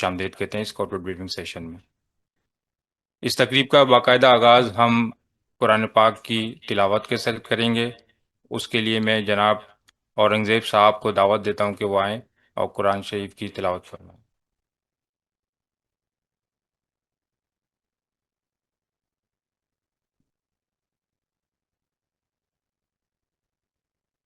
खुशामदीद कहते हैं इस कॉर्पोरेट ब्रीफिंग सेशन में। इस तकरीब का बाकायदा आगाज़ हम कुरान पाक की तिलावत के साथ करेंगे। उसके लिए मैं जनाब औरंगज़ेब साहब को दावत देता हूँ कि वो आएँ और कुरान शरीफ की तिलावत फरमाएँ।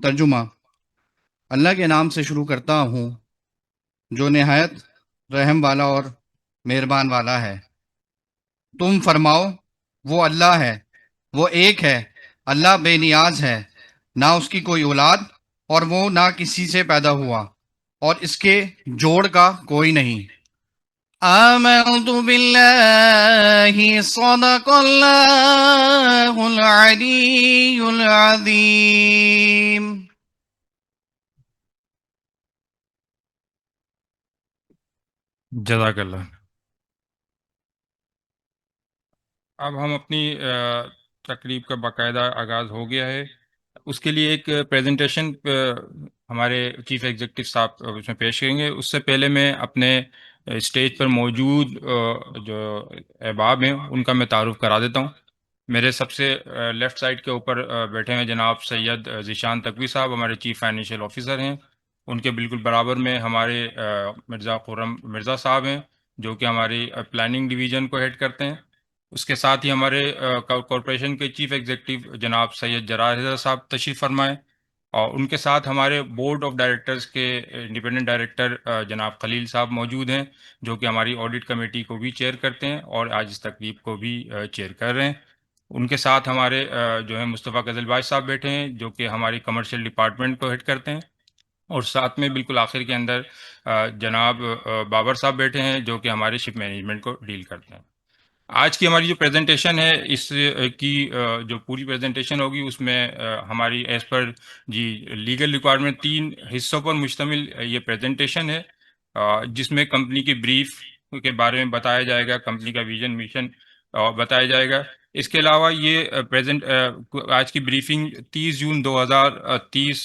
तर्जुमा। अल्लाह के नाम से शुरू करता हूँ जो निहायत रहम वाला और मेहरबान वाला है। तुम फरमाओ, वो अल्लाह है, वो एक है, अल्लाह बेनियाज है, ना उसकी कोई औलाद और वो ना किसी से पैदा हुआ और इसके जोड़ का कोई नहीं। आमनतु बिल्लाहि सदक़ल्लाहुल अलीयुल अज़ीम। जज़ाकल्लाह। अब हम अपनी तकरीब का बाकायदा आगाज़ हो गया है। उसके लिए एक प्रेजेंटेशन हमारे चीफ एग्जीक्यूटिव साहब उसमें पेश करेंगे। उससे पहले मैं अपने स्टेज पर मौजूद जो अहबाब हैं उनका मैं तारुफ करा देता हूँ। मेरे सबसे लेफ़्ट साइड के ऊपर बैठे हैं जनाब सैयद ज़ीशान तकवी साहब, हमारे चीफ फाइनेंशियल ऑफिसर हैं। उनके बिल्कुल बराबर में हमारे मिर्ज़ा खुर्रम मिर्ज़ा साहब हैं, जो कि हमारी प्लानिंग डिवीज़न को हेड करते हैं। उसके साथ ही हमारे कॉरपोरेशन के चीफ एग्जीक्यूटिव जनाब सैयद जरार साहब तशरीफ़ फरमाएँ, और उनके साथ हमारे बोर्ड ऑफ डायरेक्टर्स के इंडिपेंडेंट डायरेक्टर जनाब खलील साहब मौजूद हैं, जो कि हमारी ऑडिट कमेटी को भी चेयर करते हैं और आज इस तकरीब को भी चेयर कर रहे हैं। उनके साथ हमारे जो है मुस्तफ़ा गजलबाज साहब बैठे हैं, जो कि हमारी कमर्शियल डिपार्टमेंट को हेड करते हैं। और साथ में बिल्कुल आखिर के अंदर जनाब बाबर साहब बैठे हैं, जो कि हमारे शिप मैनेजमेंट को डील करते हैं। आज की हमारी जो प्रेजेंटेशन है इस की जो पूरी प्रेजेंटेशन होगी उसमें हमारी एज पर जी लीगल रिक्वायरमेंट 3 हिस्सों पर मुश्तमिल ये प्रेजेंटेशन है, जिसमें कंपनी की ब्रीफ के बारे में बताया जाएगा, कंपनी का विजन मिशन बताया जाएगा। इसके अलावा ये आज की ब्रीफिंग 30 जून 2030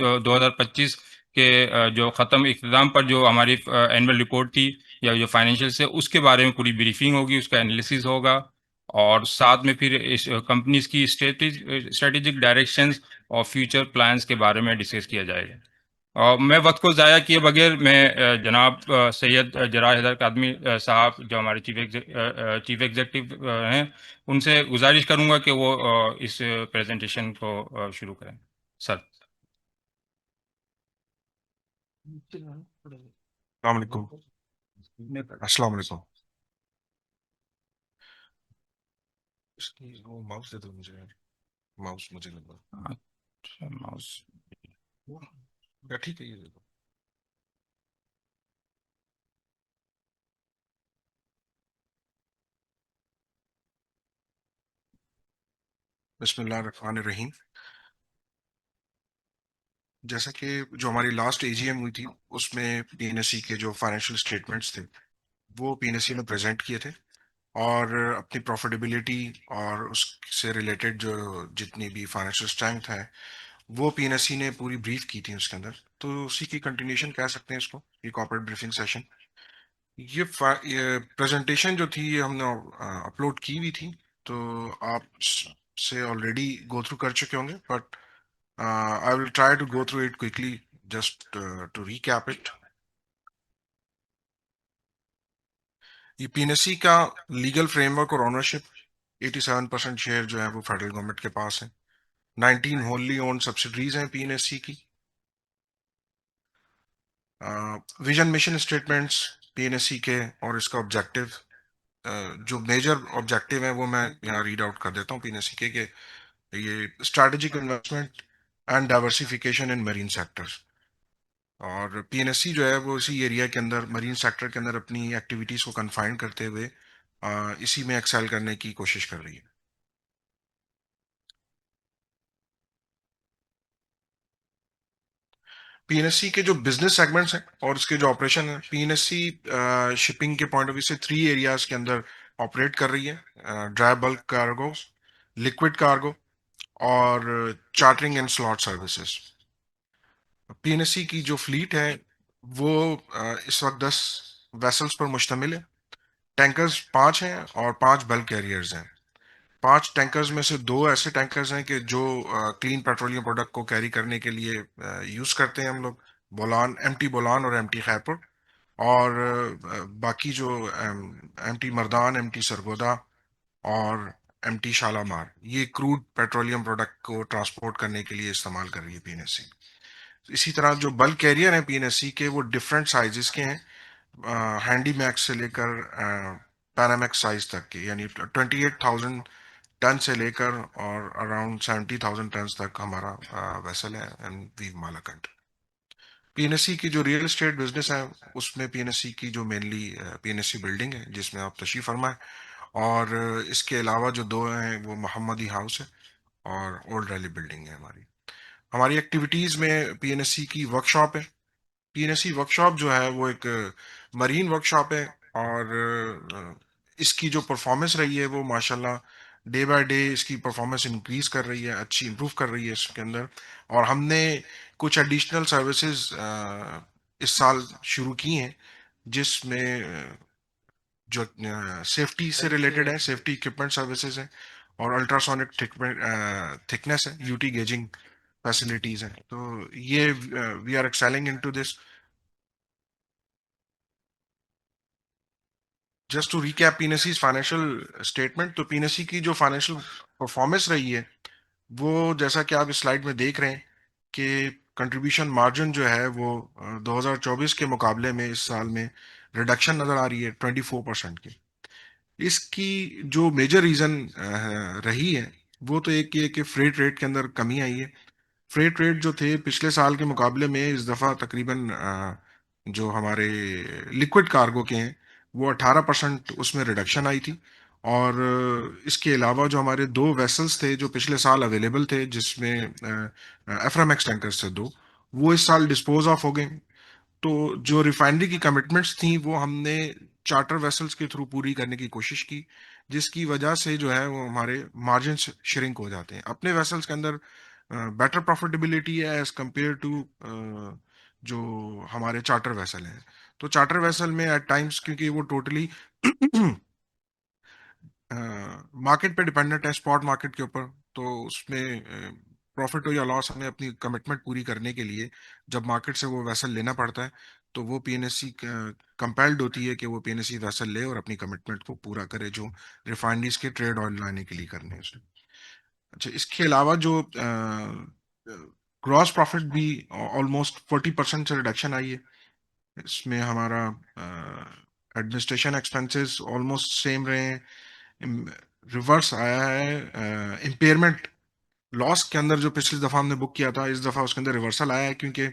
2025 के जो ख़त्म इख्तिताम पर जो हमारी एनुअल रिपोर्ट थी या जो फाइनेंशियल है उसके बारे में पूरी ब्रीफिंग होगी, उसका एनालिसिस होगा, और साथ में फिर इस कंपनीज की स्ट्रेटेजिक डायरेक्शंस और फ्यूचर प्लान्स के बारे में डिस्कस किया जाएगा। और मैं वक्त को ज़ाया किए बगैर मैं जनाब सैयद जरार हैदर कादमी साहब, जो हमारे चीफ एग्जीक्यूटिव हैं, उनसे गुजारिश करूंगा कि वो इस प्रेजेंटेशन को शुरू करें। सर। अस्सलाम वालेकुम। अस्सलाम वालेकुम। वो माउस दे दो मुझे यार, माउस मुझे लगा। अच्छा, माउस। या ठीक है, ये दे दो। बिस्मिल्लाहिर्रहमानिर्रहीम। जैसा कि जो हमारी लास्ट एजीएम हुई थी उसमें पीएनएससी के जो फाइनेंशियल स्टेटमेंट्स थे वो पीएनएससी ने प्रेजेंट किए थे, और अपनी प्रॉफिटेबिलिटी और उससे रिलेटेड जो जितनी भी फाइनेंशियल स्ट्रेंथ है वो पीएनएससी ने पूरी ब्रीफ की थी उसके अंदर। तो उसी की कंटिन्यूशन कह सकते हैं इसको, ये कॉर्पोरेट ब्रीफिंग सेशन। ये प्रेजेंटेशन जो थी ये हमने अपलोड की हुई थी, तो आप से ऑलरेडी गो थ्रू कर चुके होंगे, but I will try to go through it quickly just to recap it. ये पीएनएससी का लीगल फ्रेमवर्क और ओनरशिप 87% शेयर जो है वो फेडरल गवर्नमेंट के पास है। 19 होली ओन्ड सब्सिडरीज हैं पीएनएससी की। विजन मिशन स्टेटमेंट्स पीएनएससी के और इसका ऑब्जेक्टिव, जो मेजर ऑब्जेक्टिव है वो मैं यहाँ रीड आउट कर देता हूँ पीएनएससी के, ये strategic investment and diversification in marine sectors. और पीएनएससी जो है वो इसी एरिया के अंदर, मरीन सेक्टर के अंदर अपनी एक्टिविटीज को कन्फाइन करते हुए इसी में एक्सेल करने की कोशिश कर रही है। पीएनएससी के जो बिजनेस सेगमेंट्स हैं और उसके जो ऑपरेशन है, पीएनएससी शिपिंग के पॉइंट ऑफ व्यू से 3 एरियाज के अंदर ऑपरेट कर रही है: dry bulk cargo, liquid cargo और चार्टरिंग एंड स्लॉट सर्विसेज। पीएनएससी की जो फ्लीट है वो इस वक्त 10 वेसल्स पर मुश्तमिल है। टैंकर्स 5 हैं और 5 बल्क कैरियर्स हैं। 5 टैंकर्स में से 2 ऐसे टैंकर्स हैं कि जो क्लीन पेट्रोलियम प्रोडक्ट को कैरी करने के लिए यूज करते हैं हम लोग, बोलान, एमटी बोलान और एमटी खैरपुर। और बाकी जो एमटी मर्दान, एमटी सरगोदा और एमटी शालामार, ये क्रूड पेट्रोलियम प्रोडक्ट को ट्रांसपोर्ट करने के लिए इस्तेमाल कर रही है पीएनएससी। इसी तरह जो बल्क कैरियर हैं पीएनएससी के, वो डिफरेंट साइजेस के हैं, हैंडी मैक्स से लेकर पैनामैक्स साइज तक के, यानी 28,000 टन से लेकर और अराउंड 70,000 टन तक हमारा वेसल है एंड वी मालाकंड। पीएनएससी की जो रियल एस्टेट बिजनेस है उसमें पीएनएससी की जो मेनली पीएनएससी बिल्डिंग है जिसमें आप तशरीफ फरमा है, और इसके अलावा जो 2 हैं वो मोहम्मदी हाउस है और ओल्ड रैली बिल्डिंग है हमारी। हमारी एक्टिविटीज में पीएनएससी की वर्कशॉप है। पीएनएससी वर्कशॉप जो है वो एक मरीन वर्कशॉप है, और इसकी जो परफॉर्मेंस रही है वो माशाल्लाह डे बाय डे इसकी परफॉर्मेंस इंक्रीज कर रही है, अच्छी इंप्रूव कर रही है इसके अंदर। और हमने कुछ एडिशनल सर्विसेज इस साल शुरू की हैं, जिसमें जो सेफ्टी से रिलेटेड है, सेफ्टी इक्विपमेंट सर्विसेज है, और अल्ट्रासोनिक थिकनेस है, यूटी गेजिंग फैसिलिटीज हैं। तो ये we are excelling into this. Just to recap PNSC financial statement, तो पीएनएससी की जो फाइनेंशियल परफॉर्मेंस रही है वो जैसा कि आप इस स्लाइड में देख रहे हैं कि कंट्रीब्यूशन मार्जिन जो है वो 2024 के मुकाबले में इस साल में रिडक्शन नजर आ रही है 24% की। इसकी जो मेजर रीजन रही है वो तो एक ये कि फ्रेट रेट के अंदर कमी आई है। फ्रेट रेट जो थे पिछले साल के मुकाबले में इस दफ़ा तकरीबन जो हमारे लिक्विड कार्गो के हैं वो 18% उसमें रिडक्शन आई थी। और इसके अलावा जो हमारे 2 वेसल्स थे जो पिछले साल अवेलेबल थे, जिसमें एफ्रामैक्स टैंकर्स थे 2, वो इस साल डिस्पोज ऑफ हो गए। तो जो रिफाइनरी की कमिटमेंट्स थी वो हमने चार्टर वेसल्स के थ्रू पूरी करने की कोशिश की, जिसकी वजह से जो है वो हमारे मार्जिन श्रिंक हो जाते हैं। अपने वेसल्स के अंदर बेटर प्रॉफिटेबिलिटी है एज कंपेयर टू जो हमारे चार्टर वेसल हैं। तो चार्टर वेसल में एट टाइम्स, क्योंकि वो टोटली मार्केट पे डिपेंडेंट है, स्पॉट मार्केट के ऊपर, तो उसमें प्रॉफिट हो या लॉस हमें अपनी कमिटमेंट पूरी करने के लिए जब मार्केट से वो वैसल लेना पड़ता है, तो वो पीएनएससी कंपेल्ड होती है कि वो पीएनएससी वैसल ले और अपनी कमिटमेंट को पूरा करे जो रिफाइनरीज के ट्रेड ऑयल लाने के लिए करने हैं उसे। अच्छा, इसके अलावा जो ग्रॉस प्रॉफिट भी ऑलमोस्ट 40% से रिडक्शन आई है। इसमें हमारा एडमिनिस्ट्रेशन एक्सपेंसेस ऑलमोस्ट सेम रहे हैं। रिवर्स आया है इम्पेयरमेंट लॉस के अंदर, जो पिछली दफा हमने बुक किया था इस दफा उसके अंदर रिवर्सल आया है, क्योंकि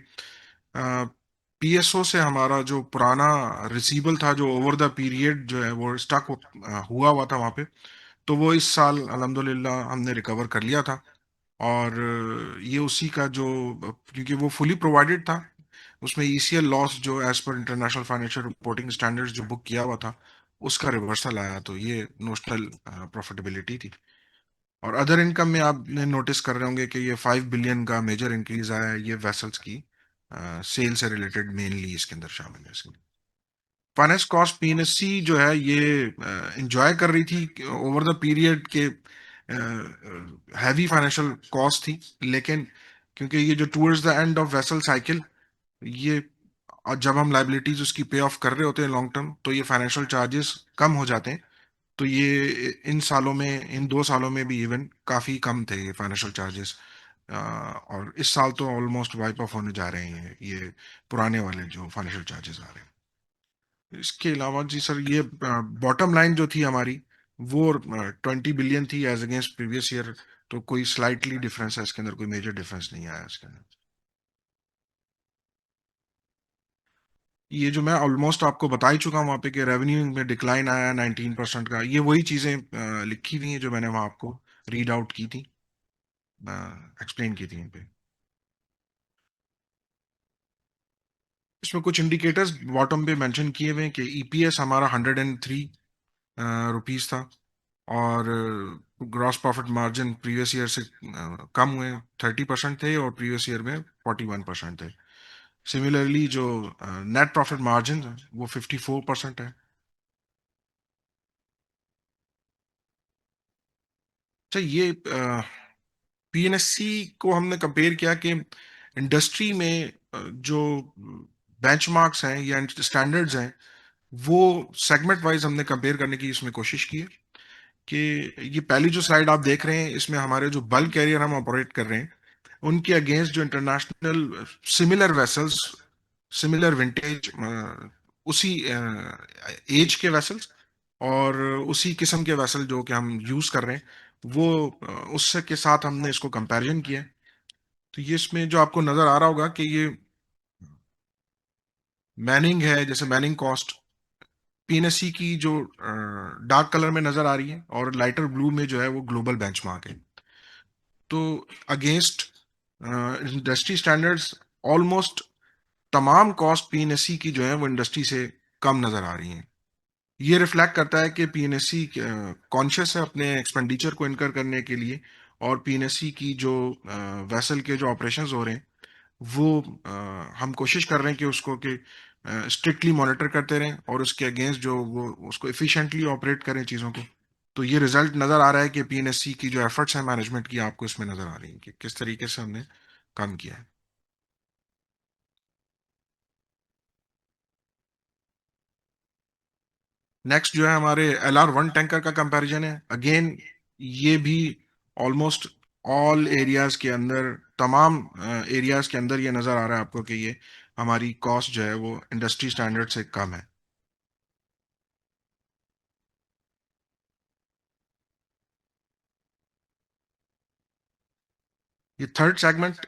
पीएसओ से हमारा जो पुराना रिसीबल था जो ओवर द पीरियड जो है वो स्टक हुआ था वहां पे, तो वो इस साल अल्हम्दुलिल्लाह हमने रिकवर कर लिया था। और ये उसी का जो, क्योंकि वो फुली प्रोवाइडेड था, उसमें ईसीएल लॉस जो एज पर इंटरनेशनल फाइनेंशियल रिपोर्टिंग स्टैंडर्ड्स जो बुक किया हुआ था उसका रिवर्सल आया, तो ये नोशनल प्रॉफिटेबिलिटी थी। और अदर इनकम में आपने नोटिस कर रहे होंगे कि ये 5 बिलियन का मेजर इंक्रीज आया है, ये वेसल्स की सेल से रिलेटेड मेनली इसके अंदर शामिल है। फाइनेंस कॉस्ट पीएनएससी जो है ये इंजॉय कर रही थी ओवर द पीरियड के, हैवी फाइनेंशियल कॉस्ट थी, लेकिन क्योंकि ये जो towards the end of vessel cycle, ये और जब हम लाइबिलिटीज उसकी पे ऑफ कर रहे होते हैं लॉन्ग टर्म, तो ये फाइनेंशियल चार्जेस कम हो जाते हैं। तो ये इन सालों में, इन 2 सालों में भी इवन काफी कम थे ये फाइनेंशियल चार्जेस। और इस साल तो ऑलमोस्ट वाइप ऑफ होने जा रहे हैं ये पुराने वाले जो फाइनेंशियल चार्जेस आ रहे हैं। इसके अलावा जी सर, ये बॉटम लाइन जो थी हमारी, वो 20 बिलियन थी एज अगेंस्ट प्रीवियस ईयर। तो कोई स्लाइटली डिफरेंस है इसके अंदर, कोई मेजर डिफरेंस नहीं आया इसके अंदर। ये जो मैं ऑलमोस्ट आपको बता ही चुका हूँ वहाँ पे कि रेवेन्यू में डिक्लाइन आया 19% का, ये वही चीज़ें लिखी हुई हैं जो मैंने वहाँ आपको रीड आउट की थी, एक्सप्लेन की थी इन पे। इसमें कुछ इंडिकेटर्स बॉटम पे मेंशन किए हुए हैं कि ईपीएस हमारा 103 रुपीज़ था, और gross profit margin previous year से कम हुए, 30% थे और प्रीवियस ईयर में 41% थे। सिमिलरली जो नेट प्रॉफिट मार्जिन वो 54% है। अच्छा, ये पीएनएससी को हमने कंपेयर किया कि इंडस्ट्री में जो बेंचमार्क्स हैं या स्टैंडर्ड्स हैं, वो सेगमेंट वाइज हमने कंपेयर करने की इसमें कोशिश की है। कि ये पहली जो स्लाइड आप देख रहे हैं, इसमें हमारे जो बल्क कैरियर हम ऑपरेट कर रहे हैं, उनके अगेंस्ट जो international similar vessels, similar vintage, उसी एज के वेसल्स और उसी किस्म के वेसल जो कि हम यूज कर रहे हैं, वो उससे के साथ हमने इसको कंपैरिजन किया है। तो ये इसमें जो आपको नजर आ रहा होगा कि ये मैनिंग है, जैसे मैनिंग कॉस्ट पीएनएससी की जो डार्क कलर में नजर आ रही है और लाइटर ब्लू में जो है वो ग्लोबल बेंचमार्क है। तो अगेंस्ट इंडस्ट्री स्टैंडर्ड्स ऑलमोस्ट तमाम कॉस्ट पीएनएससी की जो है वो इंडस्ट्री से कम नजर आ रही हैं। ये रिफ्लेक्ट करता है कि पीएनएससी कॉन्शियस है अपने एक्सपेंडिचर को इनकर करने के लिए, और पीएनएससी की जो वेसल के जो ऑपरेशंस हो रहे हैं, वो हम कोशिश कर रहे हैं कि उसको कि स्ट्रिक्टली मॉनिटर करते रहें और उसके अगेंस्ट जो वो उसको एफिशिएंटली ऑपरेट करें चीज़ों को। तो ये रिजल्ट नज़र आ रहा है कि पीएनएससी की जो एफर्ट्स हैं मैनेजमेंट की, आपको इसमें नज़र आ रही हैं कि किस तरीके से हमने काम किया है। नेक्स्ट जो है हमारे LR1 टैंकर का कंपैरिजन है। अगेन ये भी ऑलमोस्ट ऑल एरियाज के अंदर, तमाम एरियाज के अंदर ये नज़र आ रहा है आपको कि ये हमारी कॉस्ट जो है वो इंडस्ट्री स्टैंडर्ड से कम है। ये थर्ड सेगमेंट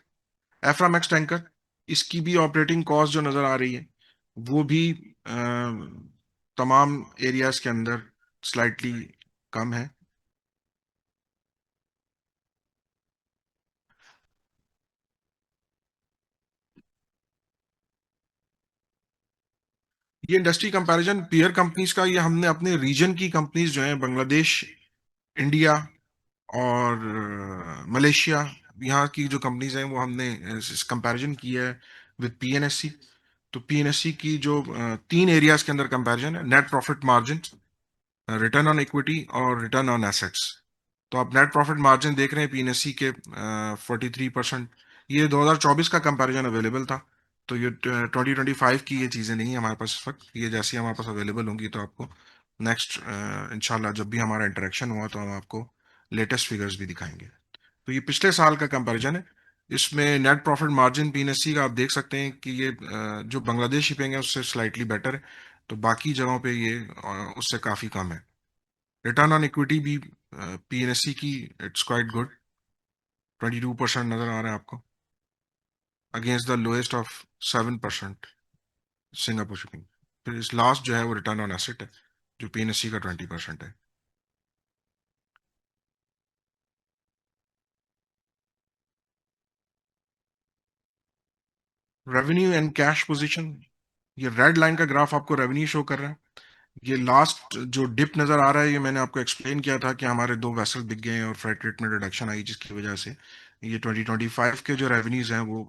एफ्रामैक्स टैंकर, इसकी भी ऑपरेटिंग कॉस्ट जो नज़र आ रही है, वो भी तमाम एरियाज के अंदर स्लाइटली कम है। ये इंडस्ट्री कंपैरिजन पीयर कंपनीज का, ये हमने अपने रीजन की कंपनीज जो है बांग्लादेश, इंडिया और मलेशिया, यहाँ की जो कंपनीज हैं वो हमने इस कंपैरिजन किया है विद पीएनएससी। तो पीएनएससी की जो 3 एरियाज के अंदर कंपैरिजन है, net profit margin, return on equity और रिटर्न ऑन एसेट्स। तो आप नेट प्रॉफिट मार्जिन देख रहे हैं पीएनएससी के 43%। ये 2024 का कंपैरिजन अवेलेबल था, तो ये 2025 की ये चीज़ें नहीं है हमारे पास इस वक्त। ये जैसी हमारे पास अवेलेबल होंगी तो आपको नेक्स्ट इंशाल्लाह जब भी हमारा इंटरेक्शन हुआ तो हम आपको लेटेस्ट फिगर्स भी दिखाएंगे। तो ये पिछले साल का कंपैरिजन है। इसमें नेट प्रॉफिट मार्जिन पीएनएससी का आप देख सकते हैं कि ये जो बांग्लादेश शिपिंग है उससे स्लाइटली बेटर है। तो बाकी जगहों पे ये उससे काफ़ी कम है। रिटर्न ऑन इक्विटी भी पीएनएससी की इट्स क्वाइट गुड, 22% नजर आ रहा है आपको, against the lowest of 7% Singapore shipping. फिर इस लास्ट जो है वो रिटर्न ऑन एसेट है जो पीएनएससी का 20% है। रेवेन्यू एंड कैश पोजीशन, ये रेड लाइन का ग्राफ आपको रेवेन्यू शो कर रहा है। ये लास्ट जो डिप नजर आ रहा है, ये मैंने आपको एक्सप्लेन किया था कि हमारे 2 वेसल बिक गए हैं और फ्रेट रेट में रिडक्शन आई, जिसकी वजह से ये 2025 के जो रेवेन्यूज हैं वो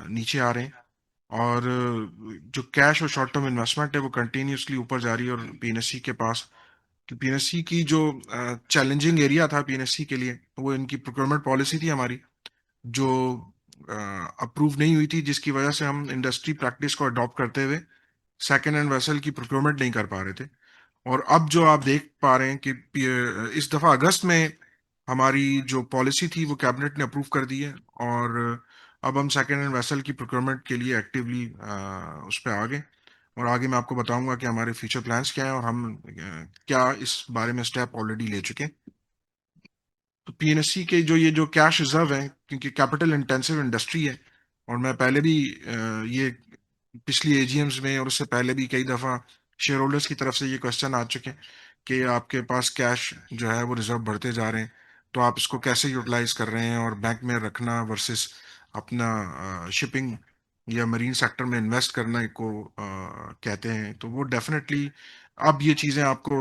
नीचे आ रहे हैं। और जो कैश और शॉर्ट टर्म इन्वेस्टमेंट है वो कंटिन्यूसली ऊपर जा रही है। और पीएनएससी के पास, कि पीएनएससी की जो चैलेंजिंग एरिया था पीएनएससी के लिए, वो इनकी प्रोक्योरमेंट पॉलिसी थी हमारी, जो अप्रूव नहीं हुई थी, जिसकी वजह से हम इंडस्ट्री प्रैक्टिस को अडॉप्ट करते हुए सेकेंड हैंड वेसल की प्रोक्योरमेंट नहीं कर पा रहे थे। और अब जो आप देख पा रहे हैं कि इस दफा अगस्त में हमारी जो पॉलिसी थी वो कैबिनेट ने अप्रूव कर दी है, और अब हम सेकेंड हैंड वेसल की प्रोक्योरमेंट के लिए एक्टिवली उस पर आ गए। और आगे मैं आपको बताऊंगा कि हमारे फ्यूचर प्लान्स क्या हैं और हम क्या इस बारे में स्टेप ऑलरेडी ले चुके हैं। तो पीएनएससी के जो ये जो कैश रिजर्व है, क्योंकि कैपिटल इंटेंसिव इंडस्ट्री है, और मैं पहले भी ये पिछली एजीएम्स में और उससे पहले भी कई दफा शेयर होल्डर्स की तरफ से ये क्वेश्चन आ चुके हैं कि आपके पास कैश जो है वो रिजर्व बढ़ते जा रहे हैं, तो आप इसको कैसे यूटिलाइज कर रहे हैं, और बैंक में रखना वर्सेस अपना शिपिंग या मरीन सेक्टर में इन्वेस्ट करना को कहते हैं। तो वो डेफिनेटली अब ये चीज़ें आपको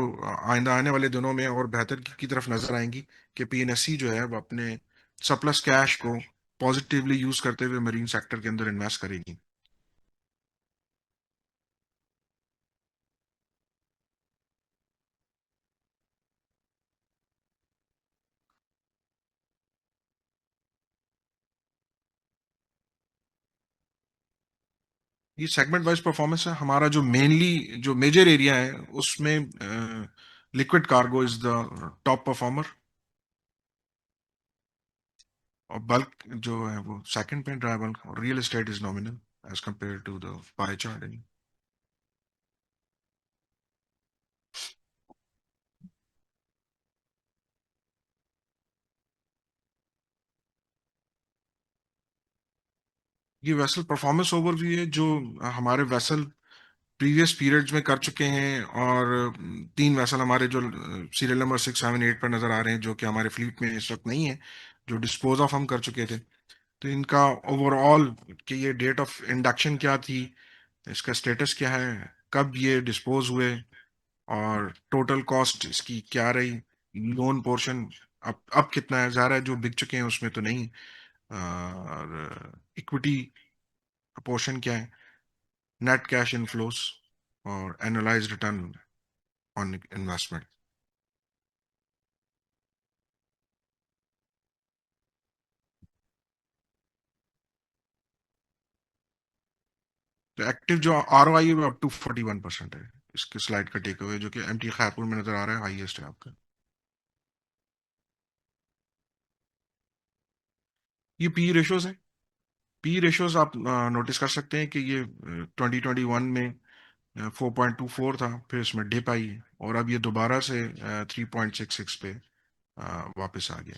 आइंदा आने वाले दिनों में और बेहतर की तरफ नजर आएंगी कि पीएनएससी जो है वो अपने सरप्लस कैश को पॉजिटिवली यूज करते हुए मरीन सेक्टर के अंदर इन्वेस्ट करेगी। ये सेगमेंट वाइज परफॉर्मेंस है हमारा। जो मेनली जो मेजर एरिया है उसमें liquid cargo is the top performer, और बल्क जो है वो सेकंड पे, ड्राई बल्क और real estate is nominal as compare to the pie chart. ये वेसल परफॉर्मेंस ओवरव्यू है जो हमारे वेसल प्रीवियस पीरियड्स में कर चुके हैं, और तीन वेसल हमारे जो सीरियल नंबर 6, 7, 8 पर नजर आ रहे हैं जो कि हमारे फ्लीट में इस वक्त नहीं है, जो डिस्पोज ऑफ हम कर चुके थे। तो इनका ओवरऑल कि ये डेट ऑफ इंडक्शन क्या थी, इसका स्टेटस क्या है, कब ये डिस्पोज हुए, और टोटल कॉस्ट इसकी क्या रही, लोन पोर्शन अब कितना है, ज़्यादा है जो बिक चुके हैं उसमें तो नहीं, और इक्विटी पोर्शन क्या है, नेट कैश इनफ्लोस और एनुअलाइज्ड रिटर्न ऑन इन्वेस्टमेंट। तो एक्टिव जो आर ओ आई है वो अप टू 41% है। इसके स्लाइड का टेक अवे जो कि एम टी खैरपुर में नजर आ रहा है, हाईएस्ट है आपका। ये पी रेशोज है। पी रेशोज आप नोटिस कर सकते हैं कि ये 2021 में 4.24 था, फिर इसमें डिप आई, और अब ये दोबारा से 3.66 पे वापस आ गया।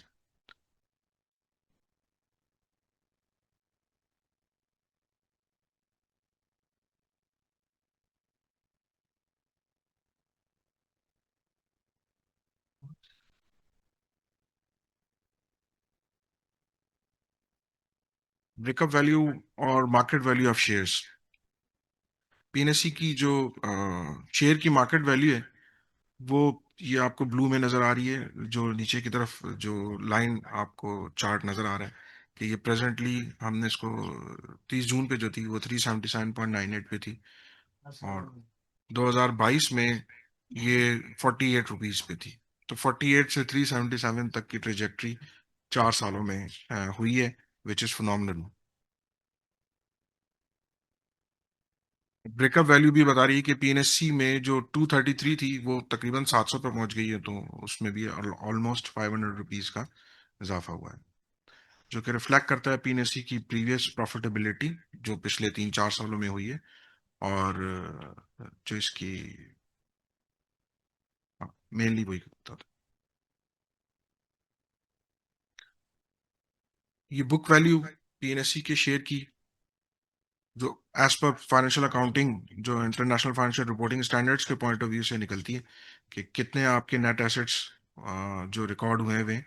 ब्रेकअप वैल्यू और मार्केट वैल्यू ऑफ शेयर्स। पीएनएससी की जो शेयर की मार्केट वैल्यू है वो ये आपको ब्लू में नजर आ रही है, जो नीचे की तरफ जो लाइन आपको चार्ट नजर आ रहा है कि ये प्रेजेंटली हमने इसको 30 जून पे जो थी वो 377.98 पे थी, और 2022 में ये 48 रुपीज पे थी। तो 48 से 377 तक की ट्रेजेक्ट्री 4 सालों में हुई है, which is phenomenal. Breakup value भी बता रही है कि पीएनएससी में जो 233 थी वो तकरीबन 700 पर पहुंच गई है, तो उसमें भी ऑलमोस्ट 500 रुपीज का इजाफा हुआ है, जो कि रिफ्लेक्ट करता है पीएनएससी की प्रीवियस प्रॉफिटेबिलिटी जो पिछले 3-4 सालों में हुई है, और जो इसकी मेनली वही करता था। ये बुक वैल्यू पीएनएससी के शेयर की जो एज पर फाइनेंशियल अकाउंटिंग जो इंटरनेशनल फाइनेंशियल रिपोर्टिंग स्टैंडर्ड्स के पॉइंट ऑफ व्यू से निकलती है कि कितने आपके नेट एसेट्स जो रिकॉर्ड हुए हुए हैं,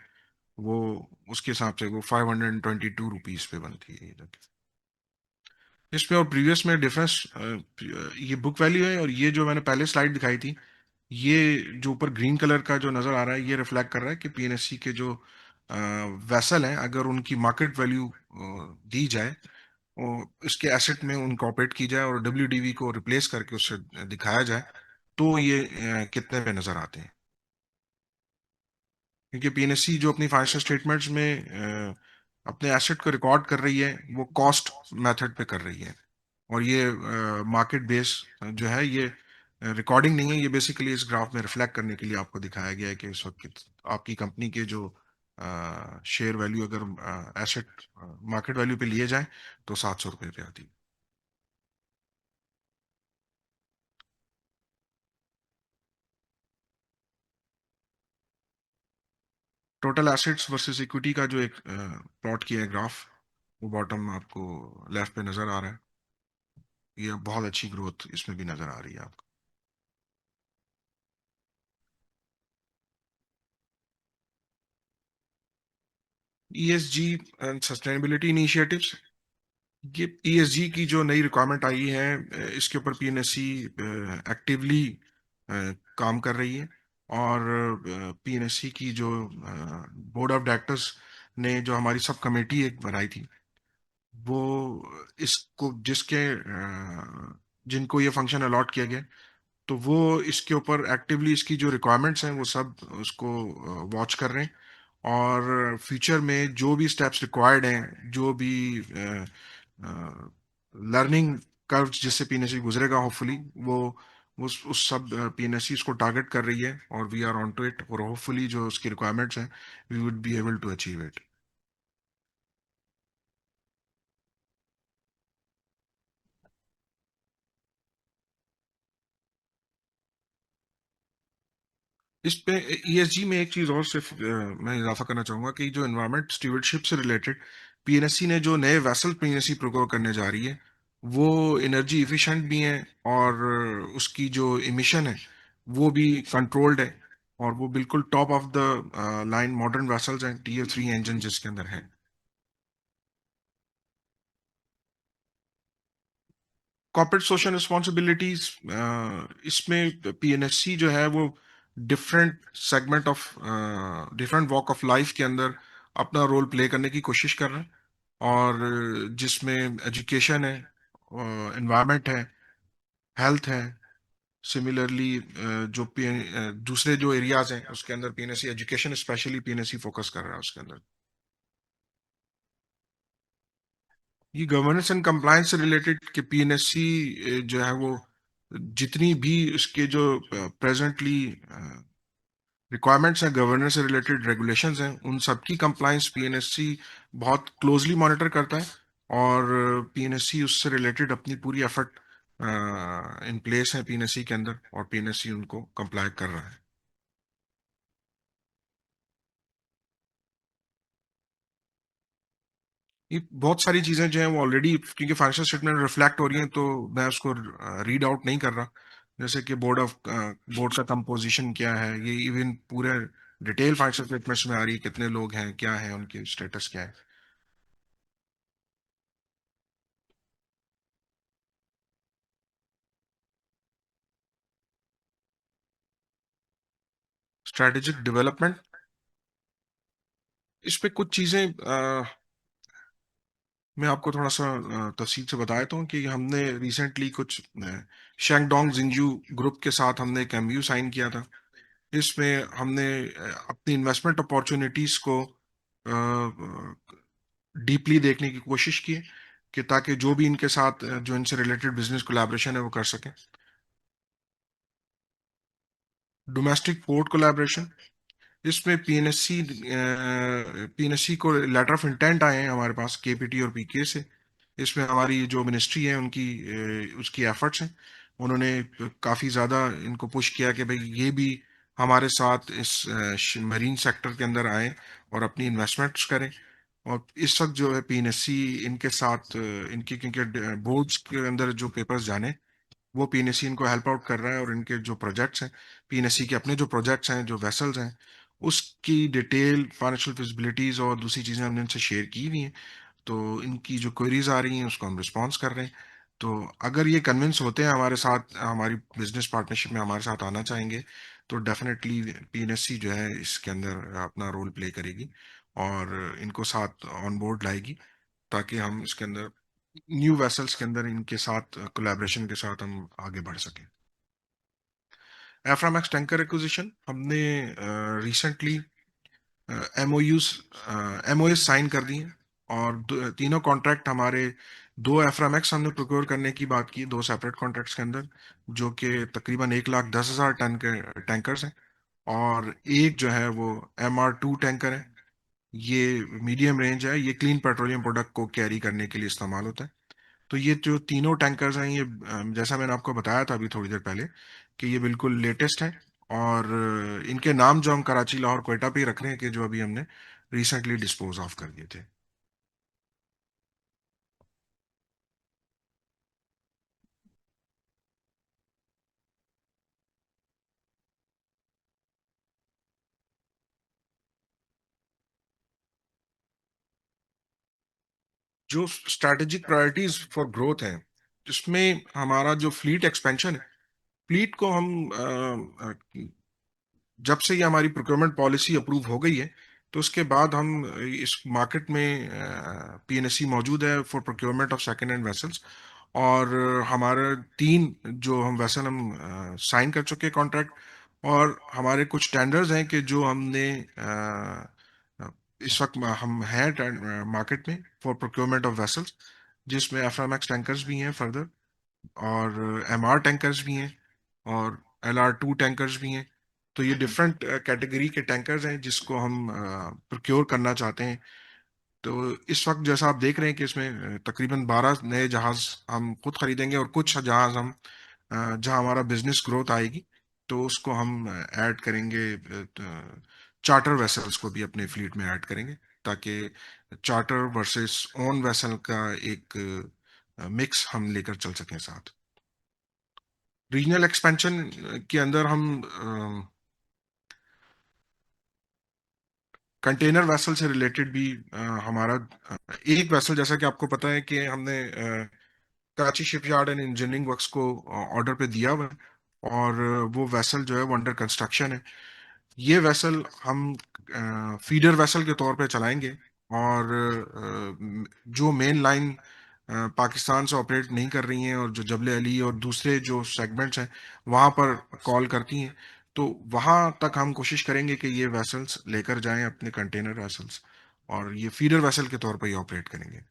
वो उसके हिसाब से वो 522 रुपीज पे बनती है ये जाके। इसमें और प्रीवियस में डिफरेंस ये बुक वैल्यू है, और ये जो मैंने पहले स्लाइड दिखाई थी, ये जो ऊपर ग्रीन कलर का जो नजर आ रहा है ये रिफ्लेक्ट कर रहा है कि पीएनएससी के जो वेसल हैं अगर उनकी मार्केट वैल्यू दी जाए, और इसके एसेट में इनकॉर्पोरेट की जाए और डब्ल्यूडीवी को रिप्लेस करके उससे दिखाया जाए, तो ये कितने पे नजर आते हैं। क्योंकि पीएनएससी जो अपनी फाइनेंशियल स्टेटमेंट्स में अपने एसेट को रिकॉर्ड कर रही है वो कॉस्ट मेथड पे कर रही है। और ये मार्केट बेस जो है ये रिकॉर्डिंग नहीं है, ये बेसिकली इस ग्राफ में रिफ्लेक्ट करने के लिए आपको दिखाया गया है कि इस वक्त आपकी कंपनी के जो शेयर वैल्यू अगर एसेट मार्केट वैल्यू पे लिए जाए तो 700 रुपये पे आती है। टोटल एसेट्स वर्सेस इक्विटी का जो एक प्लॉट किया है ग्राफ, वो बॉटम आपको लेफ्ट पे नजर आ रहा है। ये बहुत अच्छी ग्रोथ इसमें भी नजर आ रही है आपको। ईएसजी एंड सस्टेनेबिलिटी इनिशिएटिव्स, ये ईएसजी की जो नई रिक्वायरमेंट आई है इसके ऊपर पीएनएससी एक्टिवली काम कर रही है। और पीएनएससी की जो बोर्ड ऑफ डायरेक्टर्स ने जो हमारी सब कमेटी एक बनाई थी, वो इसको जिनको ये फंक्शन अलॉट किया गया, तो वो इसके ऊपर एक्टिवली इसकी जो रिक्वायरमेंट्स हैं वो सब उसको वॉच कर रहे हैं। और फ्यूचर में जो भी स्टेप्स रिक्वायर्ड हैं, जो भी लर्निंग कर्व जिससे पीएनएससी गुजरेगा होपफुली, वो उस सब पीएनएससी इसको टारगेट कर रही है और we are on to it. और होपफुली जो उसकी रिक्वायरमेंट्स हैं we would be able to achieve it. इस पे ईएसजी में एक चीज और सिर्फ मैं इजाफा करना चाहूंगा कि जो एनवायरमेंट स्टीवर्डशिप से रिलेटेड पीएनएससी ने जो नए वेसल पीएनएससी प्रोक्योर करने जा रही है, वो एनर्जी इफिशिएंट भी हैं और उसकी जो इमिशन है वो भी कंट्रोल्ड है। और वो बिल्कुल top of the line modern vessels हैं, टीयर 3 इंजन जिसके अंदर है। कॉर्पोरेट सोशल रिस्पॉन्सिबिलिटीज, इसमें पीएनएससी जो है वो different segment of different walk of life के अंदर अपना रोल प्ले करने की कोशिश कर रहे हैं। और जिसमें एजुकेशन है, एनवायरनमेंट है, हेल्थ है। सिमिलरली दूसरे जो एरियाज हैं उसके अंदर पीएनएससी एजुकेशन स्पेशली पीएनएससी फोकस कर रहा है उसके अंदर। ये गवर्नेंस एंड कंप्लायंस से रिलेटेड कि पीएनएससी जो है वो जितनी भी उसके जो प्रेजेंटली रिक्वायरमेंट्स हैं, गवर्नेंस से रिलेटेड रेगुलेशंस हैं, उन सब की कंप्लायंस पीएनएससी बहुत क्लोजली मॉनिटर करता है। और पीएनएससी उससे रिलेटेड अपनी पूरी एफर्ट इन प्लेस है पीएनएससी के अंदर, और पीएनएससी उनको कंप्लाई कर रहा है। ये बहुत सारी चीजें जो हैं वो ऑलरेडी क्योंकि फाइनेंशियल स्टेटमेंट रिफ्लेक्ट हो रही हैं, तो मैं उसको रीड आउट नहीं कर रहा। जैसे कि बोर्ड का कंपोजिशन क्या है, ये इवन पूरे डिटेल फाइनेंशियल स्टेटमेंट्स में आ रही है, कितने लोग हैं, क्या है उनके स्टेटस क्या है। स्ट्रेटेजिक डेवलपमेंट, इस पे कुछ चीजें मैं आपको थोड़ा सा तफसील से बता देता हूँ कि हमने रिसेंटली कुछ शेंगडोंग जिंजू ग्रुप के साथ हमने एक एमयू साइन किया था। इसमें हमने अपनी इन्वेस्टमेंट अपॉर्चुनिटीज को डीपली देखने की कोशिश की है कि ताकि जो भी इनके साथ जो इनसे रिलेटेड बिजनेस कोलैबोरेशन है वो कर सकें। डोमेस्टिक पोर्ट कोलैबोरेशन, इसमें पीएनएससी को लेटर ऑफ इंटेंट आए हैं हमारे पास केपीटी और पीके से। इसमें हमारी जो मिनिस्ट्री है उनकी उसकी एफर्ट्स हैं। उन्होंने काफ़ी ज़्यादा इनको पुश किया कि भाई ये भी हमारे साथ इस मरीन सेक्टर के अंदर आए और अपनी इन्वेस्टमेंट्स करें। और इस वक्त जो है पीएनएससी इनके साथ इनकी क्योंकि बोर्ड्स के अंदर जो पेपर्स जाने, वो पीएनएससी इनको हेल्प आउट कर रहा है। और इनके जो प्रोजेक्ट्स हैं, पीएनएससी के अपने जो प्रोजेक्ट्स हैं, जो वेसल्स हैं, उसकी डिटेल फाइनेंशियल फिजिबिलिटीज और दूसरी चीज़ें हमने इनसे शेयर की हुई हैं। तो इनकी जो क्वेरीज आ रही हैं उसको हम रिस्पॉन्स कर रहे हैं। तो अगर ये कन्विंस होते हैं हमारे साथ, हमारी बिजनेस पार्टनरशिप में हमारे साथ आना चाहेंगे, तो डेफिनेटली पीएनएससी जो है इसके अंदर अपना रोल प्ले करेगी और इनको साथ ऑन बोर्ड लाएगी, ताकि हम इसके अंदर न्यू वेसल्स के अंदर इनके साथ कोलैबोरेशन के साथ हम आगे बढ़ सकें। एफ्रामैक्स टैंकर एक्विजिशन, हमने रिसेंटली एमओयूज एमओएस साइन कर दी हैं और तीनों कॉन्ट्रैक्ट हमारे, दो एफ्रामैक्स हमने प्रोक्योर करने की बात की, दो सेपरेट कॉन्ट्रैक्ट्स के अंदर, जो कि तकरीबन 1,10,000 टन के टैंकर्स हैं। और एक जो है वो MR2 टैंकर है। ये मीडियम रेंज है, ये क्लीन पेट्रोलियम प्रोडक्ट को कैरी करने के लिए इस्तेमाल होता है। तो ये जो तीनों टैंकर्स हैं, ये जैसा मैंने आपको बताया था अभी थोड़ी देर पहले, कि ये बिल्कुल लेटेस्ट है। और इनके नाम जो हम कराची, लाहौर, क्वेटा पे ही रख रहे हैं, कि जो अभी हमने रिसेंटली डिस्पोज ऑफ कर दिए थे। जो स्ट्रैटेजिक प्रायोरिटीज फॉर ग्रोथ है, जिसमें हमारा जो फ्लीट एक्सपेंशन है, फ्लीट को हम जब से ये हमारी प्रोक्योरमेंट पॉलिसी अप्रूव हो गई है, तो उसके बाद हम इस मार्केट में PNSE मौजूद है for procurement of second hand vessels. और हमारे तीन जो हम वेसल हम साइन कर चुके हैं कॉन्ट्रैक्ट। और हमारे कुछ टेंडर्स हैं कि जो हमने इस वक्त हम हैं मार्केट में फॉर प्रोक्योरमेंट ऑफ वेसल्स, जिसमें एफ्रामैक्स टैंकर्स भी हैं फर्दर, और MR टैंकर्स भी हैं, और LR2 टैंकर्स भी हैं। तो ये डिफरेंट कैटेगरी के टैंकर्स हैं जिसको हम प्रोक्योर करना चाहते हैं। तो इस वक्त जैसा आप देख रहे हैं कि इसमें तकरीबन 12 नए जहाज हम खुद खरीदेंगे, और कुछ जहाज हम जहां हमारा बिजनेस ग्रोथ आएगी तो उसको हम ऐड करेंगे, चार्टर वेसल्स को भी अपने फ्लीट में ऐड करेंगे, ताकि चार्टर वर्सेस ओन वेसल का एक मिक्स हम लेकर चल सकें साथ। रीजनल एक्सपेंशन के अंदर हम कंटेनर वेसल से रिलेटेड भी हमारा एक वेसल, जैसा कि आपको पता है कि हमने Karachi shipyard and engineering works को ऑर्डर पे दिया हुआ है, और वो वेसल जो है वो अंडर कंस्ट्रक्शन है। ये वेसल हम फीडर वेसल के तौर पे चलाएंगे। और जो मेन लाइन पाकिस्तान से ऑपरेट नहीं कर रही हैं, और जो जबले अली और दूसरे जो सेगमेंट्स हैं वहाँ पर कॉल करती हैं, तो वहाँ तक हम कोशिश करेंगे कि ये वेसल्स लेकर जाएं अपने कंटेनर वेसल्स, और ये फीडर वेसल के तौर पर ही ऑपरेट करेंगे।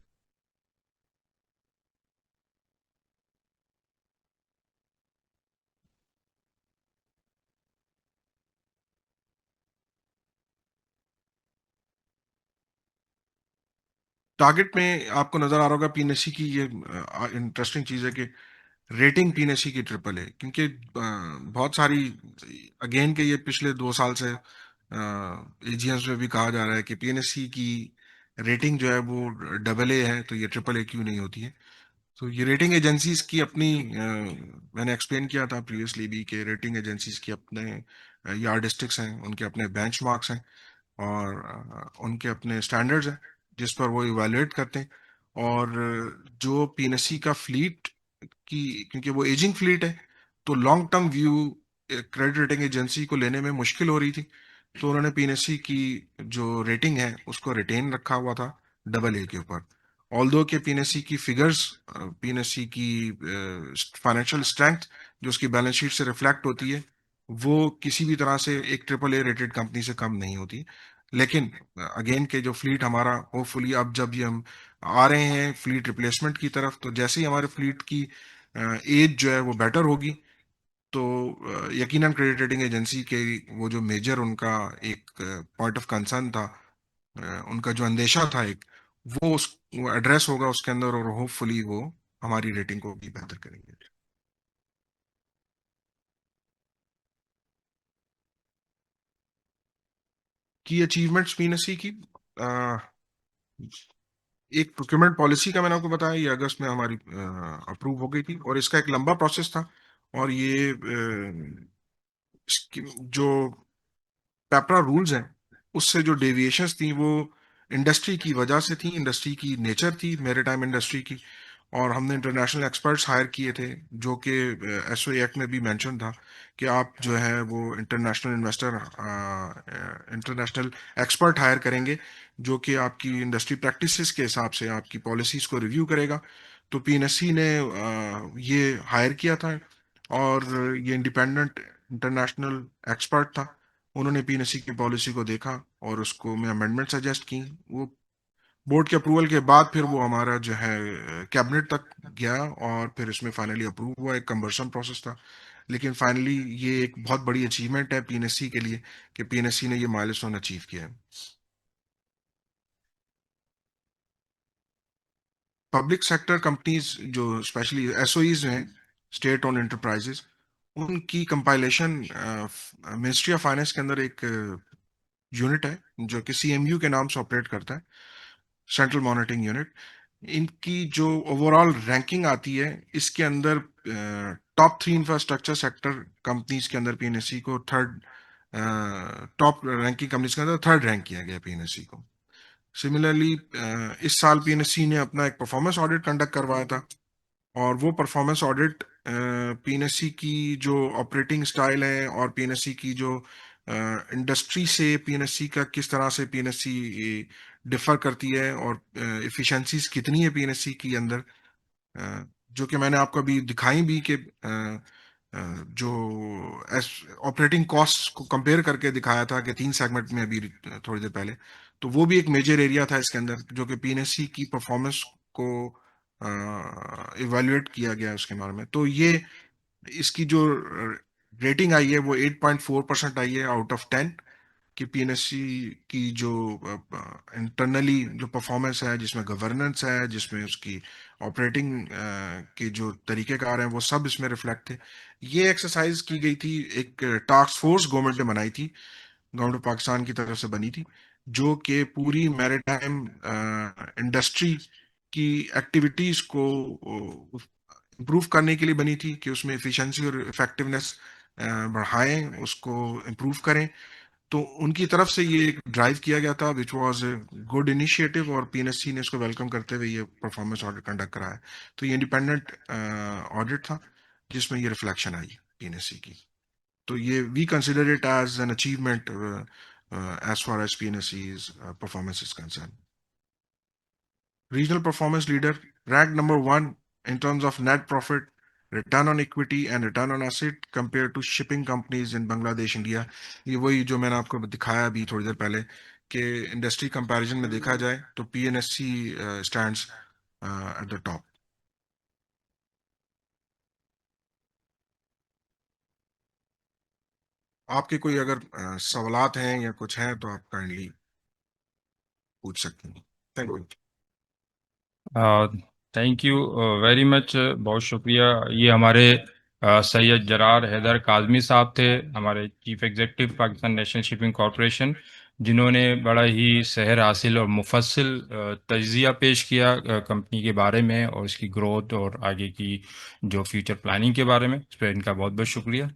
टारगेट में आपको नजर आ रहा होगा PNSE की, ये इंटरेस्टिंग चीज़ है कि रेटिंग PNSE की ट्रिपल है, क्योंकि बहुत सारी, अगेन के ये पिछले 2 साल से AGMs में भी कहा जा रहा है कि PNSE की रेटिंग जो है वो AA है, तो ये AAA क्यों नहीं होती है। तो ये रेटिंग एजेंसीज की अपनी, मैंने एक्सप्लेन किया था प्रीवियसली भी कि रेटिंग एजेंसीज की अपने यार्डस्टिक्स हैं, उनके अपने बेंचमार्क्स हैं, और उनके अपने स्टैंडर्ड्स हैं जिस पर वो इवेलुएट करते हैं। और जो PNSE का फ्लीट की, क्योंकि वो एजिंग फ्लीट है, तो long term view credit rating agency को लेने में मुश्किल हो रही थी। तो उन्होंने PNSE की जो रेटिंग है उसको रिटेन रखा हुआ था AA के ऊपर। ऑल्दो के PNSE की फिगर्स, PNSE की फाइनेंशियल स्ट्रेंथ जो उसकी बैलेंस शीट से रिफ्लेक्ट होती है, वो किसी भी तरह से एक AAA रेटेड कंपनी से कम नहीं होती। लेकिन अगेन के जो फ्लीट हमारा, होपफुली अब जब ये हम आ रहे हैं फ्लीट रिप्लेसमेंट की तरफ, तो जैसे ही हमारे फ्लीट की एज जो है वो बेटर होगी, तो यकीनन क्रेडिट रेटिंग एजेंसी के वो जो मेजर उनका एक पॉइंट ऑफ कंसर्न था, उनका जो अंदेशा था एक, वो उस वो एड्रेस होगा उसके अंदर, और होपफुली वो हमारी रेटिंग को भी बेहतर करेंगे। की अचीवमेंट्स PNSE की, अ, एक प्रोक्योरमेंट पॉलिसी का मैंने आपको बताया, ये अगस्त में हमारी अप्रूव हो गई थी, और इसका एक लंबा प्रोसेस था। और ये जो पेपरा रूल्स हैं, उससे जो डेविएशंस थी वो इंडस्ट्री की वजह से थी, इंडस्ट्री की नेचर थी, मेरीटाइम इंडस्ट्री की। और हमने इंटरनेशनल एक्सपर्ट्स हायर किए थे, जो कि SOE एक्ट में भी मेंशन था कि आप जो है वो international investor, international expert hire करेंगे, जो कि आपकी इंडस्ट्री प्रैक्टिसेस के हिसाब से आपकी पॉलिसीज को रिव्यू करेगा। तो PNSE ने ये हायर किया था, और ये इंडिपेंडेंट इंटरनेशनल एक्सपर्ट था। उन्होंने PNSE की पॉलिसी को देखा और उसको में अमेंडमेंट सजेस्ट की। वो बोर्ड के अप्रूवल के बाद फिर वो हमारा जो है कैबिनेट तक गया और फिर इसमें फाइनली अप्रूव हुआ। एक कंबर्सन प्रोसेस था, लेकिन फाइनली ये एक बहुत बड़ी अचीवमेंट है पीएनएससी के लिए कि पीएनएससी ने ये माइलस्टोन अचीव किया है। पब्लिक सेक्टर कंपनीज जो स्पेशली एसओईज हैं, स्टेट ओन एंटरप्राइजेस, उनकी कंपाइलेशन मिनिस्ट्री ऑफ फाइनेंस के अंदर एक यूनिट है जो कि सीएमयू के नाम से ऑपरेट करता है, सेंट्रल मॉनिटरिंग यूनिट। इनकी जो ओवरऑल रैंकिंग आती है, इसके अंदर टॉप 3 इंफ्रास्ट्रक्चर सेक्टर कंपनीज के अंदर पीएनएससी को थर्ड, टॉप रैंकिंग कंपनीज के अंदर थर्ड रैंक किया गया पीएनएससी को। सिमिलरली इस साल पीएनएससी ने अपना एक परफॉर्मेंस ऑडिट कंडक्ट करवाया था, और वो परफॉर्मेंस ऑडिट पीएनएससी की जो ऑपरेटिंग स्टाइल है और पीएनएससी की जो इंडस्ट्री से पीएनएससी का किस तरह से पीएनएससी डिफर करती है और इफिशिएंसीज कितनी है पीएनएससी की अंदर, जो कि मैंने आपको अभी दिखाई भी कि जो ऑपरेटिंग कॉस्ट को कंपेयर करके दिखाया था कि 3 सेगमेंट में अभी थोड़ी देर पहले, तो वो भी एक मेजर एरिया था इसके अंदर जो कि पीएनएससी की परफॉर्मेंस को इवेल्युएट किया गया उसके बारे में। तो ये इसकी जो रेटिंग आई है वो 8.4% आई है आउट ऑफ 10, कि पीएनएससी की जो इंटरनली जो परफॉर्मेंस है, जिसमें गवर्नेंस है, जिसमें उसकी ऑपरेटिंग के जो तरीकेकार हैं, वो सब इसमें रिफ्लेक्ट थे। ये एक्सरसाइज की गई थी, एक टास्क फोर्स गवर्नमेंट ने बनाई थी, गवर्नमेंट ऑफ पाकिस्तान की तरफ से बनी थी, जो कि पूरी मैरिटाइम इंडस्ट्री की एक्टिविटीज को इम्प्रूव करने के लिए बनी थी, कि उसमें एफिशिएंसी और इफेक्टिवनेस बढ़ाएं, उसको इम्प्रूव करें। तो उनकी तरफ से ये एक ड्राइव किया गया था, which was a good initiative, और पीएनएससी ने इसको वेलकम करते हुए ये परफॉर्मेंस ऑडिट कंडक्ट कराया। तो ये इंडिपेंडेंट ऑडिट था जिसमें ये रिफ्लेक्शन आई पीएनएससी की। तो ये we consider it as an achievement as far as PNSC's performance is concerned. Regional performance leader ranked number one in terms of net profit, return on equity and return on asset compared to shipping companies in Bangladesh, India. ये वही जो मैंने आपको दिखाया अभी थोड़ी देर पहले कि इंडस्ट्री कंपैरिजन में देखा जाए तो पीएनएससी स्टैंड्स एट द टॉप। आपके कोई अगर सवालात हैं या कुछ हैं तो आप काइंडली पूछ सकते हैं। Thank you. Thank you very much, बहुत शुक्रिया। ये हमारे सैयद जरार हैदर काज़मी साहब थे, हमारे chief executive Pakistan national shipping corporation, जिन्होंने बड़ा ही सहर हासिल और मुफस्सिल तज्ज़िया पेश किया कंपनी के बारे में और इसकी ग्रोथ और आगे की जो फ्यूचर प्लानिंग के बारे में। इस पर इनका बहुत बहुत शुक्रिया।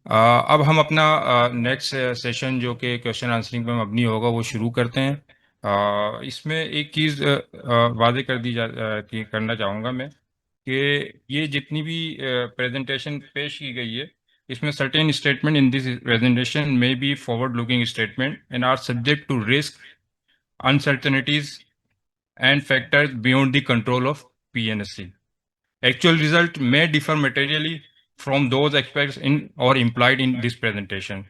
अब हम अपना नेक्स्ट सेशन जो कि क्वेश्चन आंसरिंग पर मबनी होगा वो शुरू करते हैं। इसमें एक चीज़ वादे कर दी कि करना चाहूँगा मैं कि ये जितनी भी प्रेजेंटेशन पेश की गई है, इसमें certain statement in this presentation में be forward looking statement and are subject to risk, uncertainties and factors beyond the control of PNSC. Actual result may differ materially from those expressed in or implied in this presentation.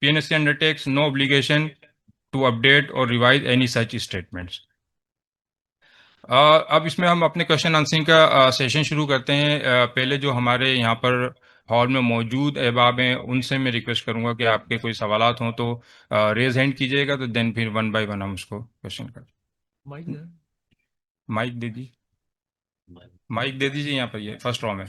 PNSC undertakes no obligation to update or revise any such statements. अब इसमें हम अपने question answering का session शुरू करते हैं। पहले जो हमारे यहाँ पर हॉल में मौजूद अहबाब हैं उनसे मैं रिक्वेस्ट करूंगा कि आपके कोई सवालात हों तो रेज हैंड कीजिएगा, तो देन फिर वन बाय वन हम उसको क्वेश्चन कर। माइक दे दीजिए, माइक दे दीजिए यहाँ पर, ये फर्स्ट रॉ में।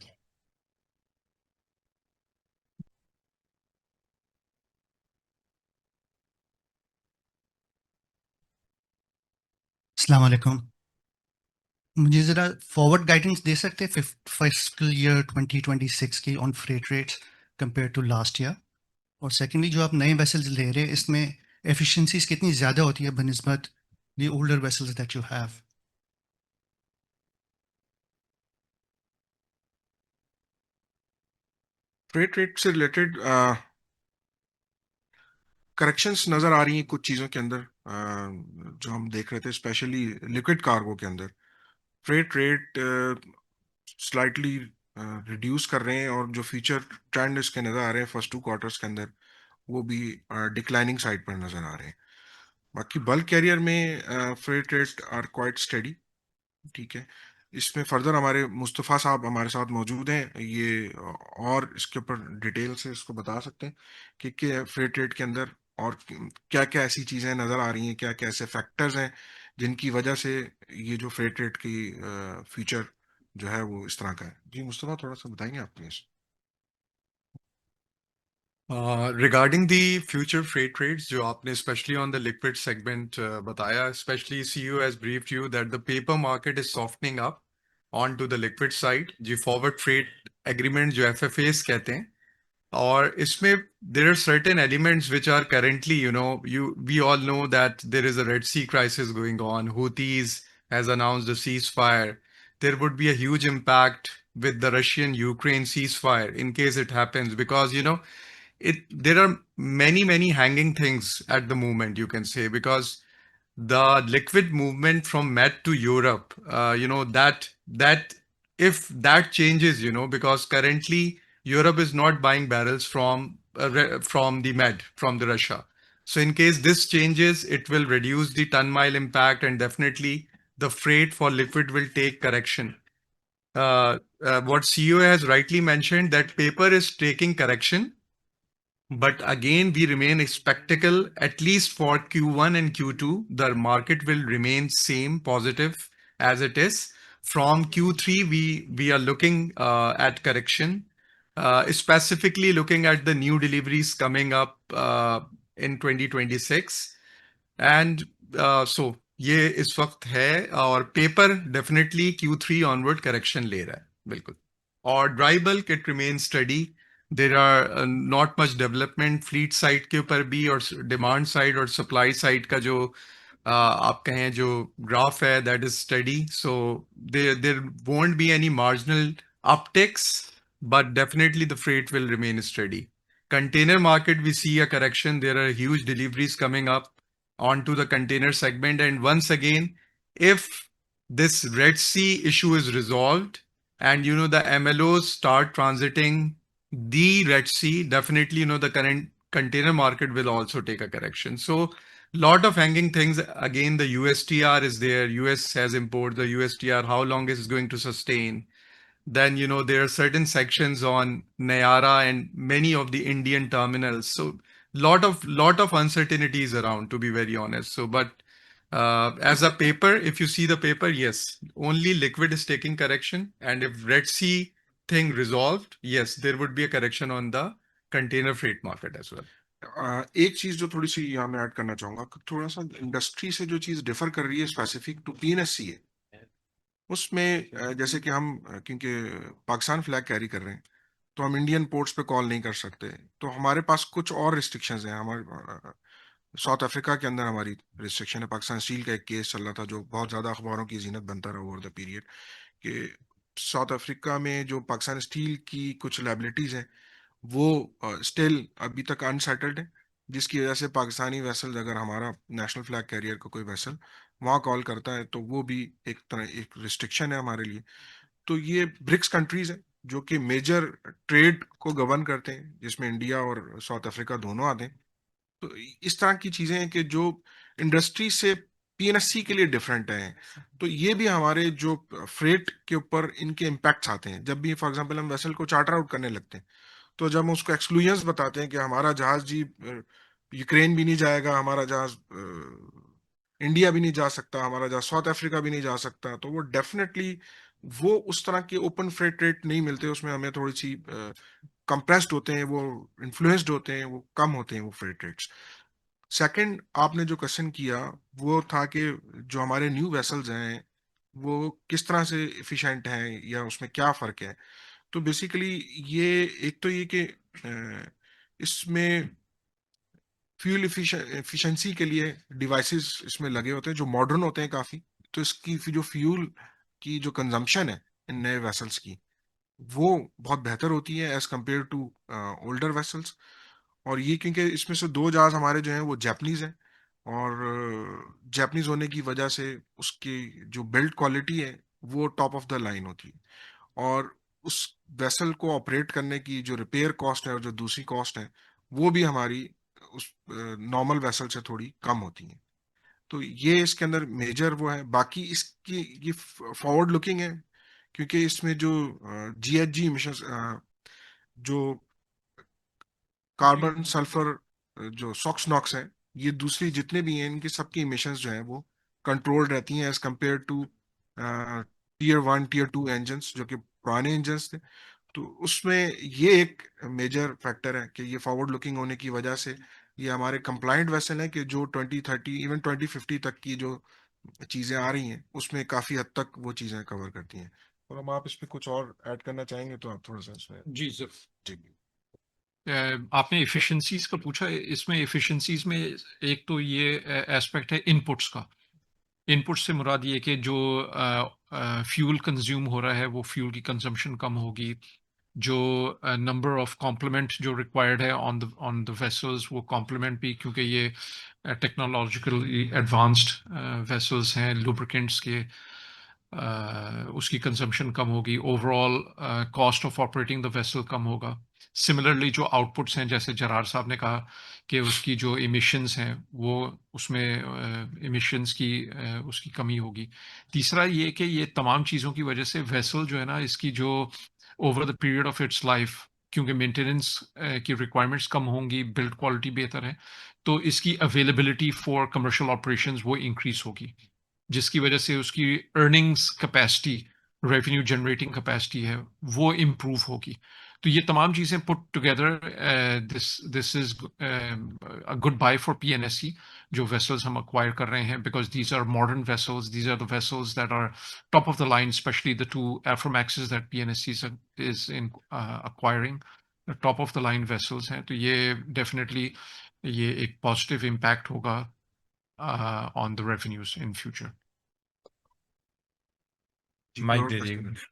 अस्सलाम वालेकुम। मुझे ज़रा फॉरवर्ड गाइडेंस दे सकते हैं फिस्कल ईयर 2026 की on freight rates compare to last year. और सेकेंडली जो आप नए वेसल्स ले रहे हैं इसमें एफिशिएंसीज कितनी ज़्यादा होती है बनिस्बत the older vessels that you have. Freight rate से रिलेटेड करेक्शंस नजर आ रही हैं कुछ चीजों के अंदर, जो हम देख रहे थे स्पेशली लिक्विड कार्गो के अंदर फ्रेट रेट स्लाइटली रिड्यूस कर रहे हैं, और जो फ्यूचर ट्रेंड इसके नजर आ रहे हैं फर्स्ट 2 क्वार्टर्स के अंदर वो भी डिक्लाइनिंग साइड पर नजर आ रहे हैं। बाकी बल्क कैरियर में freight rate are quite steady, ठीक है। इसमें फर्दर हमारे मुस्तफ़ा साहब हमारे साथ मौजूद हैं, ये और इसके ऊपर डिटेल से इसको बता सकते हैं कि फ्रेट रेट के अंदर और क्या क्या ऐसी चीज़ें नज़र आ रही हैं, क्या क्या ऐसे फैक्टर्स हैं जिनकी वजह से ये जो फ्रेट रेट की फ्यूचर जो है वो इस तरह का है। जी मुस्तफ़ा, थोड़ा सा बताएंगे आप please. Regarding the future freight rates, जो आपने especially on the liquid segment बताया, especially CEO has briefed you that the paper market is softening up onto the liquid side. Ji forward freight agreement जो FFAs कहते हैं, और इसमें there are certain elements which are currently, we all know that there is a Red Sea crisis going on. Houthis has announced a ceasefire. There would be a huge impact with the Russian-Ukraine ceasefire in case it happens, because there are many hanging things at the moment, you can say, because the liquid movement from Med to Europe, that if that changes, because currently Europe is not buying barrels from the Med, from the Russia. So in case this changes, it will reduce the ton mile impact, and definitely the freight for liquid will take correction. What CEO has rightly mentioned, that paper is taking correction, but again, we remain a spectacle, at least for Q1 and Q2. The market will remain same positive as it is. From Q3, we are looking at correction, specifically looking at the new deliveries coming up in 2026. And so ये इस वक्त है, और paper definitely Q3 onward correction ले रहा है, बिल्कुल। और dry bulk it remain steady. There are not much development fleet side के ऊपर भी, और डिमांड साइड और सप्लाई साइड का जो आप कहें जो ग्राफ है, that is steady. So there won't be any marginal upticks, but definitely the freight will remain steady. Container market, we see a correction. There are huge deliveries coming up onto the container segment. And once again, if this Red Sea issue is resolved and, the MLOs start transiting the Red Sea, definitely, the current container market will also take a correction. So lot of hanging things. Again, the USTR is there. US has imposed the USTR. How long is it going to sustain? Then, there are certain sections on Nayara and many of the Indian terminals. So lot of uncertainties around, to be very honest. So, but as a paper, if you see the paper, yes, only liquid is taking correction. And if Red Sea thing resolved, yes, there would be a correction on the container freight market as well. एक चीज जो थोड़ी सी यहाँ मैं add करना चाहूंगा, थोड़ा सा इंडस्ट्री से जो चीज डिफर कर रही है स्पेसिफिक टू पीएनएससी है, उसमें जैसे कि हम क्योंकि पाकिस्तान फ्लैग कैरी कर रहे हैं तो हम इंडियन पोर्ट्स पे कॉल नहीं कर सकते, तो हमारे पास कुछ और रिस्ट्रिक्शंस हैं। हमारे साउथ अफ्रीका के अंदर हमारी रिस्ट्रिक्शन है। पाकिस्तान स्टील का एक केस चल रहा था जो बहुत ज़्यादा अखबारों की जीनत बनता रहा ओवर द पीरियड, कि साउथ अफ्रीका में जो पाकिस्तान स्टील की कुछ लाइबिलिटीज़ हैं वो स्टिल अभी तक अनसेटल्ड है, जिसकी वजह से पाकिस्तानी वेसल, अगर हमारा नेशनल फ्लैग कैरियर का कोई वेसल वहाँ कॉल करता है तो वो भी एक तरह एक रिस्ट्रिक्शन है हमारे लिए। तो ये ब्रिक्स कंट्रीज हैं जो कि मेजर ट्रेड को गवर्न करते हैं, जिसमें इंडिया और साउथ अफ्रीका दोनों आते हैं। तो इस तरह की चीजें हैं कि जो इंडस्ट्री से पीएनएससी के लिए डिफरेंट हैं। तो ये भी हमारे जो फ्रेट के ऊपर इनके इम्पैक्ट्स आते हैं। जब भी फॉर एग्जांपल हम वेसल को चार्टर आउट करने लगते हैं तो जब हम उसको एक्सक्लूजन्स बताते हैं कि हमारा जहाज जी यूक्रेन भी नहीं जाएगा, हमारा जहाज इंडिया भी नहीं जा सकता, हमारा जहाज साउथ अफ्रीका भी नहीं जा सकता, तो वो डेफिनेटली वो उस तरह के ओपन फ्रेट रेट नहीं मिलते। उसमें हमें थोड़ी सी कंप्रेस्ड होते हैं, वो इन्फ्लुएंस्ड होते हैं, वो कम होते हैं वो फ्रेट रेट्स। सेकंड, आपने जो क्वेश्चन किया वो था कि जो हमारे न्यू वेसल्स हैं वो किस तरह से इफिशिएंट हैं या उसमें क्या फ़र्क है। तो बेसिकली ये एक तो ये कि इसमें फ्यूल एफिशिएंसी के लिए डिवाइसेस इसमें लगे होते हैं जो मॉडर्न होते हैं काफ़ी। तो इसकी जो फ्यूल की जो कंजम्पशन है इन नए वेसल्स की वो बहुत बेहतर होती है as compare to older vessels. और ये क्योंकि इसमें से दो जहाज हमारे जो हैं वो जापानीज हैं, और जापानीज होने की वजह से उसकी जो बिल्ड क्वालिटी है वो टॉप ऑफ द लाइन होती है, और उस वेसल को ऑपरेट करने की जो रिपेयर कॉस्ट है और जो दूसरी कॉस्ट है वो भी हमारी उस नॉर्मल वेसल से थोड़ी कम होती है। तो ये इसके अंदर मेजर वो है। बाकी इसकी ये फॉरवर्ड लुकिंग है, क्योंकि इसमें जो GHG इमिशंस, जो कार्बन सल्फर, जो सॉक्स नॉक्स है, ये दूसरी जितने भी हैं इनकी सबकी इमिशंस जो है वो कंट्रोल्ड रहती हैं as compare to tier 1 tier 2 engines जो कि पुराने इंजन्स थे। तो उसमें ये एक मेजर फैक्टर है कि ये फॉरवर्ड लुकिंग होने की वजह से ये हमारे कंप्लाइंट वेसल हैं कि जो 2030 इवन 2050 तक की जो चीजें आ रही हैं उसमें काफी हद तक वो चीजें कवर करती हैं। और हम आप इस पे कुछ और ऐड करना चाहेंगे तो आप थोड़ा सा इसमें। जी सर। जी। आपने एफिशिएंसीज का पूछा, इसमें एफिशिएंसीज में एक तो ये एस्पेक्ट है इनपुट्स का। इनपुट से मुराद ये कि जो फ्यूल कंज्यूम हो रहा है वो फ्यूल की कंजम्पशन कम होगी, जो नंबर ऑफ कॉम्प्लीमेंट जो रिक्वायर्ड है ऑन द वेसल्स वो कॉम्प्लीमेंट भी, क्योंकि ये टेक्नोलॉजिकली एडवांस्ड वेसल्स हैं, लुब्रिकेंट्स के, उसकी कंजम्पशन कम होगी, overall cost of operating the vessel कम होगा। सिमिलरली जो आउटपुट्स हैं, जैसे जरार साहब ने कहा कि उसकी जो इमिशंस हैं वो उसमें इमिशंस की उसकी कमी होगी। तीसरा ये कि ये तमाम चीज़ों की वजह से वेसल जो है ना, इसकी जो over the period of its life, क्योंकि मेंटेनेंस की रिक्वायरमेंट्स कम होंगी, बिल्ड क्वालिटी बेहतर है, तो इसकी अवेलेबिलिटी फॉर कमर्शियल ऑपरेशंस वो इंक्रीज होगी, जिसकी वजह से उसकी earnings capacity, revenue generating capacity है, वो इम्प्रूव होगी। तो ये तमाम चीज़ें put together, this is a good buy for PNSE, जो वेसल्स हम अक्वायर कर रहे हैं, because these are modern vessels, these are the vessels that are top of the line, especially the two Aframaxes that PNSE is in acquiring, the top of the line vessels हैं। तो ये definitely ये एक positive impact होगा on the revenues in future। जी, mike और दे प्रश्न दीजिए। करें।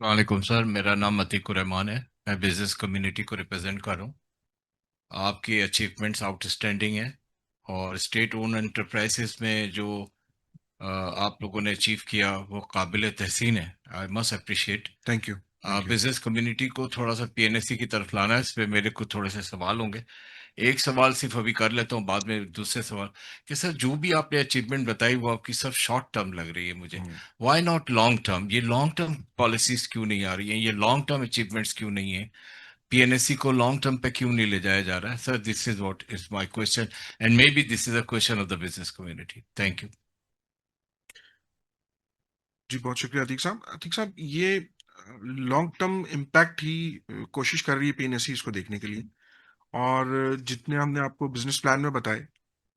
वालेकुम सर, मेरा नाम अतीकुर रहमान है। मैं बिजनेस कम्युनिटी को रिप्रेजेंट कर रहा हूँ। आपकी अचीवमेंट्स आउटस्टैंडिंग है और स्टेट ओन एंटरप्राइजेस में जो आप लोगों ने अचीव किया वो काबिल तहसीन है। I must appreciate. Thank you. Business community को थोड़ा सा PNSE की तरफ लाना है, इस पे मेरे को थोड़े से सवाल होंगे। एक सवाल सिर्फ अभी कर लेता हूँ, बाद में दूसरे सवाल कि सर जो भी आपने अचीवमेंट बताई वो आपकी सब शॉर्ट टर्म लग रही है मुझे। Why not long term? ये लॉन्ग टर्म पॉलिसीज क्यों नहीं आ रही हैं? ये लॉन्ग टर्म अचीवमेंट्स क्यों नहीं है? PNSE को लॉन्ग टर्म पे क्यों नहीं ले जाया जा रहा है? Sir, this is what is my question and maybe this is a question of the business community. Thank you. जी, बहुत शुक्रिया अतीक साहब। अतीक साहब, ये लॉन्ग टर्म इम्पैक्ट ही कोशिश कर रही है PNSE इसको देखने के लिए, और जितने हमने आपको बिजनेस प्लान में बताए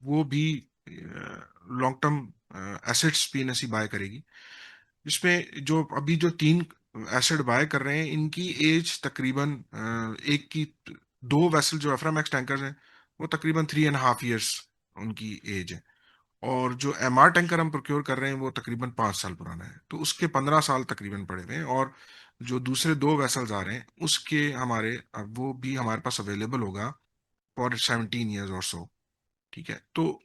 वो भी long term assets PNSE buy करेगी। इसमें जो अभी जो 3 एसेट बाय कर रहे हैं इनकी एज तकरीबन एक की 2 वेसल जो अफ्रामैक्स टैंकर्स हैं वो तकरीबन 3.5 years उनकी एज है, और जो MR टैंकर हम प्रोक्योर कर रहे हैं वो तकरीबन 5 साल पुराना है, तो उसके 15 साल तकरीबन पड़े हुए हैं। और जो दूसरे 2 वेसल्स आ रहे हैं उसके हमारे वो भी हमारे पास अवेलेबल होगा फॉर 17 years और सो। ठीक है, तो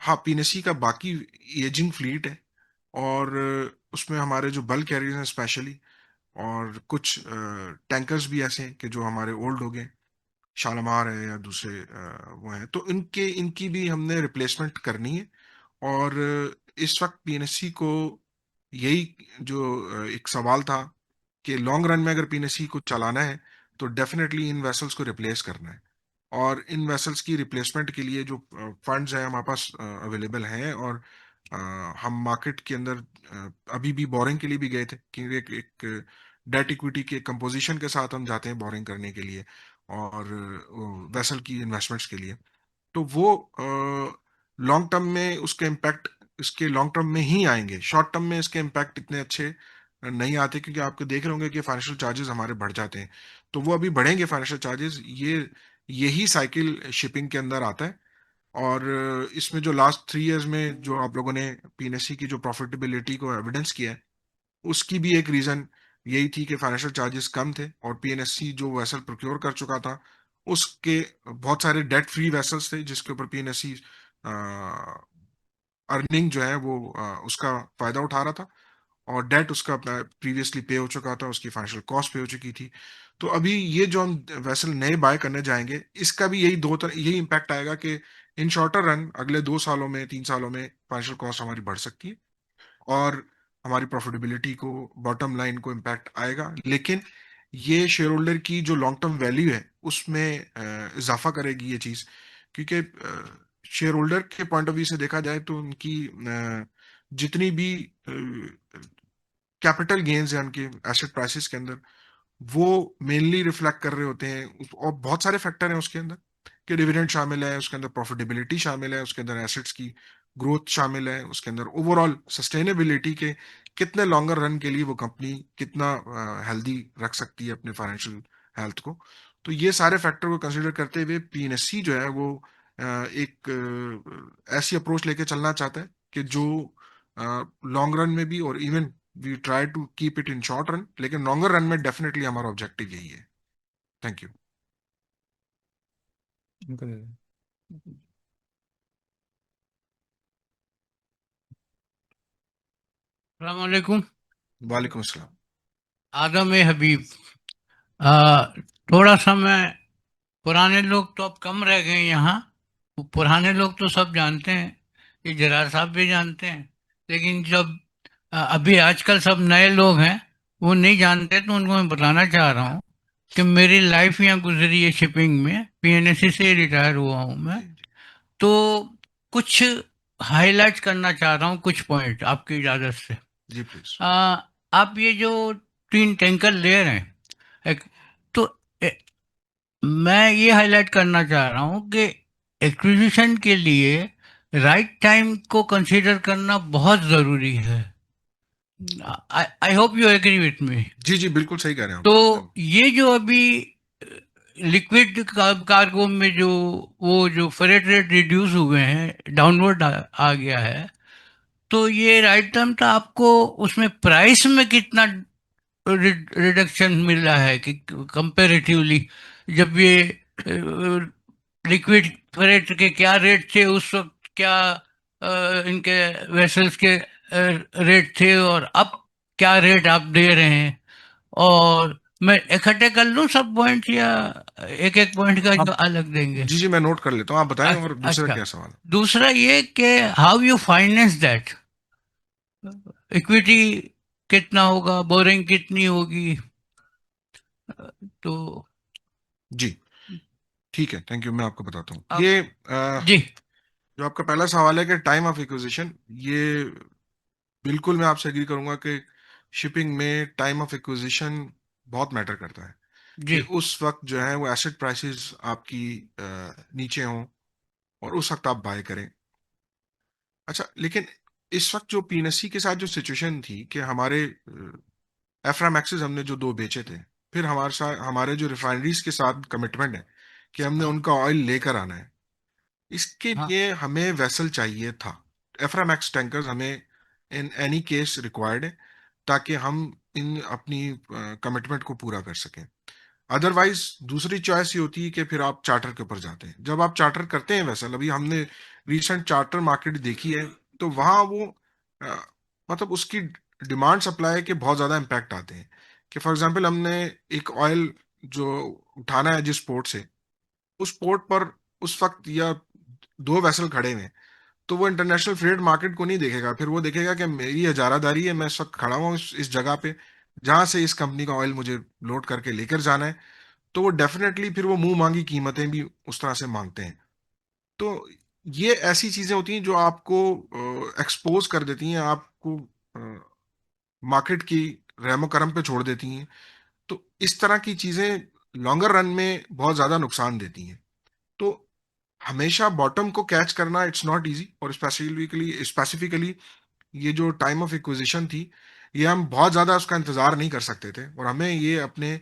हाँ, PNSE का बाकी एजिंग फ्लीट है, और उसमें हमारे जो बल्क कैरियर्स हैं स्पेशली, और कुछ टैंकर्स भी ऐसे हैं कि जो हमारे ओल्ड हो गए, शालामार है या दूसरे वो हैं, तो इनकी भी हमने रिप्लेसमेंट करनी है। और इस वक्त PNSE को यही जो एक सवाल था कि लॉन्ग रन में अगर PNSE को चलाना है तो डेफिनेटली इन वेसल्स को रिप्लेस करना है, और इन वेसल्स की रिप्लेसमेंट के लिए जो फंड्स हैं हमारे पास अवेलेबल हैं, और हम मार्केट के अंदर अभी भी बोरिंग के लिए भी गए थे, क्योंकि एक डेट इक्विटी के कंपोजिशन के साथ हम जाते हैं बोरिंग करने के लिए और वेसल की इन्वेस्टमेंट्स के लिए। तो वो लॉन्ग टर्म में उसके इम्पैक्ट इसके लॉन्ग टर्म में ही आएंगे, शॉर्ट टर्म में इसके इम्पैक्ट इतने अच्छे नहीं आते, क्योंकि आपको देख रहे होंगे कि फाइनेंशियल चार्जेस हमारे बढ़ जाते हैं, तो वो अभी बढ़ेंगे फाइनेंशियल चार्जेस। यही साइकिल शिपिंग के अंदर आता है। और इसमें जो लास्ट 3 years में जो आप लोगों ने PNSE की जो प्रॉफिटेबिलिटी को एविडेंस किया है उसकी भी एक रीजन यही थी कि फाइनेंशियल चार्जेस कम थे, और PNSE जो वेसल प्रोक्योर कर चुका था उसके बहुत सारे डेट फ्री वेसल्स थे जिसके ऊपर PNSE अर्निंग जो है वो उसका फायदा उठा रहा था। और डेट उसका प्रीवियसली पे हो चुका था, उसकी फाइनेंशियल कॉस्ट पे हो चुकी थी। तो अभी ये जो हम वेसल नए बाय करने जाएंगे, इसका भी यही इम्पैक्ट आएगा कि इन शॉर्टर रन अगले 2 सालों में 3 सालों में फाइनेंशियल कॉस्ट हमारी बढ़ सकती है और हमारी प्रॉफिटेबिलिटी को, बॉटम लाइन को इम्पैक्ट आएगा। लेकिन ये शेयर होल्डर की जो लॉन्ग टर्म वैल्यू है उसमें इजाफा करेगी ये चीज़, क्योंकि शेयर होल्डर के पॉइंट ऑफ व्यू से देखा जाए तो उनकी जितनी भी कैपिटल गेन्स हैं उनके एसेट प्राइसेस के अंदर, वो मेनली रिफ्लेक्ट कर रहे होते हैं, और बहुत सारे फैक्टर हैं उसके अंदर, कि डिविडेंड शामिल है, उसके अंदर प्रॉफिटेबिलिटी शामिल है, उसके अंदर एसेट्स की ग्रोथ शामिल है, उसके अंदर ओवरऑल सस्टेनेबिलिटी के कितने लॉन्गर रन के लिए वो कंपनी कितना हेल्दी रख सकती है अपने फाइनेंशियल हेल्थ को। तो ये सारे फैक्टर को कंसिडर करते हुए पीएनएससी जो है वो एक ऐसी अप्रोच लेके चलना चाहता है कि जो लॉन्ग रन में भी, और even we try to keep it in short run, लेकिन लॉन्गर रन में डेफिनेटली हमारा ऑब्जेक्टिव यही है। Thank you. उनको दे दो। अस्सलामुअलैकुम। वालेकुम अस्सलाम। आदम ए हबीब। थोड़ा सा मैं, पुराने लोग तो अब कम रह गए यहाँ, पुराने लोग तो सब जानते हैं, ये जरार साहब भी जानते हैं, लेकिन जब अभी आजकल सब नए लोग हैं वो नहीं जानते, तो उनको मैं बताना चाह रहा हूँ कि मेरी लाइफ यहाँ गुजरी है शिपिंग में, पीएनएससी से रिटायर हुआ हूँ मैं। तो कुछ हाईलाइट करना चाह रहा हूँ, कुछ पॉइंट आपकी इजाज़त से। जी प्लीज। आप ये जो 3 टैंकर ले रहे हैं, तो मैं ये हाईलाइट करना चाह रहा हूँ कि एक्विजिशन के लिए राइट टाइम को कंसीडर करना बहुत ज़रूरी है। I hope you agree with me. जी जी बिल्कुल सही कह रहे हैं आप। तो ये जो अभी लिक्विड कार्गो में जो वो जो फ्रेट रेट रिड्यूस हुए हैं, डाउनवर्ड आ गया है, तो ये राइट टाइम था आपको उसमें प्राइस में कितना रिडक्शन मिला है कि कंपैरेटिवली, जब ये लिक्विड फ्रेट के क्या रेट थे उस वक्त, क्या इनके वेसल्स के रेट थे, और अब क्या रेट आप दे रहे हैं? और मैं इकट्ठे कर लूं सब पॉइंट, या एक एक पॉइंट का जो अलग देंगे? जी जी मैं नोट कर लेता हूँ, आप बताएं। और दूसरा अच्छा, क्या सवाल है? दूसरा ये कि how you finance that, equity कितना होगा, बोरिंग कितनी होगी? तो जी ठीक है, थैंक यू। मैं आपको बताता हूँ। आप ये जी जो आपका पहला सवाल है कि टाइम ऑफ एक्विजिशन, ये बिल्कुल मैं आपसे एग्री करूंगा कि शिपिंग में टाइम ऑफ एक्विजिशन बहुत मैटर करता है, कि जी उस वक्त जो है वो एसेट प्राइसेस आपकी नीचे हों और उस वक्त आप बाय करें। अच्छा, लेकिन इस वक्त जो पीएनएससी के साथ जो सिचुएशन थी कि हमारे एफ्रामैक्सेस हमने जो 2 बेचे थे, फिर हमारे साथ हमारे जो रिफाइनरीज के साथ कमिटमेंट है कि हमने हाँ उनका ऑयल लेकर आना है, इसके हाँ लिए हमें वेसल चाहिए था। एफ्रामैक्स टैंकर्स हमें इन एनी केस रिक्वायर्ड है, ताकि हम इन अपनी कमिटमेंट को पूरा कर सकें। अदरवाइज दूसरी चॉइस ये होती है कि फिर आप चार्टर के ऊपर जाते हैं। जब आप चार्टर करते हैं वेसल, अभी हमने रिसेंट चार्टर मार्केट देखी है, तो वहाँ वो अ, मतलब उसकी डिमांड सप्लाई के बहुत ज़्यादा इम्पैक्ट आते हैं। कि फॉर एग्जांपल हमने एक ऑयल जो उठाना है जिस पोर्ट से, उस पोर्ट पर उस वक्त या 2 वेसल खड़े हैं, तो वो इंटरनेशनल फ्रेट मार्केट को नहीं देखेगा, फिर वो देखेगा कि मेरी इजारादारी है, मैं इस वक्त खड़ा हुआ इस जगह पे जहां से इस कंपनी का ऑयल मुझे लोड करके लेकर जाना है। तो वो डेफिनेटली फिर वो मुंह मांगी कीमतें भी उस तरह से मांगते हैं। तो ये ऐसी चीजें होती हैं जो आपको एक्सपोज कर देती हैं, आपको मार्केट की रहमो करम पे छोड़ देती हैं। तो इस तरह की चीजें लॉन्गर रन में बहुत ज्यादा नुकसान देती हैं। तो हमेशा बॉटम को कैच करना इट्स नॉट इजी, और स्पेसिफिकली ये जो टाइम ऑफ एक्विजिशन थी, ये हम बहुत ज़्यादा उसका इंतज़ार नहीं कर सकते थे, और हमें ये अपने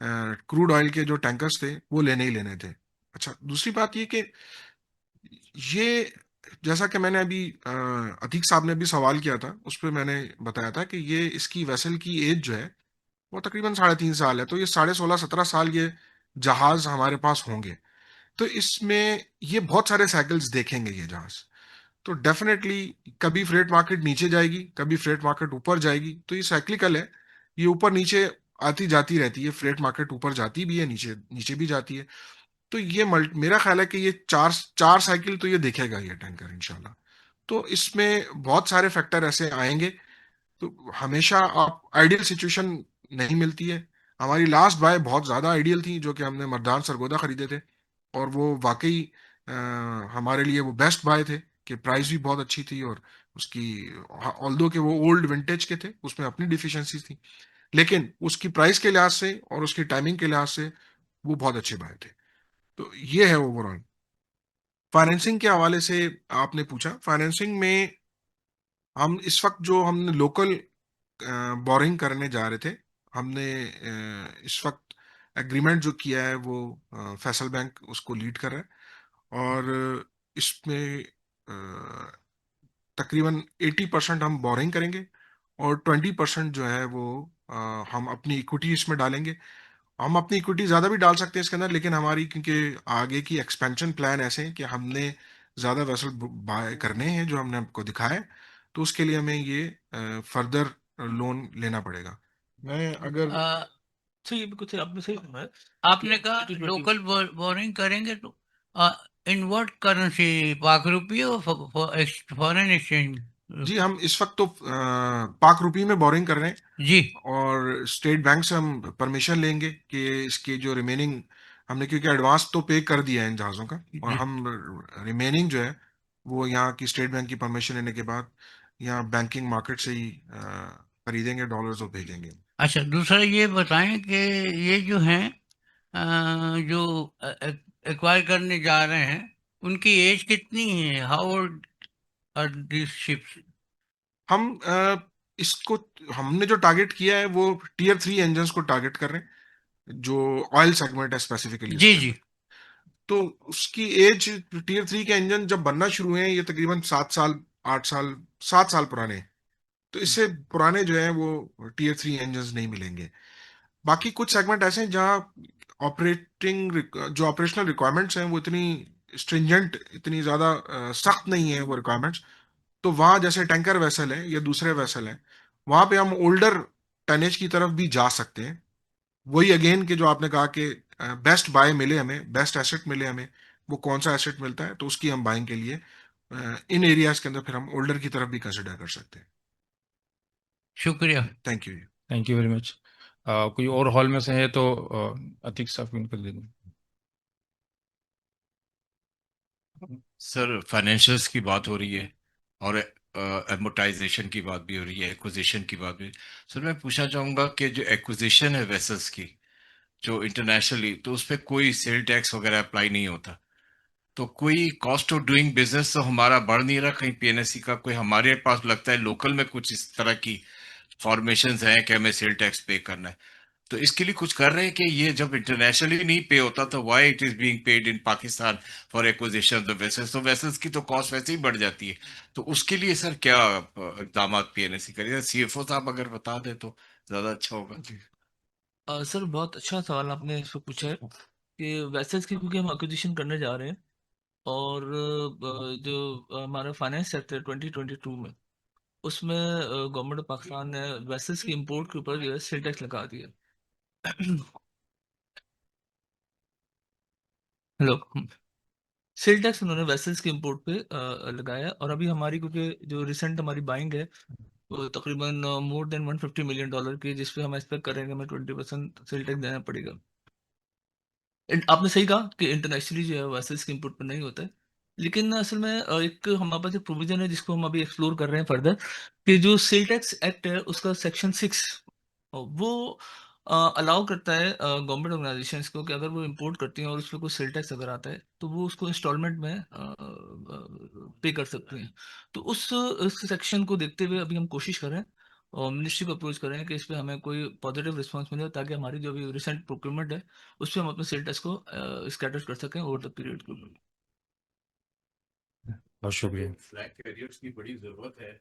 क्रूड ऑयल के जो टैंकर्स थे वो लेने ही लेने थे। अच्छा, दूसरी बात ये कि ये, जैसा कि मैंने अभी अतीक साहब ने भी सवाल किया था, उस पर मैंने बताया था कि ये इसकी वेसल की एज जो है वो तकरीबन 3.5 साल है। तो ये 16.5-17 साल ये जहाज हमारे पास होंगे। तो इसमें ये बहुत सारे साइकिल्स देखेंगे ये जहाज। तो डेफिनेटली कभी फ्रेट मार्केट नीचे जाएगी, कभी फ्रेट मार्केट ऊपर जाएगी, तो ये साइक्लिकल है, ये ऊपर नीचे आती जाती रहती है। फ्रेट मार्केट ऊपर जाती भी है, नीचे नीचे भी जाती है। तो ये मेरा ख्याल है कि ये चार चार साइकिल तो ये देखेगा ये टैंकर इंशाल्लाह। तो इसमें बहुत सारे फैक्टर ऐसे आएंगे, तो हमेशा आप आइडियल सिचुएशन नहीं मिलती है। हमारी लास्ट बाय बहुत ज़्यादा आइडियल थी, जो कि हमने मर्दान सरगोदा खरीदे थे, और वो वाकई हमारे लिए वो बेस्ट बाय थे कि प्राइस भी बहुत अच्छी थी, और उसकी ऑल्दो के वो ओल्ड विंटेज के थे, उसमें अपनी डिफिशिएंसीज थी, लेकिन उसकी प्राइस के लिहाज से और उसकी टाइमिंग के लिहाज से वो बहुत अच्छे बाय थे। तो ये है ओवरऑल। फाइनेंसिंग के हवाले से आपने पूछा, फाइनेंसिंग में हम इस वक्त जो हमने लोकल बोरिंग करने जा रहे थे, हमने इस वक्त एग्रीमेंट जो किया है वो फैसल बैंक उसको लीड कर रहा है, और इसमें तकरीबन 80% हम बोरिंग करेंगे, और 20% जो है वो हम अपनी इक्विटी इसमें डालेंगे। हम अपनी इक्विटी ज़्यादा भी डाल सकते हैं इसके अंदर, लेकिन हमारी क्योंकि आगे की एक्सपेंशन प्लान ऐसे हैं कि हमने ज़्यादा वेसल बाय करने हैं जो हमने आपको दिखाया है, तो उसके लिए हमें ये फर्दर लोन लेना पड़ेगा। मैं अगर सही, बिल्कुल सही, आपने सही फरमाया। आपने कहा लोकल बोरिंग करेंगे तो इन व्हाट करेंसी, पाक रुपये और फॉरेन एक्सचेंज? जी, हम इस वक्त तो पाक रुपये में बोरिंग कर रहे हैं, जी और स्टेट बैंक से हम परमिशन लेंगे कि इसके जो रिमेनिंग, हमने क्योंकि एडवांस तो पे कर दिया है इन जहाज़ों का, और जी। हम रिमेनिंग जो है वो यहाँ की स्टेट बैंक की परमिशन लेने के बाद यहाँ बैंकिंग मार्केट से ही खरीदेंगे डॉलर्स और भेजेंगे। अच्छा, दूसरा ये बताएं कि ये जो हैं जो एक्वायर करने जा रहे हैं उनकी एज कितनी है? How old are this ships? हम इसको, हमने जो टारगेट किया है वो टियर 3 इंजन्स को टारगेट कर रहे हैं, जो ऑयल सेगमेंट है स्पेसिफिकली जी इसके जी। अंदर। तो उसकी एज, टियर 3 के इंजन जब बनना शुरू हुए हैं, ये तकरीबन 7 साल, 8 साल, 7 साल पुराने हैं। तो इससे पुराने जो है वो टियर 3 इंजन नहीं मिलेंगे। बाकी कुछ सेगमेंट ऐसे हैं जहाँ जो ऑपरेशनल रिक्वायरमेंट्स हैं वो इतनी स्ट्रिंजेंट, इतनी ज़्यादा सख्त नहीं है वो रिक्वायरमेंट्स। तो वहाँ जैसे टैंकर वेसल है या दूसरे वेसल है, वहाँ पे हम ओल्डर टनेज की तरफ भी जा सकते हैं। वही अगेन कि जो आपने कहा कि बेस्ट बाय मिले हमें, बेस्ट एसेट मिले हमें, वो कौन सा एसेट मिलता है, तो उसकी हम बाइंग के लिए इन एरियाज के अंदर फिर हम ओल्डर की तरफ भी कंसिडर कर सकते हैं। शुक्रिया। Thank you. Thank you very much. कोई और हॉल में से है तो अतीक साहब इनको दे दें। सर फाइनेंशियल्स की बात हो रही है और एमोटाइजेशन की बात भी हो रही है, एक्विजिशन की बात भी। सर मैं पूछना चाहूंगा कि जो एक्विजिशन है वेसल्स की जो इंटरनेशनली, तो उस पर कोई सेल टैक्स वगैरह अप्लाई नहीं होता, तो कोई कॉस्ट ऑफ डूइंग बिजनेस तो हमारा बढ़ नहीं रहा कहीं पीएनएससी का? कोई हमारे पास लगता है लोकल में कुछ इस तरह की फॉर्मेशंस हैं कि हमें सेल टैक्स पे करना है, तो इसके लिए कुछ कर रहे हैं कि ये जब इंटरनेशनली नहीं पे होता तो why it is being paid in Pakistan for acquisition of the vessels? तो वेसल्स की तो कॉस्ट वैसे ही बढ़ जाती है, तो उसके लिए सर क्या इकदाम पीएनएससी करेगा? सीएफओ साहब अगर बता दे तो ज्यादा अच्छा होगा। सर, बहुत अच्छा सवाल आपने इसको पूछा है कि वेसल्स की, क्योंकि हम एक्विजिशन करने जा रहे हैं, और जो हमारा फाइनेंस सेक्टर 2022 में, उसमें गवर्नमेंट ऑफ पाकिस्तान ने वेसल्स की इंपोर्ट के ऊपर जो है सेल टैक्स लगा दिया। हेलो। सेल टैक्स उन्होंने वेसल्स के इंपोर्ट पे लगाया, और अभी हमारी, क्योंकि जो रिसेंट हमारी बाइंग है वो तकरीबन मोर देन $150 मिलियन की, जिसपे हम एक्सपेक्ट करेंगे हमें 20% सेल टैक्स देना पड़ेगा। आपने सही कहा कि इंटरनेशनली जो है वेसल्स के इंपोर्ट पर नहीं होता है, लेकिन असल में एक हमारे पास एक प्रोविजन है जिसको हम अभी एक्सप्लोर कर रहे हैं फर्दर, कि जो सेल टैक्स एक्ट है उसका सेक्शन 6 वो अलाउ करता है गवर्नमेंट ऑर्गेनाइजेशंस को कि अगर वो इंपोर्ट करती हैं और उस पर कोई सेल टैक्स अगर आता है तो वो उसको इंस्टॉलमेंट में पे कर सकते हैं। तो उस सेक्शन को देखते हुए अभी हम कोशिश कर रहे हैं और मिनिस्ट्री को अप्रोच कर रहे हैं कि इस पे हमें कोई पॉजिटिव रिस्पांस मिले, ताकि हमारी जो अभी रिसेंट प्रोक्योरमेंट है उस पे हम अपने सेल टैक्स को स्कैटर कर सकें ओवर द पीरियड के ऊपर। बहुत शुक्रिया। फ्लैग कैरियर्स की बड़ी जरूरत है,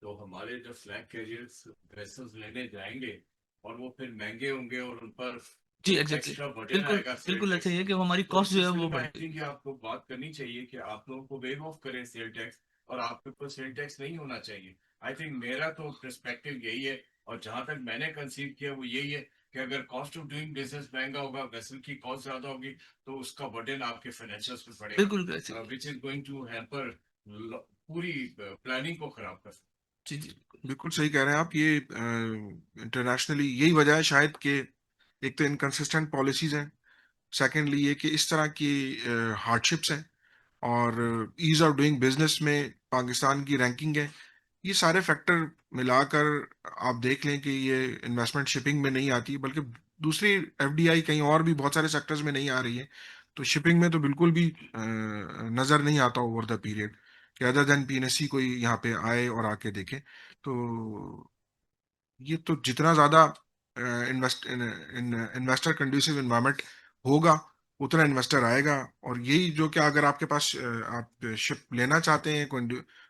तो हमारे जो फ्लैग कैरियर्स वेसल्स लेने जाएंगे और वो फिर महंगे होंगे और उन पर जी, जो एग्जैक्टली, एक्स्ट्रा बर्डन बिल्कुल आएगा सेल बिल्कुल टैक्स ऐसा ही है का, कि वो हमारी तो कॉस्ट इस जो है सिलसिले वो में आई बढ़ेगी। थिंक आपको बात करनी चाहिए कि आप लोगों को वेव ऑफ करें सेल टैक्स, और आपके ऊपर सेल टैक्स नहीं होना चाहिए। आई थिंक मेरा तो पर्सपेक्टिव यही है, और जहां तक मैंने कंसीव किया वो यही है कि अगर कॉस्ट ऑफ डूइंग बिजनेस महंगा होगा, वेसल की कॉस्ट ज्यादा होगी, तो उसका बर्डन आपके फाइनेंशियल्स पे पड़ेगा, बिल्कुल वैसे ही। Which is going to hamper पूरी प्लानिंग को खराब कर सकता जी जी बिल्कुल सही कह रहे हैं आप। ये इंटरनेशनली यही वजह है शायद कि एक तो इनकंसिस्टेंट पॉलिसीज हैं, सेकेंडली ये कि इस तरह की हार्डशिप्स हैं, और ईज ऑफ डूइंग बिजनेस में पाकिस्तान की रैंकिंग है। ये सारे फैक्टर मिलाकर आप देख लें कि ये इन्वेस्टमेंट शिपिंग में नहीं आती, बल्कि दूसरी एफडीआई कहीं और भी बहुत सारे सेक्टर्स में नहीं आ रही है, तो शिपिंग में तो बिल्कुल भी नज़र नहीं आता ओवर द पीरियड कि अदर देन पीएनएससी कोई यहाँ पे आए और आके देखे। तो ये तो जितना ज़्यादा इन्वेस्टर कंड्यूसिव इन्वायरमेंट होगा, उतना इन्वेस्टर आएगा। और यही जो कि अगर आपके पास आप शिप लेना चाहते हैं, कोई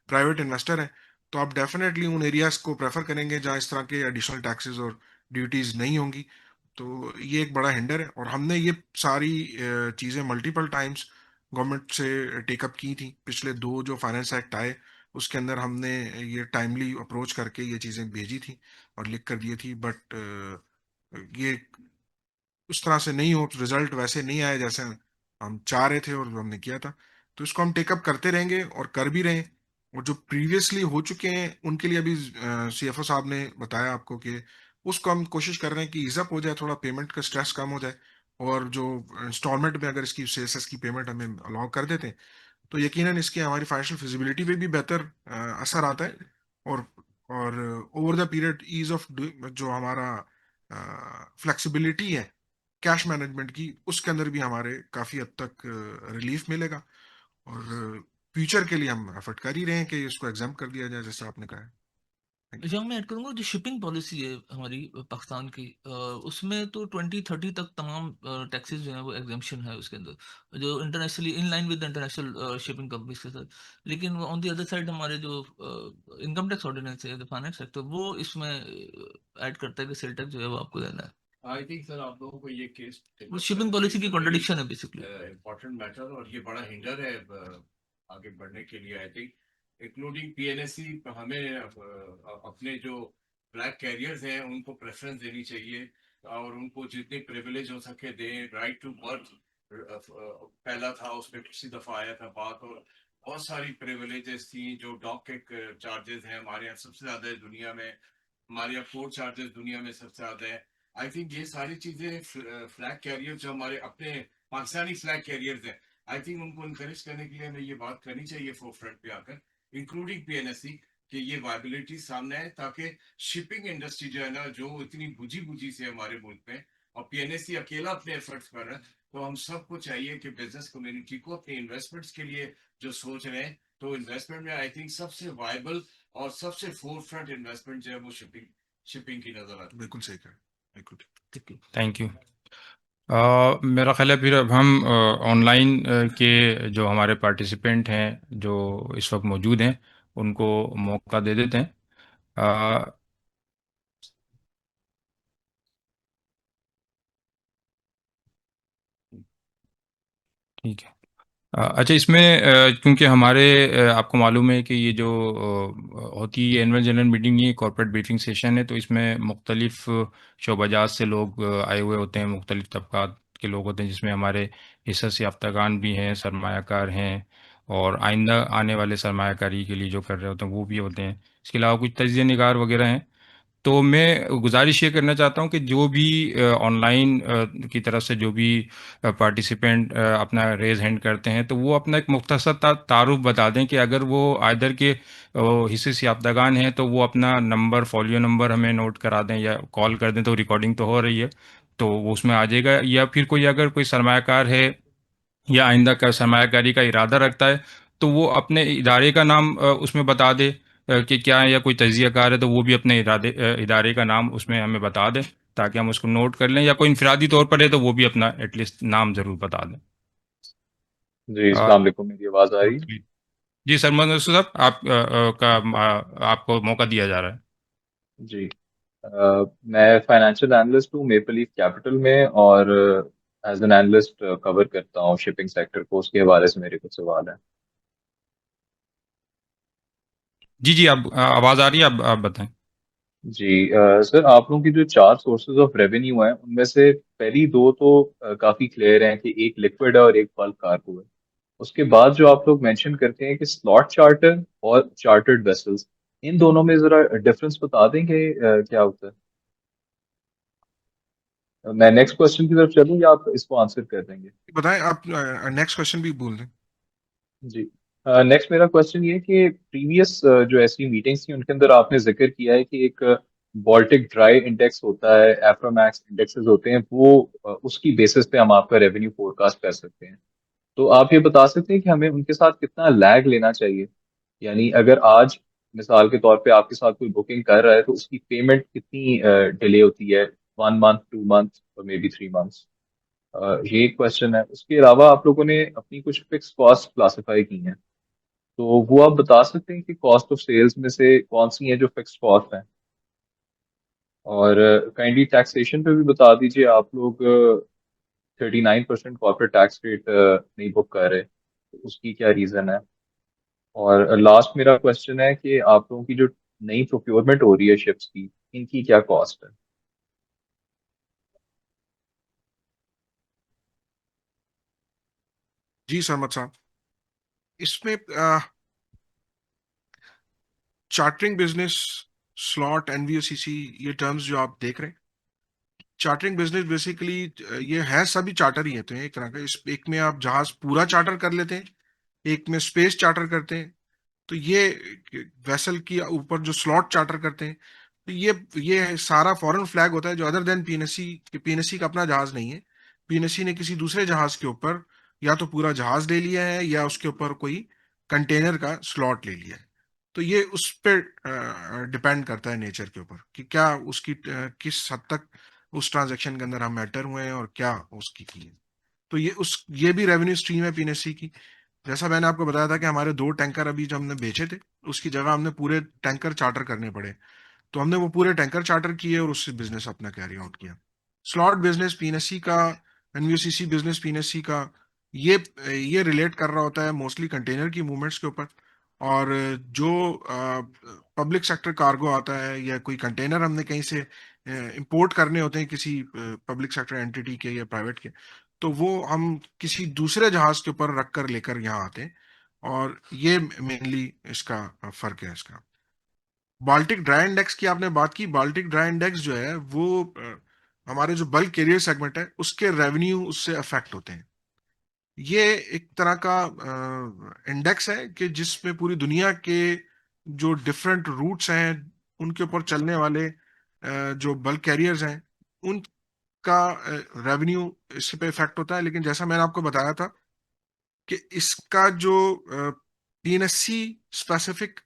प्राइवेट इन्वेस्टर है, तो आप डेफिनेटली उन एरियाज को प्रेफर करेंगे जहाँ इस तरह के एडिशनल टैक्सेस और ड्यूटीज नहीं होंगी। तो ये एक बड़ा हिंडर है, और हमने ये सारी चीज़ें मल्टीपल टाइम्स गवर्नमेंट से टेकअप की थी। पिछले 2 जो फाइनेंस एक्ट आए उसके अंदर हमने ये टाइमली अप्रोच करके ये चीज़ें भेजी थी और लिख कर दी थी, बट ये उस तरह से नहीं हो, रिजल्ट वैसे नहीं आए जैसे हम चाह रहे थे और जो हमने किया था। तो इसको हम टेकअप करते रहेंगे और कर भी रहे हैं। और जो प्रीवियसली हो चुके हैं उनके लिए अभी सीएफओ साहब ने बताया आपको कि उसको हम कोशिश कर रहे हैं कि ईजअप हो जाए, थोड़ा पेमेंट का स्ट्रेस कम हो जाए, और जो इंस्टॉलमेंट में अगर इसकी सेल्स की पेमेंट हमें अलाउ कर देते हैं तो यकीनन इसके हमारी फाइनेंशियल फिजिबिलिटी पे भी बेहतर असर आता है। और और over the period ease of जो हमारा फ्लेक्सिबिलिटी है कैश मैनेजमेंट की, उसके अंदर भी हमारे काफ़ी हद तक रिलीफ मिलेगा। और फ्यूचर के लिए हम एफर्ट कर ही रहे हैं कि इसको एग्जाम कर दिया जाए जैसा आपने कहा है। Thank you. जहाँ मैं ऐड करूँगा, जो शिपिंग पॉलिसी है हमारी पाकिस्तान की, उसमें तो 2030 तक तमाम टैक्सेस जो है वो एग्जाम्पशन है उसके अंदर, जो internationally in line with international shipping companies के साथ। लेकिन ऑन द अदर साइड हमारे जो इनकम टैक्स ऑर्डिनेंस है, फाइनेंस सेक्टर, वो इसमें ऐड करता है कि सेल टैक्स जो है वो आपको देना है। आई थिंक सर आप लोगों को ये केस वो शिपिंग पॉलिसी की कॉन्ट्रडिक्शन है बेसिकली। इम्पोर्टेंट मैटर, और ये बड़ा हिंडर है आगे बढ़ने के लिए। आई थिंक इंक्लूडिंग पीएनएससी हमें अपने जो ब्लैक कैरियर्स हैं उनको प्रेफरेंस देनी चाहिए, और उनको जितनी प्रिविलेज हो सके दें। राइट टू बर्थ पहला था, उसमें पिछली दफा आया था बात, और बहुत सारी प्रिविलेजेस थी। जो डॉक के चार्जेस हैं हमारे यहाँ सबसे ज्यादा है दुनिया में, हमारे यहाँ पोर्ट चार्जेस दुनिया में सबसे ज्यादा है। आई थिंक ये सारी चीजें फ्लैग कैरियर जो हमारे अपने पाकिस्तानी फ्लैग कैरियर्स हैं, आई थिंक उनको इनकरेज करने के लिए हमें ये बात करनी चाहिए फोर फ्रंट पे आकर, इंक्लूडिंग पीएनएससी, कि ये वायबिलिटी सामने आए, ताकि शिपिंग इंडस्ट्री जो है ना, जो इतनी बुझी बुझी से हमारे मुल्क में, और पीएनएससी अकेला अपने एफर्ट्स कर रहा है, तो हम सबको चाहिए कि बिजनेस कम्युनिटी को अपने इन्वेस्टमेंट्स के लिए जो सोच रहे हैं, तो इन्वेस्टमेंट में आई थिंक सबसे वायबल और सबसे फोर फ्रंट इन्वेस्टमेंट जो है वो शिपिंग की नजर आती है। बिल्कुल सही कहा, बिल्कुल। Thank you. मेरा ख्याल है फिर अब हम ऑनलाइन के जो हमारे पार्टिसिपेंट हैं जो इस वक्त मौजूद हैं उनको मौका दे देते हैं। अ, ठीक है। अच्छा, इसमें क्योंकि हमारे आपको मालूम है कि ये जो होती है एनुअल जनरल मीटिंग, ये कॉर्पोरेट ब्रीफिंग सेशन है, तो इसमें मुख्तलिफ शोबाजात से लोग आए हुए होते हैं, मुख्तलिफ तबकात के लोग होते हैं, जिसमें हमारे हिस्सा याफ्तागान भी हैं, सरमायाकार हैं, और आइंदा आने वाले सरमायाकारी के लिए जो कर रहे होते हैं वो भी होते हैं। इसके अलावा कुछ तजिया निगार वगैरह हैं। तो मैं गुजारिश ये करना चाहता हूँ कि जो भी ऑनलाइन की तरफ से जो भी पार्टिसिपेंट अपना रेज हैंड करते हैं, तो वो अपना एक मुख्तसर तारुफ बता दें कि अगर वो आइदर के हिस्से याफ्तागान हैं तो वो अपना नंबर, फॉलियो नंबर हमें नोट करा दें या कॉल कर दें, तो रिकॉर्डिंग तो हो रही है तो वो उसमें आ जाएगा। या फिर कोई अगर कोई सरमायाकार है या आइंदा का सरमायाकारी का इरादा रखता है, तो वो अपने इदारे का नाम उसमें बता दे कि क्या है, या कोई तजियाकार है तो वो भी अपने इदारे का नाम उसमें हमें बता दें, ताकि हम उसको नोट कर लें। या कोई इनफरादी तौर पर है तो वो भी अपना एटलीस्ट नाम ज़रूर बता दें। जी, अ, अस्सलाम वालेकुम, मेरी आवाज़ आ रही है? जी सर, मदन साहब आपको मौका दिया जा रहा है। जी। मैं फाइनेंशियल एनालिस्ट हूँ मेपल लीफ कैपिटल में, और एज एन एनालिस्ट कवर करता हूँ शिपिंग सेक्टर को। उसके हवाले से मेरे कुछ सवाल हैं। जी आप आवाज़ आ रही है, आप बताएं। जी सर, आप लोगों की जो चार सोर्सेज ऑफ रेवेन्यू हैं उनमें से पहली दो तो काफी क्लियर हैं कि एक लिक्विड है और एक बल्क कार्गो है। उसके बाद जो आप लोग मेंशन करते हैं कि स्लॉट चार्टर और चार्टर्ड वेसल्स, इन दोनों में जरा डिफरेंस बता देंगे क्या होता है? मैं नेक्स्ट क्वेश्चन की तरफ चलूं या आप इसको आंसर कर देंगे? बताएं आप, नेक्स्ट क्वेश्चन भी बोल दें। जी, नेक्स्ट मेरा क्वेश्चन ये है कि प्रीवियस जो ऐसी मीटिंग्स थी उनके अंदर आपने जिक्र किया है कि एक बॉल्टिक ड्राई इंडेक्स होता है, एफ्रोमैक्स इंडेक्सेस होते हैं, वो उसकी बेसिस पे हम आपका रेवेन्यू फोरकास्ट कर सकते हैं। तो आप ये बता सकते हैं कि हमें उनके साथ कितना लैग लेना चाहिए? यानी अगर आज मिसाल के तौर पे आपके साथ कोई बुकिंग कर रहा है तो उसकी पेमेंट कितनी डिले होती है? 1 मंथ, 2 मंथ और मे बी 3 मंथ्स? ये एक क्वेश्चन है। उसके अलावा आप लोगों ने अपनी कुछ फिक्स कॉस्ट क्लासिफाई की हैं, तो वो आप बता सकते हैं कि कॉस्ट ऑफ सेल्स में से कौन सी है जो फिक्स्ड कॉस्ट है? और काइंडली टैक्सेशन पे भी बता दीजिए, आप लोग 39% कॉर्पोरेट टैक्स रेट नहीं बुक कर रहे, तो उसकी क्या रीज़न है? और लास्ट मेरा क्वेश्चन है कि आप लोगों की जो नई प्रोक्योरमेंट हो रही है शिप्स की, इनकी क्या कॉस्ट है? जी सरमत साहब, इसमें चार्टरिंग बिजनेस, स्लॉट, एनवीओसीसी, ये टर्म्स जो आप देख रहे हैं, चार्टरिंग बिजनेस बेसिकली ये है सभी चार्टर ही होते हैं एक तरह का। इस एक में आप जहाज पूरा चार्टर कर लेते हैं, एक में स्पेस चार्टर करते हैं। तो ये वेसल की ऊपर जो स्लॉट चार्टर करते हैं, तो ये सारा फॉरेन फ्लैग होता है जो अदर देन पीएनएससी। पीएनएससी का अपना जहाज नहीं है। पीएनएससी ने किसी दूसरे जहाज के ऊपर या तो पूरा जहाज ले लिया है या उसके ऊपर कोई कंटेनर का स्लॉट ले लिया है। तो ये उस पर डिपेंड करता है नेचर के ऊपर कि क्या उसकी किस हद तक उस ट्रांजैक्शन के अंदर हम मैटर हुए हैं और क्या उसकी की है। तो ये भी रेवेन्यू स्ट्रीम है पीएनएससी की। जैसा मैंने आपको बताया था कि हमारे 2 टैंकर अभी जो हमने बेचे थे, उसकी जगह हमने पूरे टैंकर चार्टर करने पड़े। तो हमने वो पूरे टैंकर चार्टर किए और उससे बिजनेस अपना कैरी आउट किया। स्लॉट बिजनेस पीएनएससी का, एनवीसीसी बिजनेस पीएनएससी का, ये रिलेट कर रहा होता है मोस्टली कंटेनर की मूवमेंट्स के ऊपर। और जो पब्लिक सेक्टर कार्गो आता है या कोई कंटेनर हमने कहीं से इंपोर्ट करने होते हैं किसी पब्लिक सेक्टर एंटिटी के या प्राइवेट के, तो वो हम किसी दूसरे जहाज के ऊपर रख कर लेकर यहाँ आते हैं। और ये मेनली इसका फर्क है इसका। बाल्टिक ड्राई इंडेक्स की आपने बात की। बाल्टिक ड्राई इंडेक्स जो है वो हमारे जो बल्क कैरियर सेगमेंट है उसके रेवेन्यू उससे अफेक्ट होते हैं। ये एक तरह का इंडेक्स है कि जिसमें पूरी दुनिया के जो डिफरेंट रूट्स हैं उनके ऊपर चलने वाले जो बल्क कैरियर्स हैं उनका रेवेन्यू इस पे इफेक्ट होता है। लेकिन जैसा मैंने आपको बताया था कि इसका जो पीएनएससी स्पेसिफिक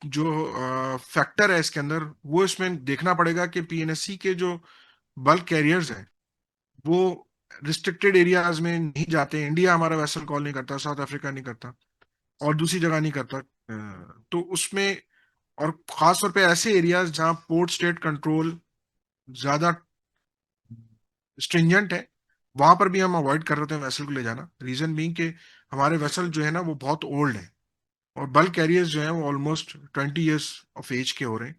जो फैक्टर है इसके अंदर, वो इसमें देखना पड़ेगा कि पीएनएससी के जो बल्क कैरियर्स हैं वो रिस्ट्रिक्टेड एरियाज में नहीं जाते। इंडिया हमारा वेसल कॉल नहीं करता, साउथ अफ्रीका नहीं करता और दूसरी जगह नहीं करता। तो उसमें और खास तौर पे ऐसे एरियाज जहां पोर्ट स्टेट कंट्रोल ज्यादा स्ट्रिंजेंट है, वहां पर भी हम अवॉइड कर रहे थे वेसल को ले जाना। रीजन बीइंग कि हमारे वेसल जो है ना वो बहुत ओल्ड है और बल्क कैरियर्स जो है वो ऑलमोस्ट 20 ईयर्स ऑफ एज के हो रहे हैं।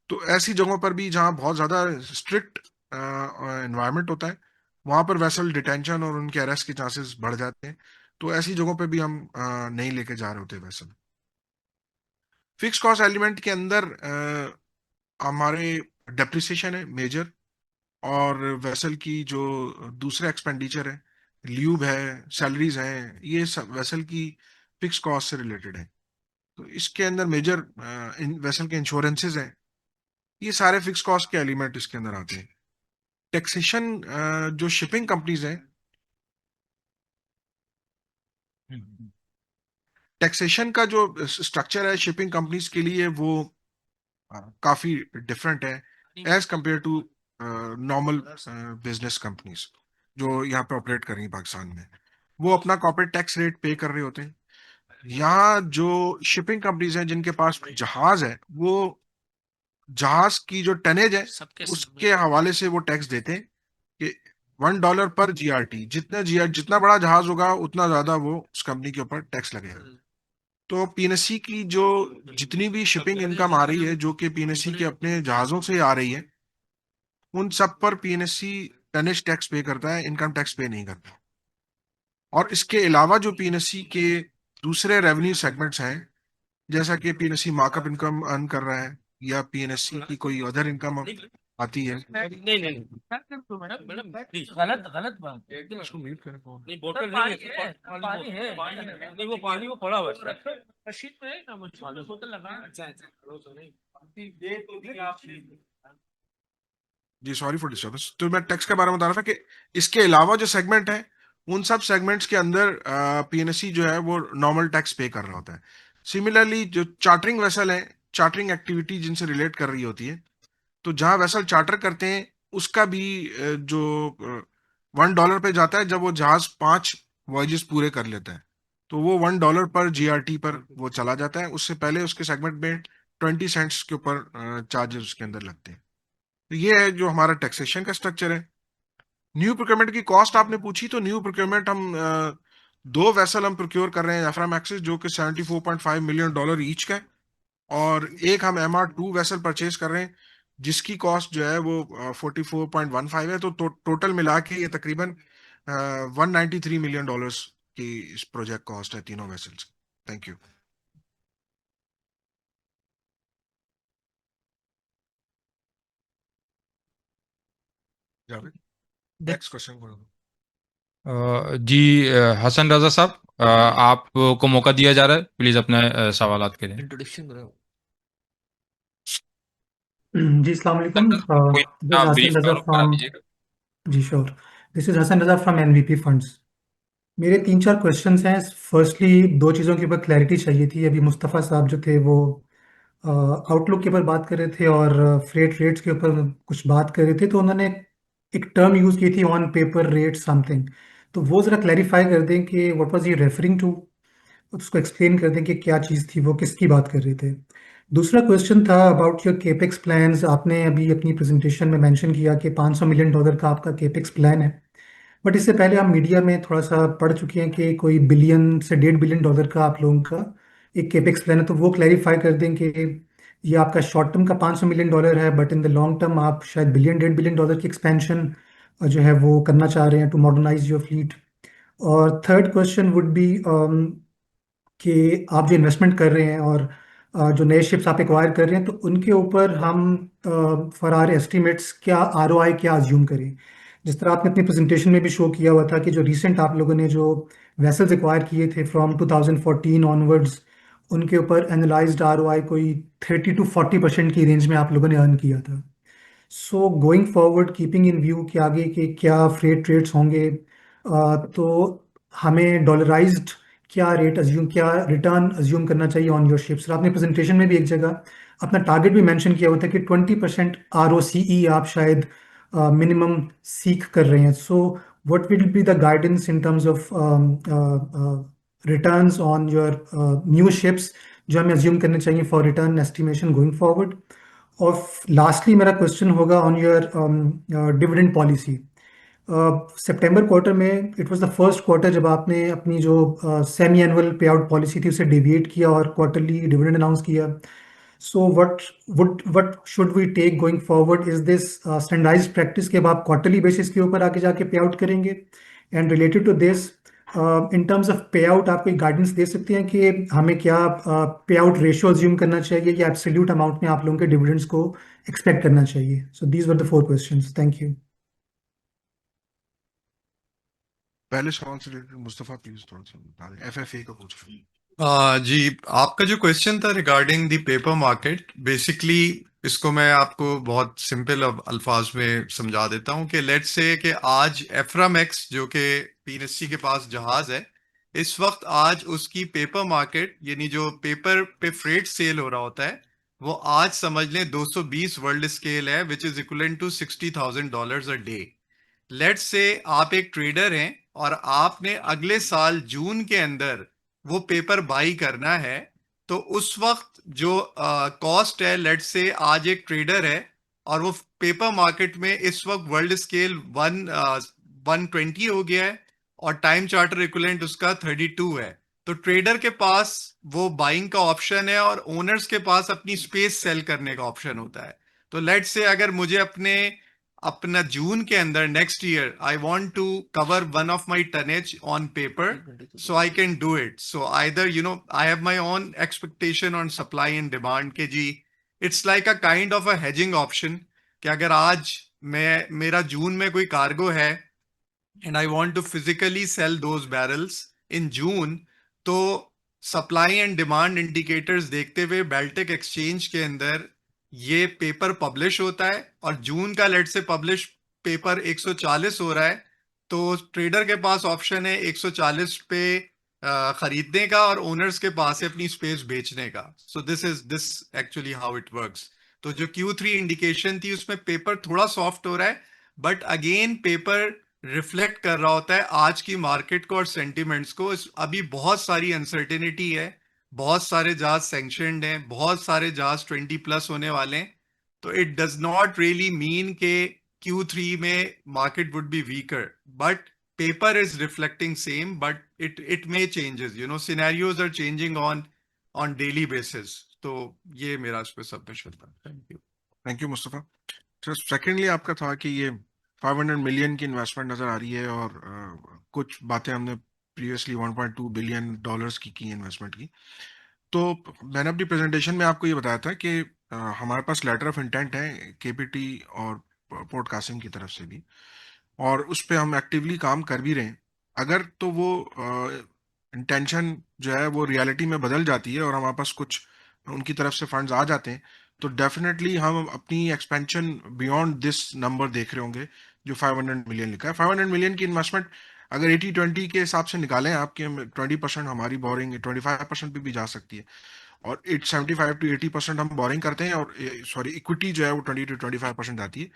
तो ऐसी जगहों पर भी जहाँ बहुत ज्यादा स्ट्रिक्ट एनवायरनमेंट होता है, वहां पर वेसल डिटेंशन और उनके अरेस्ट के चांसेस बढ़ जाते हैं। तो ऐसी जगहों पे भी हम नहीं लेके जा रहे होते वेसल। फिक्स कॉस्ट एलिमेंट के अंदर हमारे डेप्रिसिएशन है मेजर, और वेसल की जो दूसरे एक्सपेंडिचर है, ल्यूब है, सैलरीज हैं, ये सब वेसल की फिक्स कॉस्ट से रिलेटेड है। तो इसके अंदर मेजर वेसल के इंश्योरेंसेज हैं, ये सारे फिक्स कॉस्ट के एलिमेंट इसके अंदर आते हैं। टैक्सेशन जो शिपिंग कंपनीज हैं, टैक्सेशन का जो स्ट्रक्चर है शिपिंग कंपनीज के लिए वो काफी डिफरेंट है as compare to normal business companies जो यहाँ पे ऑपरेट कर रही हैं पाकिस्तान में। वो अपना कॉर्पोरेट टैक्स रेट पे कर रहे होते हैं। यहाँ जो शिपिंग कंपनीज हैं जिनके पास जहाज है, वो जहाज की जो टनेज है उसके हवाले से वो टैक्स देते हैं कि $1 पर जीआरटी, जितना बड़ा जहाज होगा उतना ज्यादा वो उस कंपनी के ऊपर टैक्स लगेगा। तो पीएनएससी की जो जितनी भी शिपिंग इनकम आ रही है जो कि पीएनएससी के अपने जहाजों से आ रही है, उन सब पर पीएनएससी टनेज टैक्स पे करता है, इनकम टैक्स पे नहीं करता। और इसके अलावा जो पीएनएससी के दूसरे रेवेन्यू सेगमेंट्स हैं, जैसा कि पीएनएससी मार्कअप इनकम अर्न कर रहा है या पीएनएससी की कोई अदर इनकम आती है, नहीं नहीं मैडम प्लीज गलत गलत बात नहीं, बोतल नहीं है, पानी है, नहीं वो पानी वो पड़ा हुआ है मशीन में है ना, मुझे बोतल लगा। अच्छा जी सॉरी फॉर डिस्टर्बेंस। तो मैं टैक्स के बारे में बता रहा था कि इसके अलावा जो सेगमेंट है उन सब सेगमेंट्स के अंदर पीएनएससी जो है वो नॉर्मल टैक्स पे कर रहा होता है। सिमिलरली जो चार्टरिंग वेसल है, चार्टरिंग एक्टिविटी जिनसे रिलेट कर रही होती है, तो जहां वेसल चार्टर करते हैं उसका भी जो $1 पे जाता है जब वो जहाज 5 वॉयजेस पूरे कर लेता है, तो वो $1 पर जीआरटी पर वो चला जाता है। उससे पहले उसके सेगमेंट में 20 सेंट्स के ऊपर चार्जेस उसके अंदर लगते हैं। तो ये है जो हमारा टैक्सेशन का स्ट्रक्चर है। न्यू प्रोक्योरमेंट की कॉस्ट आपने पूछी, तो न्यू प्रोक्योरमेंट हम 2 वेसल हम प्रोक्योर कर रहे हैं एफ्रामैक्सिस जो कि $74.5 मिलियन ईच का है, और एक हम MR2 वेसल परचेज कर रहे हैं जिसकी कॉस्ट जो है वो 44.15 है। तो टोटल मिला के ये तकरीबन $193 मिलियन की इस प्रोजेक्ट कॉस्ट है तीनों vessels. Thank you. Next question. जी हसन रजा साहब, आपको मौका दिया जा रहा है, प्लीज अपने सवालात करें। इंट्रोडक्शन करो। जी अस्सलाम वालेकुम। कोई this is brief Hasan Raza करा फ्रॉम दीजिएगा। जी sure. This is Hasan Raza from NVP funds. मेरे 3-4 क्वेश्चंस हैं। फर्स्टली 2 चीज़ों के ऊपर क्लैरिटी चाहिए थी। अभी मुस्तफ़ा साहब जो थे वो आउटलुक के ऊपर बात कर रहे थे और फ्रेट रेट्स के ऊपर कुछ बात कर रहे थे, तो उन्होंने एक टर्म यूज़ की थी ऑन पेपर रेट समथिंग, तो वो ज़रा क्लैरिफाई कर दें कि what was he referring to, उसको एक्सप्लेन कर दें कि क्या चीज़ थी, वो किसकी बात कर रहे थे। दूसरा क्वेश्चन था अबाउट योर केपेक्स प्लान्स। आपने अभी अपनी प्रेजेंटेशन में मेंशन किया कि $500 मिलियन का आपका केपेक्स प्लान है, बट इससे पहले हम मीडिया में थोड़ा सा पढ़ चुके हैं कि कोई बिलियन से $1.5 बिलियन का आप लोगों का एक केपेक्स प्लान है। तो वो क्लैरिफाई कर दें कि ये आपका शॉर्ट टर्म का $500 मिलियन है, but in the long term आप शायद बिलियन $1.5 बिलियन की एक्सपेंशन जो है वो करना चाह रहे हैं टू मॉडर्नाइज योर फ्लीट। और थर्ड क्वेश्चन वुड बी कि आप जो इन्वेस्टमेंट कर रहे हैं और जो नए शिप्स आप एक्वायर कर रहे हैं, तो उनके ऊपर हम फॉर आवर एस्टिमेट्स क्या आरओआई क्या अज्यूम करें। जिस तरह आपने अपनी प्रेजेंटेशन में भी शो किया हुआ था कि जो रिसेंट आप लोगों ने जो वेसल्स एक्वायर किए थे फ्रॉम 2014 ऑनवर्ड्स, उनके ऊपर एनालाइज्ड आरओआई कोई 30 to 40% की रेंज में आप लोगों ने अर्न किया था। So going forward keeping in view कि आगे के क्या फ्रेट रेट्स होंगे, तो हमें डॉलराइज्ड क्या रेट अज्यूम, क्या रिटर्न अज्यूम करना चाहिए ऑन योर शिप्स। आपने प्रेजेंटेशन में भी एक जगह अपना टारगेट भी मेंशन किया हुआ था कि 20% ROCE आप शायद मिनिमम सीख कर रहे हैं। So what will be the guidance in terms of returns on your new ships जो हमें अज्यूम करने चाहिए for return estimation going forward. और लास्टली मेरा क्वेश्चन होगा ऑन योर डिविडेंड पॉलिसी। सितंबर क्वार्टर में it was the first quarter जब आपने अपनी जो semi annual pay out policy थी उसे डेविएट किया और क्वार्टरली डिविडेंड अनाउंस किया। So what should we take going forward? Is this standardised practice के अब आप क्वार्टरली बेसिस के ऊपर आगे जाके पे आउट करेंगे? And related to this, in terms of pay out आप कोई गाइडेंस दे सकते हैं कि हमें क्या पे आउट रेशियो अज्यूम करना चाहिए या एब्सोल्यूट अमाउंट में आप लोगों के डिविडेंड्स को एक्सपेक्ट करना चाहिए? So these were the 4 questions. Thank you. पहले सवाल से रिलेटेड मुस्तफा प्लीज थोड़ा सा बता दें, एफएफए का पूछ रहे हैं। जी, आपका जो क्वेश्चन था regarding the paper market, basically इसको मैं आपको बहुत सिंपल अल्फाज में समझा देता हूं कि लेट्स से कि आज एफ्रामैक्स जो कि पीएनएससी के पास जहाज है, इस वक्त आज उसकी पेपर मार्केट यानी जो पेपर पे फ्रेट सेल हो रहा होता है वो आज समझ लें 220 वर्ल्ड स्केल है, which is equivalent to $60,000 a day. Let's say आप एक ट्रेडर हैं और आपने अगले साल जून के अंदर वो पेपर बाई करना है, तो उस वक्त जो कॉस्ट है, लेट्स से आज एक ट्रेडर है और वो पेपर मार्केट में इस वक्त वर्ल्ड स्केल 120 हो गया है और टाइम चार्टर इक्विवेलेंट उसका 32 है, तो ट्रेडर के पास वो बाइंग का ऑप्शन है और ओनर्स के पास अपनी स्पेस सेल करने का ऑप्शन होता है। तो लेट्स से अगर मुझे अपना जून के अंदर next year I want to cover one of my tonnage on paper, so I can do it. So either I have my own expectation on supply and demand के जी, it's like a kind of a hedging option कि अगर आज मेरा जून में कोई cargo है and I want to physically sell those barrels in June, तो सप्लाई एंड डिमांड इंडिकेटर्स देखते हुए बेल्टेक एक्सचेंज के अंदर ये पेपर पब्लिश होता है और जून का लेट से पब्लिश पेपर 140 हो रहा है, तो ट्रेडर के पास ऑप्शन है 140 पे खरीदने का और ओनर्स के पास है अपनी स्पेस बेचने का। So this actually how it works. तो जो Q3 इंडिकेशन थी उसमें पेपर थोड़ा सॉफ्ट हो रहा है, बट अगेन पेपर रिफ्लेक्ट कर रहा होता है आज की मार्केट को और सेंटिमेंट्स को। अभी बहुत सारी अनसर्टेनिटी है, बहुत सारे जहाज सैंक्शनड हैं, बहुत सारे जहाज 20+ होने वाले हैं। तो it does not really mean के Q3 में market would be weaker, but paper is reflecting same, but it may changes, scenarios are changing on daily basis. तो ये मेरा इस पे सबमिशन था। Thank you Mustafa. तो सेकेंडली आपका था कि ये 500 मिलियन की इन्वेस्टमेंट नज़र आ रही है और कुछ बातें हमने प्रीवियसली 1.2 बिलियन डॉलर्स की इन्वेस्टमेंट की। तो मैंने अपनी प्रेजेंटेशन में आपको ये बताया था कि हमारे पास लेटर ऑफ इंटेंट है केपीटी और पोर्ट कासिम की तरफ से भी, और उस पर हम एक्टिवली काम कर भी रहे हैं। अगर तो वो इंटेंशन जो है वो रियलिटी में बदल जाती है और हमारे पास कुछ उनकी तरफ से फंड्स आ जाते हैं, तो डेफिनेटली हम अपनी एक्सपेंशन बियॉन्ड दिस नंबर देख रहे होंगे जो 500 मिलियन लिखा है। 500 मिलियन की इन्वेस्टमेंट अगर 80-20 के हिसाब से निकालें आपके, 20% हमारी बोरिंग 25% पे भी जा सकती है, और 75 to 80% हम बोरिंग करते हैं, और सॉरी इक्विटी जो है वो 20 to 25% आती है।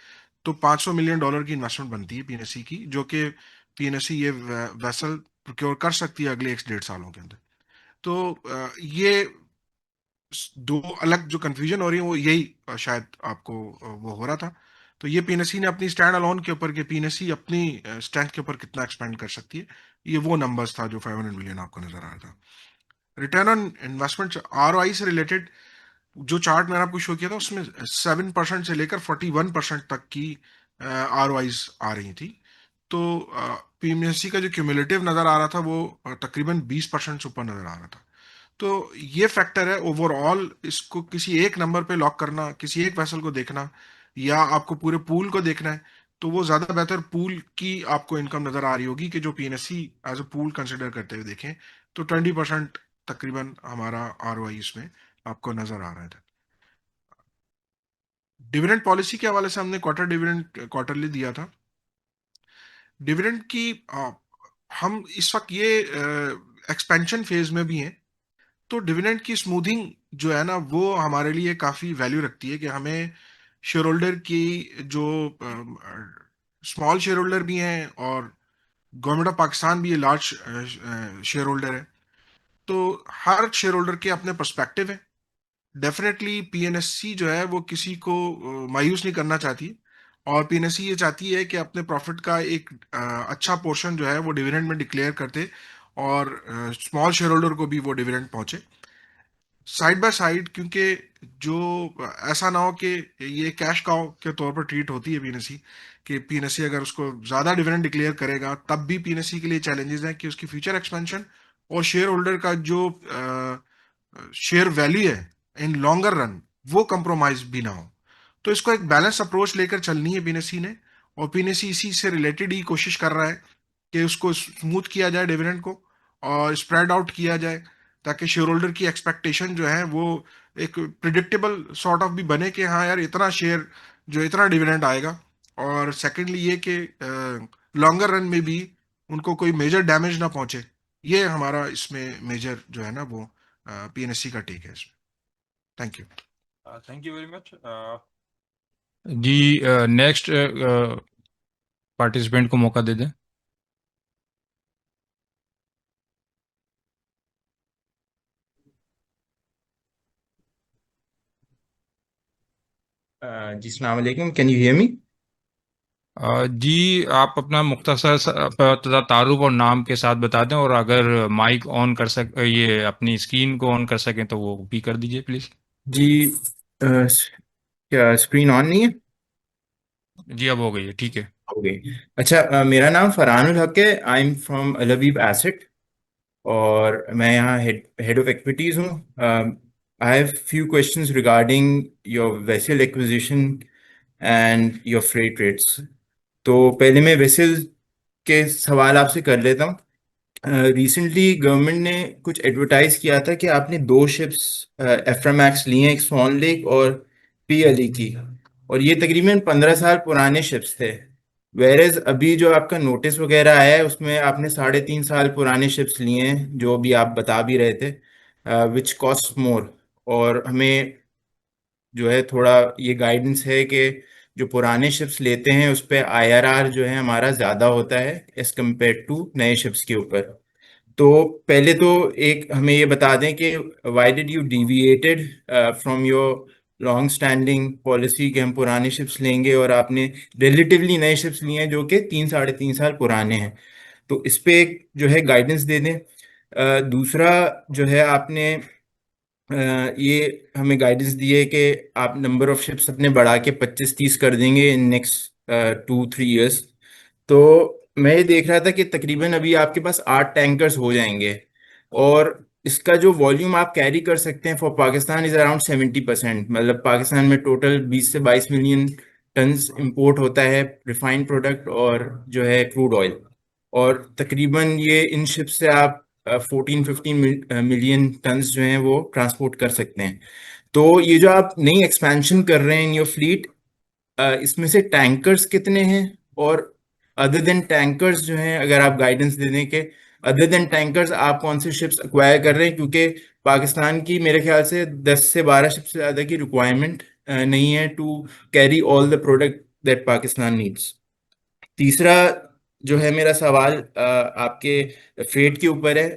तो $500 मिलियन की इन्वेस्टमेंट बनती है पीएनएससी की, जो कि पीएनएससी ये वेसल प्रोक्योर कर सकती है अगले 1 से 1.5 सालों के अंदर। तो ये दो अलग जो कंफ्यूजन हो रही है वो यही शायद आपको वो हो रहा था। तो ये पीएनएससी ने अपनी स्टैंड अलोन के ऊपर के पीएनएससी अपनी स्ट्रेंथ के ऊपर कितना एक्सपेंड कर सकती है, ये वो नंबर्स था जो 500 मिलियन आपको नजर आ रहा था। रिटर्न ऑन इन्वेस्टमेंट आरओआई से रिलेटेड जो चार्ट मैंने आपको शो किया था उसमें 7% से लेकर 41% तक की आरओआईज आ रही थी। तो पीएमएससी का जो क्यूमुलेटिव नजर आ रहा था वो तकरीबन 20% से ऊपर नजर आ रहा था। तो ये फैक्टर है ओवरऑल, इसको किसी एक नंबर पे लॉक करना, किसी एक वेसल को देखना, या आपको पूरे पूल को देखना है, तो वो ज्यादा बेहतर पूल की आपको इनकम नजर आ रही होगी कि जो पीएनएससी एज अ पूल कंसिडर करते हुए देखें तो 20% तकरीबन हमारा आरओआई इसमें आपको नजर आ रहा था। डिविडेंड पॉलिसी के हवाले से हमने क्वार्टर डिविडेंड क्वार्टरली दिया था। डिविडेंड की हम इस वक्त ये एक्सपेंशन फेज में भी हैं, तो डिविडेंड की स्मूथिंग जो है ना वो हमारे लिए काफ़ी वैल्यू रखती है कि हमें शेयर होल्डर की जो स्मॉल शेयर होल्डर भी हैं और गवर्नमेंट ऑफ पाकिस्तान भी ये लार्ज शेयर होल्डर है, तो हर शेयर होल्डर के अपने पर्सपेक्टिव है। डेफिनेटली पीएनएससी जो है वो किसी को मायूस नहीं करना चाहती, और पीएनएससी ये चाहती है कि अपने प्रॉफिट का एक अच्छा पोर्शन जो है वो डिविडेंड में डिक्लेयर करते और स्मॉल शेयर होल्डर को भी वो डिविडेंड पहुंचे साइड बाय साइड, क्योंकि जो ऐसा ना हो कि ये कैश काउ के तौर पर ट्रीट होती है पीएनएससी, कि पीएनएससी अगर उसको ज़्यादा डिविडेंड डिक्लेयर करेगा तब भी पीएनएससी के लिए चैलेंजेस हैं कि उसकी फ्यूचर एक्सपेंशन और शेयर होल्डर का जो शेयर वैल्यू है इन लॉन्गर रन वो कंप्रोमाइज भी ना हो। तो इसको एक बैलेंस अप्रोच लेकर चलनी है पीएनएससी ने, और पीएनएससी इसी से रिलेटेड ही कोशिश कर रहा है कि उसको स्मूथ किया जाए डिविडेंड को और स्प्रेड आउट किया जाए, ताकि शेयर होल्डर की एक्सपेक्टेशन जो है वो एक प्रिडिक्टेबल सॉर्ट ऑफ भी बने कि हाँ यार इतना शेयर जो इतना डिविडेंड आएगा। और सेकेंडली ये कि लॉन्गर रन में भी उनको कोई मेजर डैमेज ना पहुंचे। ये हमारा इसमें मेजर जो है ना वो पीएनएससी का टेक है इसमें। Thank you. Thank you very much जी। नेक्स्ट पार्टिसिपेंट को मौका दे दें। जी, अस्सलाम वालेकुम, कैन यू हियर मी? जी, आप अपना मुख्तसर तथा तारुफ और नाम के साथ बता दें, और अगर माइक ऑन कर ये अपनी स्क्रीन को ऑन कर सकें तो वो भी कर दीजिए प्लीज़। जी क्या स्क्रीन ऑन नहीं है? जी, अब हो गई है, ठीक है। हो गई। अच्छा, मेरा नाम फरहानुल हक है। आई एम फ्रॉम अलवीब एसेट और मैं यहाँ हेड ऑफ एक्विटीज हूँ। I have few questions regarding your vessel acquisition and your freight rates. तो पहले मैं वेसल के सवाल आपसे कर लेता हूँ। रिसेंटली गवर्नमेंट ने कुछ एडवर्टाइज किया था कि आपने दो शिप्स एफ्रामैक्स ली हैं, एक स्वान लेक और पीएलई की, और ये तकरीबन 15 साल पुराने शिप्स थे। वेरेज अभी जो आपका नोटिस वगैरह आया है उसमें आपने 3.5 साल पुराने शिप्स लिए हैं, जो अभी आप बता भी रहे थे, विच कॉस्ट मोर। और हमें जो है थोड़ा ये गाइडेंस है कि जो पुराने शिप्स लेते हैं उस पर आईआरआर जो है हमारा ज़्यादा होता है एज कम्पेयर टू नए शिप्स के ऊपर। तो पहले तो एक हमें ये बता दें कि why did you deviated from your long standing policy कि हम पुराने शिप्स लेंगे, और आपने रिलेटिवली नए शिप्स लिए हैं जो कि 3-3.5 साल पुराने हैं। तो इस पे एक जो है गाइडेंस दे दें। दूसरा जो है आपने ये हमें गाइडेंस दी है कि आप नंबर ऑफ शिप्स अपने बढ़ा के 25-30 कर देंगे इन नेक्स्ट 2-3 ईयर्स। तो मैं ये देख रहा था कि तकरीबन अभी आपके पास 8 टैंकर्स हो जाएंगे, और इसका जो वॉल्यूम आप कैरी कर सकते हैं फॉर पाकिस्तान इज अराउंड 70%। मतलब पाकिस्तान में टोटल 20 से 22 मिलियन टन्स इंपोर्ट होता है रिफाइंड प्रोडक्ट और जो है क्रूड ऑयल, और तकरीबन ये इन शिप से आप 14-15 मिलियन टन्स जो हैं वो ट्रांसपोर्ट कर सकते हैं। तो ये जो आप नई एक्सपेंशन कर रहे हैं इन योर फ्लीट, इसमें से टैंकर्स कितने हैं, और अदर देन टैंकर्स जो हैं अगर आप गाइडेंस दे दें कि अदर देन टैंकर्स आप कौन से शिप्स एक्वायर कर रहे हैं, क्योंकि पाकिस्तान की मेरे ख्याल से 10 से 12 शिप से ज़्यादा की रिक्वायरमेंट नहीं है to carry all the product that Pakistan needs. तीसरा जो है मेरा सवाल आपके फ्रेट के ऊपर है।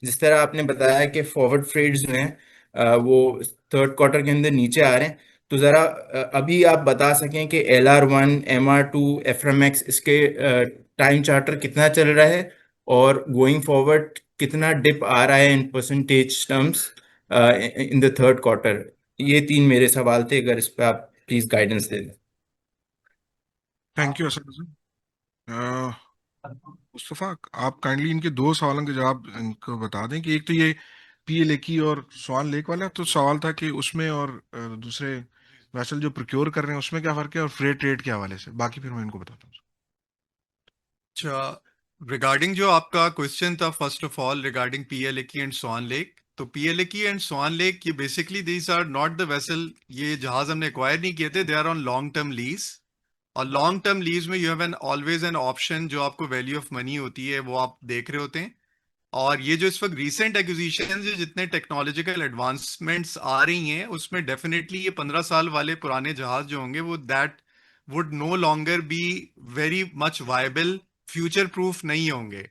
जिस तरह आपने बताया कि फॉरवर्ड फ्रेट्स जो हैं वो थर्ड क्वार्टर के अंदर नीचे आ रहे हैं, तो ज़रा अभी आप बता सकें कि LR1 MR2 एफ्रामैक्स इसके टाइम चार्टर कितना चल रहा है, और गोइंग फॉरवर्ड कितना डिप आ रहा है in percentage terms in the third quarter. ये 3 मेरे सवाल थे, अगर इस पर आप प्लीज़ गाइडेंस दे दें। Thank you Asad Hasan. मुस्तफ़ा, आप काइंडली इनके दो सवालों के जवाब इनको बता दें कि एक तो ये पीएलए की और स्वान लेक वाला तो सवाल था कि उसमें, और दूसरे वेसल जो प्रोक्योर कर रहे हैं उसमें क्या फर्क है, और फ्रेट रेट के हवाले से बाकी फिर मैं इनको बताता हूँ। अच्छा, रिगार्डिंग जो आपका क्वेश्चन था फर्स्ट ऑफ ऑल रिगार्डिंग पीएलएकी एंड स्वान लेक, तो पीएलएकी एंड स्वान लेक ये basically these are not the vessel, ये जहाज हमने एक्वायर नहीं किए थे, they are on long term lease. और लॉन्ग टर्म लीज में you have an always an option, जो आपको वैल्यू ऑफ मनी होती है वो आप देख रहे होते हैं। और ये जो इस वक्त रिसेंट एक्विजिशन जितने टेक्नोलॉजिकल एडवांसमेंट्स आ रही हैं उसमें डेफिनेटली ये 15 साल वाले पुराने जहाज जो होंगे वो that would no longer be very much viable, future proof नहीं होंगे।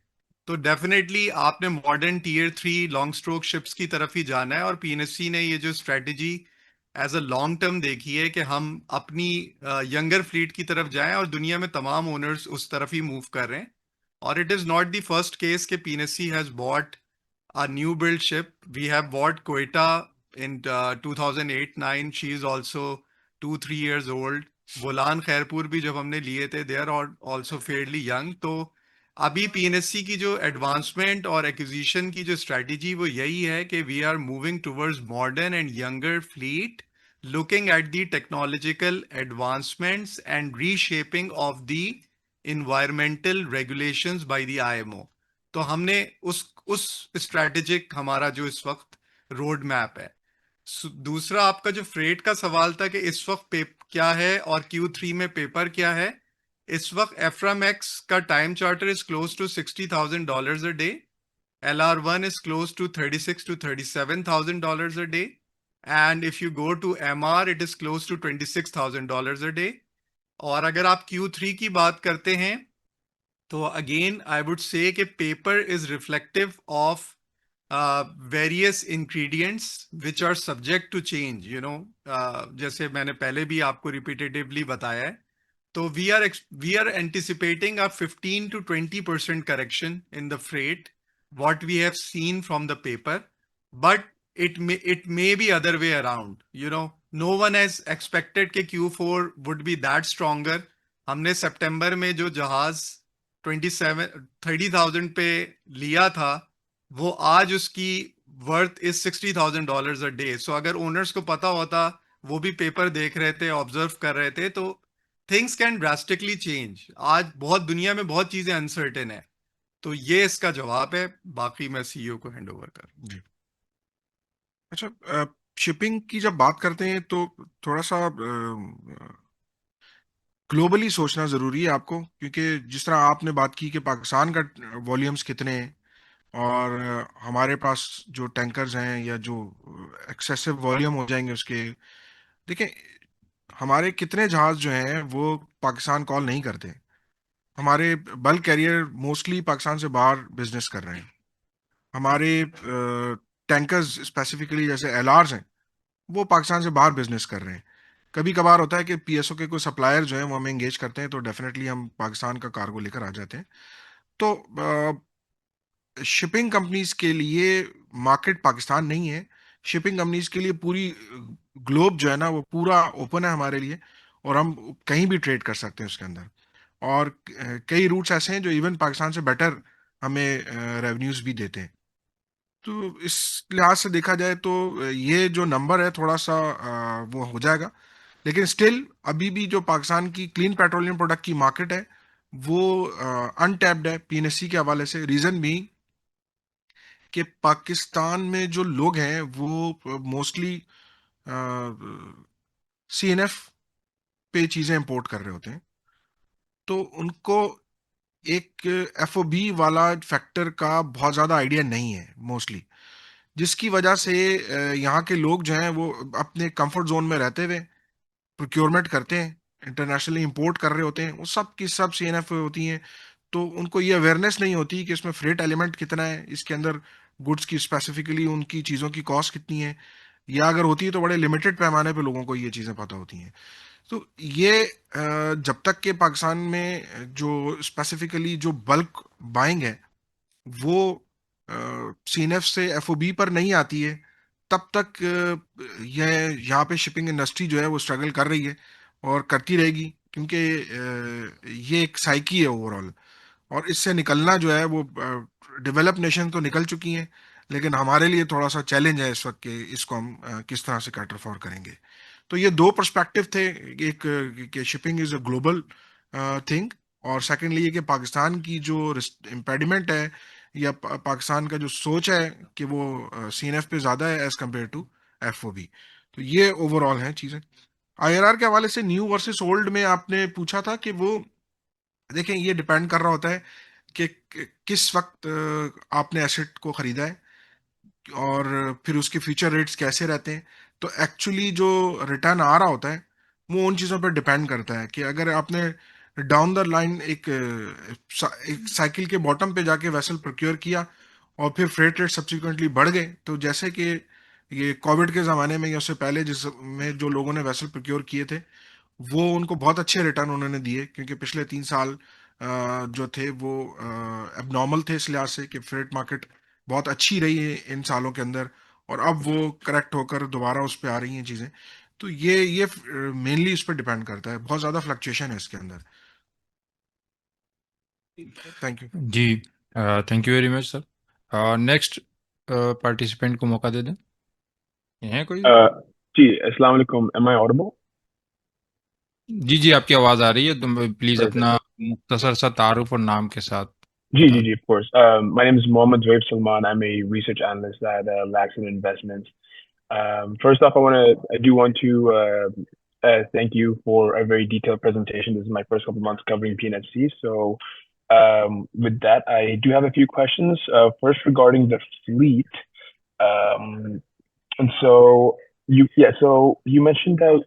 तो डेफिनेटली आपने modern tier 3 long stroke ships की तरफ ही जाना है, और पीएनएससी ने ये जो strategy as a long term देखी है कि हम अपनी यंगर फ्लीट की तरफ जाएं, और दुनिया में तमाम ओनर्स उस तरफ ही मूव कर रहे हैं। Or it is not the first case that PNSC has bought a new build ship. We have bought Quetta in 2008-9. She is also 2-3 years old. Bolan Khairpur भी जब हमने लिए थे, they are also fairly young. तो अभी PNSC की जो advancement और एक्विजिशन की जो स्ट्रेटजी वो यही है कि we are moving towards modern and younger fleet, looking at the technological advancements and reshaping of the environmental regulations by the IMO। तो हमने उस स्ट्रेटेजिक हमारा जो इस वक्त रोड मैप है। दूसरा आपका जो फ्रेट का सवाल था कि इस वक्त क्या है और Q3 में पेपर क्या है, इस वक्त एफ्रामैक्स का time charter is close to $60,000 a day, LR1 is close to $36,000 to $37,000 a day, and if you go to MR it is close to $26,000 a day। और अगर आप Q3 की बात करते हैं तो अगेन आई वुड से कि paper is reflective of various ingredients which are subject to change, you know. जैसे मैंने पहले भी आपको रिपीटेटिवली बताया है So we are anticipating a 15 to 20% correction in the freight, what we have seen from the paper, but it may be other way around. You know, no one has expected कि Q4 would be that stronger. हमने सितंबर में जो जहाज 30,000 पे लिया था, वो आज उसकी worth is $60,000 a day. So अगर ओनर्स को पता होता, वो भी पेपर देख रहे थे, ऑब्जर्व कर रहे थे, तो थिंग्स कैन ड्रास्टिकली चेंज. आज बहुत दुनिया में बहुत चीजें अनसर्टेन है. तो ये इसका जवाब है. बाकी मैं सीईओ को हैंड ओवर कर. जी. अच्छा, शिपिंग की जब बात करते हैं तो थोड़ा सा ग्लोबली सोचना जरूरी है आपको, क्योंकि जिस तरह आपने बात की कि पाकिस्तान का वॉल्यूम्स कितने हैं और हमारे पास जो टैंकर्स हैं या जो एक्सेसिव वॉल्यूम हो जाएंगे उसके, देखें हमारे कितने जहाज जो हैं वो पाकिस्तान कॉल नहीं करते. हमारे बल्क कैरियर मोस्टली पाकिस्तान से बाहर बिजनेस कर रहे हैं. हमारे टैंकर्स स्पेसिफिकली जैसे एलआरस हैं वो पाकिस्तान से बाहर बिजनेस कर रहे हैं. कभी कभार होता है कि पीएसओ के कोई सप्लायर जो है वो हमें एंगेज करते हैं, तो डेफिनेटली हम पाकिस्तान का कार्गो लेकर आ जाते हैं. तो शिपिंग कंपनीज के लिए मार्केट पाकिस्तान नहीं है. शिपिंग कंपनीज के लिए पूरी ग्लोब जो है ना वो पूरा ओपन है हमारे लिए, और हम कहीं भी ट्रेड कर सकते हैं उसके अंदर. और कई रूट्स ऐसे हैं जो इवन पाकिस्तान से बेटर हमें रेवेन्यूज भी देते हैं. तो इस लिहाज से देखा जाए तो ये जो नंबर है थोड़ा सा वो हो जाएगा, लेकिन स्टिल अभी भी जो पाकिस्तान की क्लीन पेट्रोलियम प्रोडक्ट की मार्केट है वो अनटैप्ड है पीएनएससी के हवाले से. रीजन भी कि पाकिस्तान में जो लोग हैं वो मोस्टली सीएनएफ पे चीजें इंपोर्ट कर रहे होते हैं, तो उनको एक एफओबी वाला फैक्टर का बहुत ज़्यादा आइडिया नहीं है मोस्टली, जिसकी वजह से यहाँ के लोग जो हैं वो अपने कंफर्ट जोन में रहते हुए प्रोक्योरमेंट करते हैं, इंटरनेशनली इंपोर्ट कर रहे होते हैं, वो सब की सब सीएनएफ होती हैं. तो उनको ये अवेयरनेस नहीं होती कि इसमें फ्रेट एलिमेंट कितना है, इसके अंदर गुड्स की स्पेसिफिकली उनकी चीज़ों की कॉस्ट कितनी है, या अगर होती है तो बड़े लिमिटेड पैमाने पे लोगों को ये चीज़ें पता होती हैं. तो ये जब तक के पाकिस्तान में जो स्पेसिफिकली जो बल्क बाइंग है वो सीएनएफ से एफओबी पर नहीं आती है, तब तक यह यहाँ पे शिपिंग इंडस्ट्री जो है वो स्ट्रगल कर रही है और करती रहेगी, क्योंकि ये एक साइकी है ओवरऑल. और इससे निकलना जो है वो डेवलप नेशन तो निकल चुकी हैं, लेकिन हमारे लिए थोड़ा सा चैलेंज है इस वक्त कि इसको हम किस तरह से कैटर फॉर करेंगे. तो ये दो पर्सपेक्टिव थे, एक कि shipping is a global thing, और सेकेंडली ये कि पाकिस्तान की जो इम्पेडिमेंट है या पाकिस्तान का जो सोच है कि वो सीएनएफ पे ज़्यादा है एज कम्पेयर टू एफओबी. तो ये ओवरऑल हैं चीज़ें. आईआरआर के हवाले से न्यू वर्सेस ओल्ड में आपने पूछा था कि वो देखें ये डिपेंड कर रहा होता है कि किस वक्त आपने एसेट को ख़रीदा है और फिर उसके फ्यूचर रेट्स कैसे रहते हैं. तो एक्चुअली जो रिटर्न आ रहा होता है वो उन चीज़ों पर डिपेंड करता है कि अगर आपने डाउन द लाइन एक साइकिल के बॉटम पे जाके वेसल प्रोक्योर किया और फिर फ्रेट रेट सब्सिक्वेंटली बढ़ गए, तो जैसे कि ये कोविड के ज़माने में या उससे पहले जिसमें जो लोगों ने वेसल प्रोक्योर किए थे वो उनको बहुत अच्छे रिटर्न उन्होंने दिए, क्योंकि पिछले 3 साल जो थे वो एबनॉर्मल थे इस लिहाज से कि फ्रेट मार्केट बहुत अच्छी रही है इन सालों के अंदर, और अब वो करेक्ट होकर दोबारा उस पर आ रही हैं चीज़ें. तो ये मेनली इस पर डिपेंड करता है, बहुत ज़्यादा फ्लक्चुएशन है इसके अंदर. Thank you. जी, thank you very much sir. Next participant को मौका दे दें. है कोई? जी, अस्सलाम वालेकुम. Am I audible? जी जी, आपकी आवाज़ आ रही है. तुम प्लीज़ Perfect. अपना मुख्तसर सा तारुफ और नाम के साथ जी, बता जी, जी, of course. My name is Mohammed Zoaib Salman. I'm a research analyst at Laxon Investments. First off, I do want to thank you for a very detailed presentation. This is my first couple months covering PNFC. So with that, I do have a few questions. First, regarding the fleet. And so you mentioned that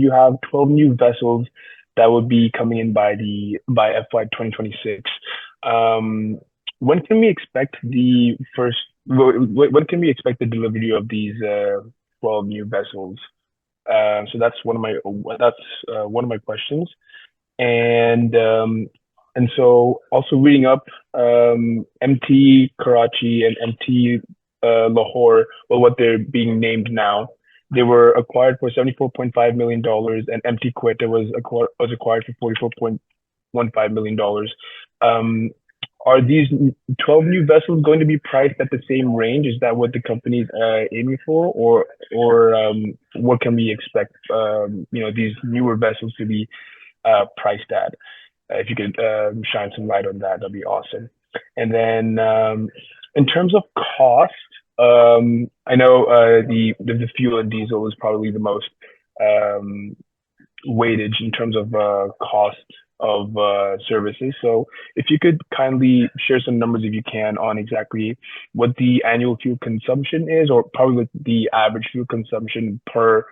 you have 12 new vessels that would be coming in by FY 2026. When can we expect when can we expect the delivery of these 12 new vessels? So that's one of my questions. And so also reading up, MT Karachi and MT Lahore, well, what they're being named now, they were acquired for $74.5 million, and MT Quetta was acquired for $44.15 million. Are these 12 new vessels going to be priced at the same range? Is that what the company's aiming for, or what can we expect? These newer vessels to be priced at. If you could shine some light on that, that'd be awesome. And then in terms of cost, I know the fuel and diesel is probably the most weightage in terms of cost of services. So if you could kindly share some numbers, if you can, on exactly what the annual fuel consumption is, or probably the average fuel consumption per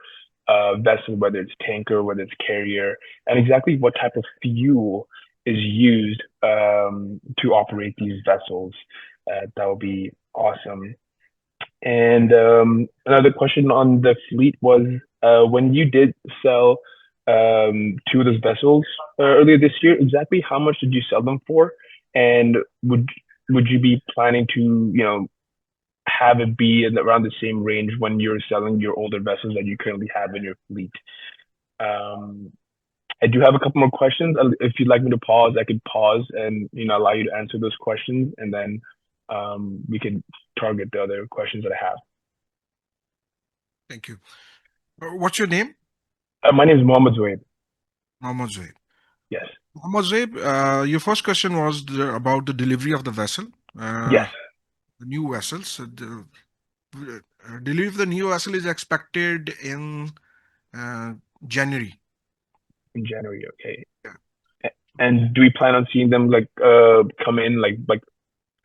vessel, whether it's tanker, whether it's carrier, and exactly what type of fuel is used to operate these vessels. That would be awesome. And another question on the fleet was, when you did sell two of those vessels earlier this year, exactly how much did you sell them for? And would you be planning to, have it be in around the same range when you're selling your older vessels that you currently have in your fleet? I do have a couple more questions. If you'd like me to pause, I could pause and allow you to answer those questions, and then we can target the other questions that I have. Thank you. What's your name? My name is Mohammed Zoaib. Mohammed Zoaib. Yes. Mohammed Zoaib, your first question was about the delivery of the vessel. Yes. The new vessels. The delivery of the new vessel is expected in January. In January, okay. Yeah. And do we plan on seeing them come in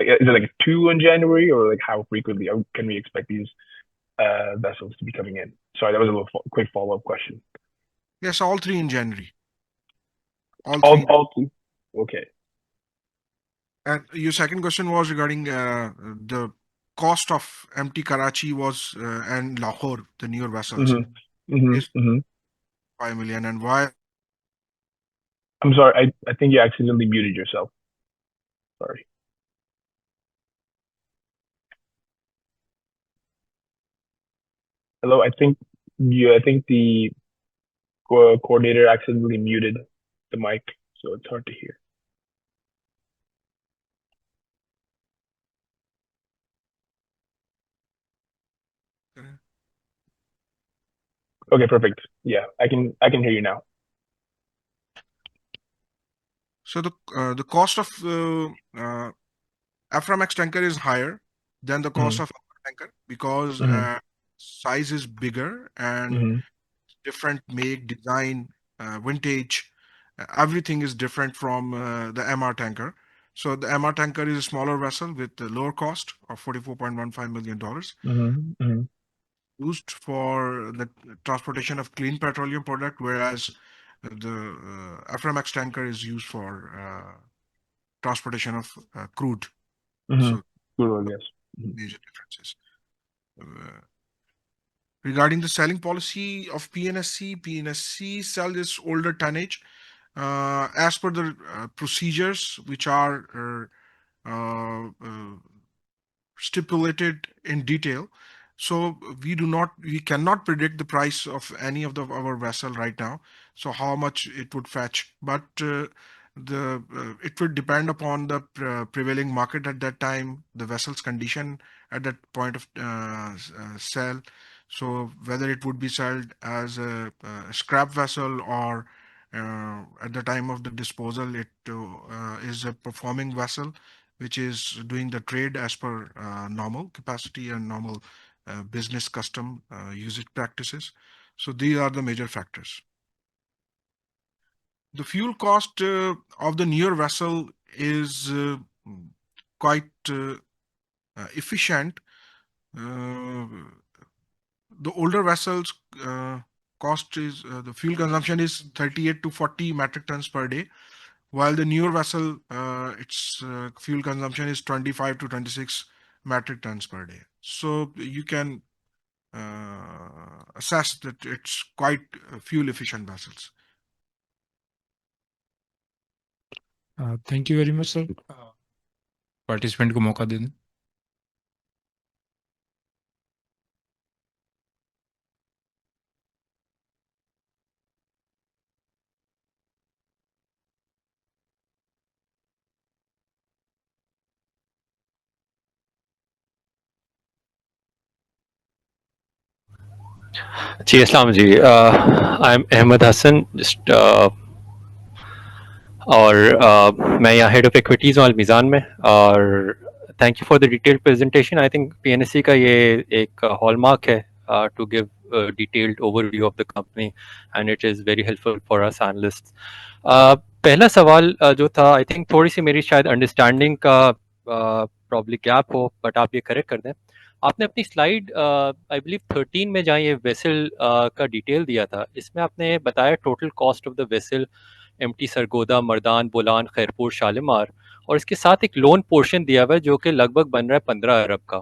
is it like 2 in January, or like how frequently can we expect these vessels to be coming in? Sorry, that was a little quick follow-up question. Yes, all 3 in January. All All 3. all 3. Okay. And your second question was regarding the cost of MT Karachi was and Lahore, the newer vessels, is 5 million. And why? I'm sorry, I think you accidentally muted yourself. Sorry. Hello, I think the coordinator accidentally muted the mic, so it's hard to hear. Okay, perfect. Yeah, I can hear you now. So the cost of Aframax tanker is higher than the cost of tanker because size is bigger and different make, design, vintage. Everything is different from the MR tanker. So the MR tanker is a smaller vessel with a lower cost of $44.15 million, used for the transportation of clean petroleum product, whereas the Aframax tanker is used for transportation of crude. So Yes. major differences. Regarding the selling policy of PNSC sell this older tonnage as per the procedures which are stipulated in detail. So we cannot predict the price of any of our vessel right now. So how much it would fetch, but it would depend upon the prevailing market at that time, the vessel's condition at that point of sale. So whether it would be sold as a scrap vessel or at the time of the disposal, it is a performing vessel which is doing the trade as per normal capacity and normal business custom usage practices. So these are the major factors. The fuel cost of the newer vessel is quite efficient. The older vessels cost is the fuel consumption is 38 to 40 metric tons per day, while the newer vessel its fuel consumption is 25 to 26 metric tons per day. So you can assess that it's quite fuel efficient vessels. Thank you very much sir. Participant को मौका दे दें। जी अस्सलाम जी, I am Ahmed Hasan just और मैं यहाँ हेड ऑफ इक्विटीज़ हूँ अलमीज़ान में। और thank you for the detailed presentation. I think PNSC का ये एक हॉलमार्क है to give detailed overview of the company and it is very helpful for us analysts. पहला सवाल जो था, आई थिंक थोड़ी सी मेरी शायद अंडरस्टैंडिंग का प्रॉब्ली गैप हो, बट आप ये करेक्ट कर दें। आपने अपनी स्लाइड आई बिलीव 13 में जहाँ ये वेसल का डिटेल दिया था, इसमें आपने बताया total cost of the vessel MT Sargodha, Mardan, Bolan, Khairpur, Shalimar, और इसके साथ एक लोन पोर्शन दिया हुआ है जो कि लगभग बन रहा है 15 अरब का।